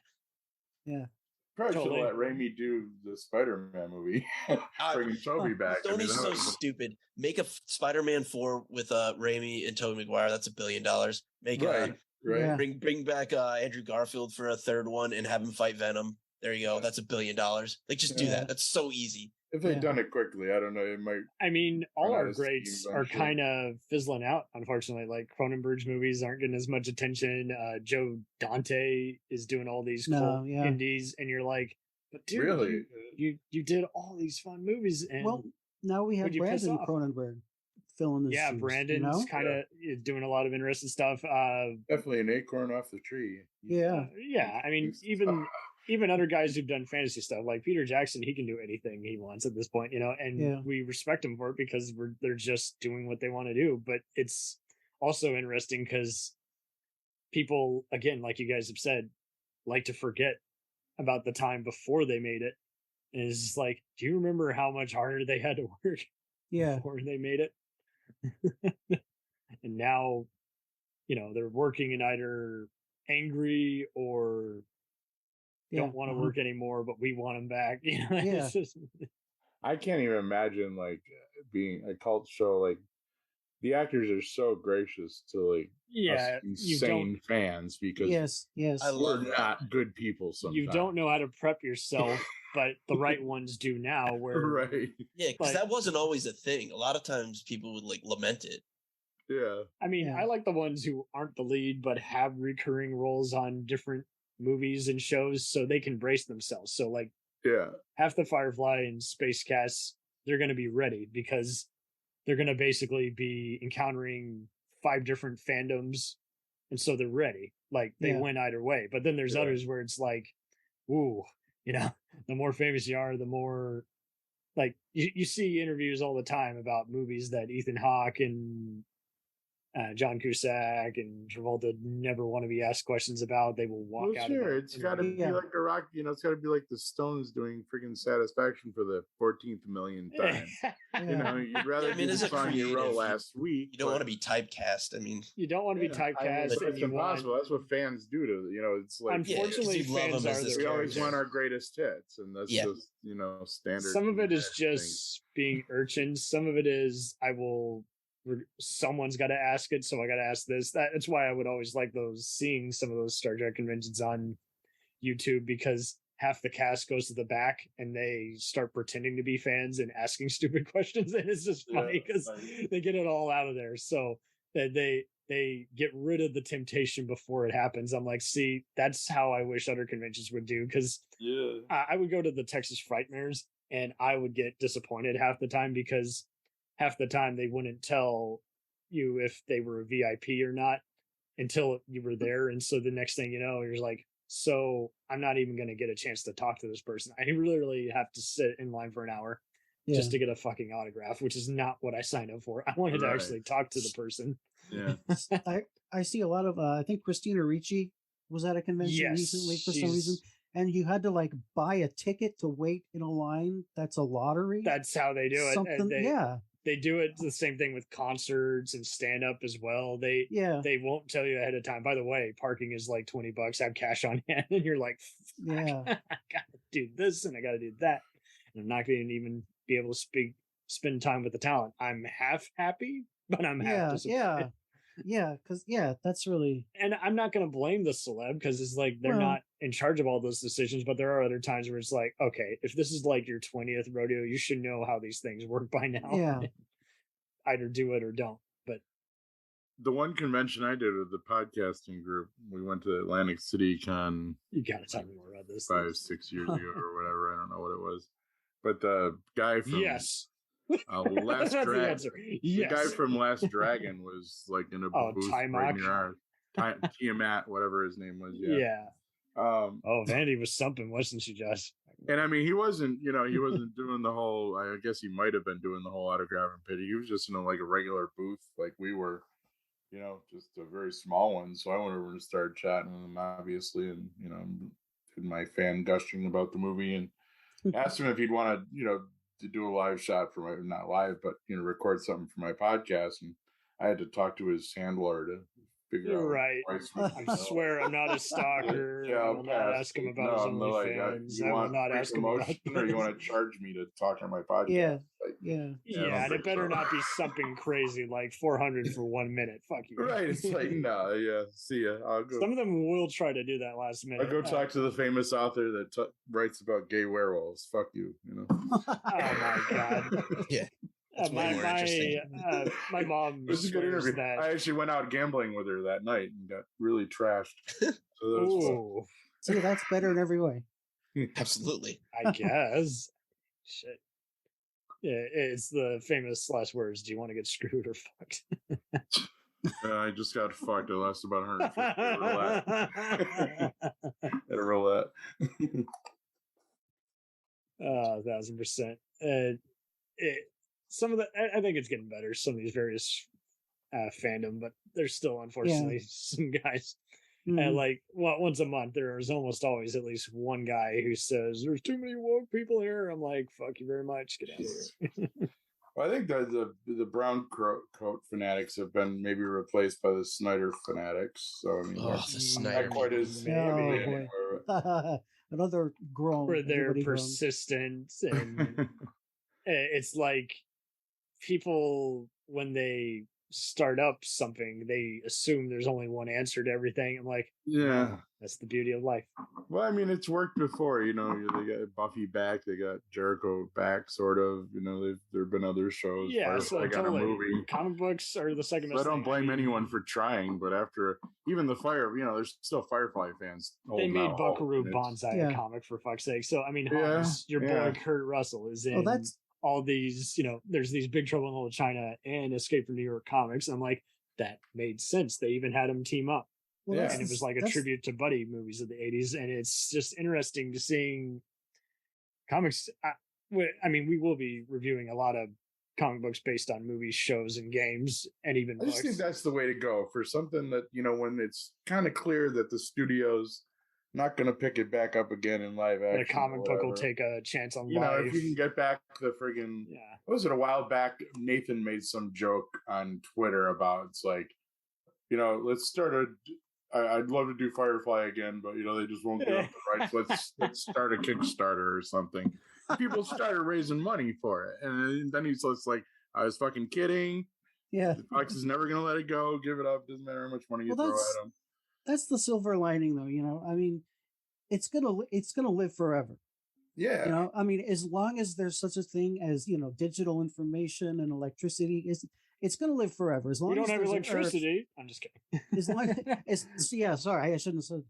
Yeah. Probably should let Raimi do the Spider-Man movie, bringing Tobey back. Sony's so stupid. Make a Spider-Man 4 with Raimi and Tobey Maguire. That's $1 billion. Make bring back Andrew Garfield for a third one and have him fight Venom. There you go. That's $1 billion. Like just do that. That's so easy. If they'd done it quickly, I don't know. It might. I mean, all our greats are kind of fizzling out, unfortunately. Like Cronenberg's movies aren't getting as much attention. Joe Dante is doing all these cool indies, and you're like, but dude, really? You did all these fun movies, and now we have Brandon Cronenberg filling this. Yeah, Brandon's kind of doing a lot of interesting stuff. Definitely an acorn off the tree. Yeah. I mean, even other guys who've done fantasy stuff like Peter Jackson, he can do anything he wants at this point, and we respect him for it because they're just doing what they want to do. But it's also interesting because people, again, like you guys have said, like to forget about the time before they made it. And it's just like, do you remember how much harder they had to work before they made it? And now, they're working in either angry or don't want to work anymore, but we want them back. I can't even imagine like being a cult show. Like the actors are so gracious to like us insane fans because we're not good people. Sometimes you don't know how to prep yourself, but the right ones do now. Where because that wasn't always a thing. A lot of times people would like lament it. Yeah, I mean, I like the ones who aren't the lead but have recurring roles on different movies and shows so they can brace themselves. So like half the Firefly and Space Casts, they're going to be ready because they're going to basically be encountering 5 different fandoms, and so they're ready. Like they win either way. But then there's others where it's like, ooh, the more famous you are, the more like you see interviews all the time about movies that Ethan Hawke and John Cusack and Travolta never want to be asked questions about. They will walk out. Sure, it's got to be like a rock. It's got to be like the Stones doing freaking Satisfaction for the 14th million time. You'd rather do the song you wrote last week. You don't want to be typecast. I mean, you don't want to be typecast. It's impossible. That's what fans do to it's like. Unfortunately, fans we always want our greatest hits, and that's just standard. Some of it is just being urchins. Some of it is someone's got to ask it, so I got to ask this. That's why I would always like seeing some of those Star Trek conventions on YouTube, because half the cast goes to the back and they start pretending to be fans and asking stupid questions, and it's just funny because they get it all out of there, so that they get rid of the temptation before it happens. I'm like, see, that's how I wish other conventions would do, because I would go to the Texas Frightmares and I would get disappointed half the time, because half the time they wouldn't tell you if they were a VIP or not until you were there. And so the next thing you know, you're like, so I'm not even going to get a chance to talk to this person. I really have to sit in line for an hour just to get a fucking autograph, which is not what I signed up for. I wanted to actually talk to the person. Yeah. I see a lot of, I think Christina Ricci was at a convention recently for some reason. And you had to like buy a ticket to wait in a line. That's a lottery. That's how they do it. They do it the same thing with concerts and stand up as well. They won't tell you ahead of time. By the way, parking is like $20. Have cash on hand, and you're like, I gotta do this and I gotta do that. And I'm not going to even be able to spend time with the talent. I'm half happy, but I'm half disappointed. Because that's really. And I'm not going to blame the celeb, because it's like they're not in charge of all those decisions. But there are other times where it's like, okay, if this is like your 20th rodeo, you should know how these things work by now. Yeah. Either do it or don't. But the one convention I did with the podcasting group, we went to Atlantic City Con. You got to tell me more about this. 5-6 years ago or whatever. I don't know what it was. But the guy from Last Dragon. The guy from Last Dragon was like in a booth right near our Tiamat, whatever his name was. Vandy was something, wasn't she, Josh? And I mean, he wasn't doing the whole. I guess he might have been doing the whole autograph and pity. He was just in a regular booth, like we were, just a very small one. So I went over and started chatting with him, obviously, and did my fan gushing about the movie, and asked him if he'd want to do a live shot for not live, but record something for my podcast. And I had to talk to his handler to figure out. Right. I swear I'm not a stalker. I will not ask him about his OnlyFans. I will not ask him about or you want to charge me to talk on my podcast? And it better not be something crazy like 400 for 1 minute. Fuck you. Right. It's like, see ya. I'll go. Some of them will try to do that last minute. I'll go talk to the famous author that writes about gay werewolves. Fuck you. Oh my God. Yeah. My mom was a good interview. That I actually went out gambling with her that night and got really trashed. So that was fun. See, that's better in every way. Absolutely. I guess. Shit. Yeah, it's the famous last words. Do you want to get screwed or fucked? I just got fucked. It lasted about 150 at a roulette. 1,000%. Some of I think it's getting better. Some of these various fandom, but there's still unfortunately some guys. And once a month, there is almost always at least one guy who says, "There's too many woke people here." I'm like, "Fuck you very much. Get out of here." Well, I think that the brown coat fanatics have been maybe replaced by the Snyder fanatics. So I mean, the Snyder, not quite as another grown. Where they're persistent and it's like people when they start up something, they assume there's only one answer to everything. I'm like, that's the beauty of life. Well, I mean, it's worked before. They got Buffy back, they got Jericho back, sort of. There've been other shows. So got a movie. Comic books are the second. So I don't blame anyone for trying, but after even the there's still Firefly fans. They made Buckaroo Banzai a comic, for fuck's sake. So I mean, Hans, your boy Kurt Russell is in. All these, there's these Big Trouble in Little China and Escape from New York comics. I'm like, that made sense. They even had them team up. And it was like a tribute to buddy movies of the 80s. And it's just interesting to seeing comics. we will be reviewing a lot of comic books based on movies, shows, and games, and even I books. just think that's the way to go for something that, when it's kind of clear that the studio's not going to pick it back up again in live action. The comic book will take a chance on life. If you can get back the friggin'... Yeah. What was it, a while back, Nathan made some joke on Twitter about, it's like, let's start I'd love to do Firefly again, but, they just won't give up the rights. Let's start a Kickstarter or something. People started raising money for it. And then he's just like, I was fucking kidding. Yeah. Fox is never going to let it go. Give it up. Doesn't matter how much money you throw at them. That's the silver lining, though. It's gonna live forever. Yeah. As long as there's such a thing as digital information and electricity, it's gonna live forever. As long we don't as have electricity. I'm just kidding. As long as sorry, I shouldn't have said.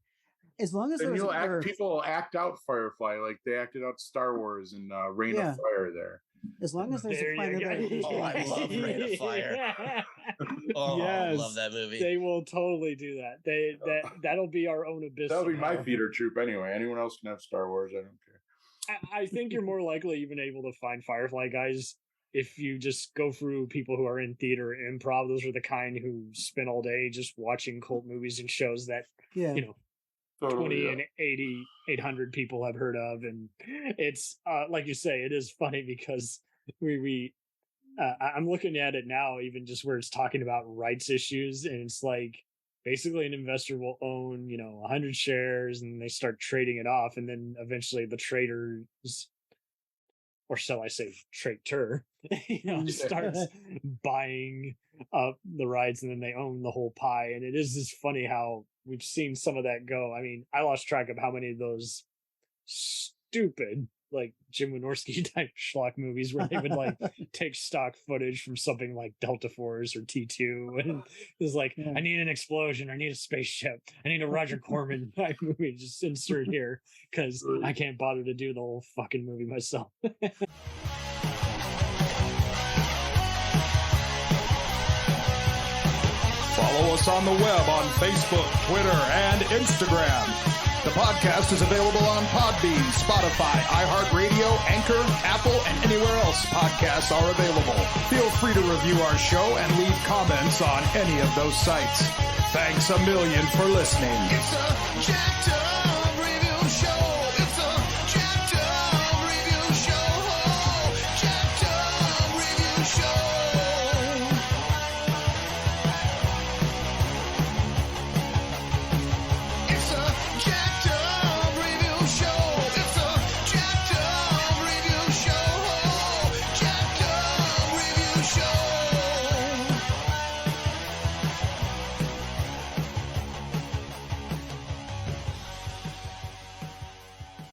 As long as there's people act out Firefly like they acted out Star Wars and Reign of Fire there. As long as there's a planet I love Reign of Fire. I love that movie. They will totally do that. That'll be our own abyss. That'll be my theater troupe anyway. Anyone else can have Star Wars. I don't care. I think you're more likely even able to find Firefly guys if you just go through people who are in theater improv. Those are the kind who spend all day just watching cult movies and shows that 20 and 80, 800 people have heard of, and it's like you say, it is funny because I'm looking at it now, even just where it's talking about rights issues, and it's like basically an investor will own 100 shares, and they start trading it off, and then eventually the traders, or shall I say traitor, starts buying up the rights, and then they own the whole pie. And it is just funny how we've seen some of that go. I lost track of how many of those stupid like Jim Wynorski type schlock movies where they would like take stock footage from something like Delta Force or T2, and it's like, I need an explosion, I need a spaceship, I need a Roger Corman type movie, just insert here because I can't bother to do the whole fucking movie myself. Follow us on the web on Facebook, Twitter, and Instagram. The podcast is available on Podbean, Spotify, iHeartRadio, Anchor, Apple, and anywhere else podcasts are available. Feel free to review our show and leave comments on any of those sites. Thanks a million for listening. It's a jacked up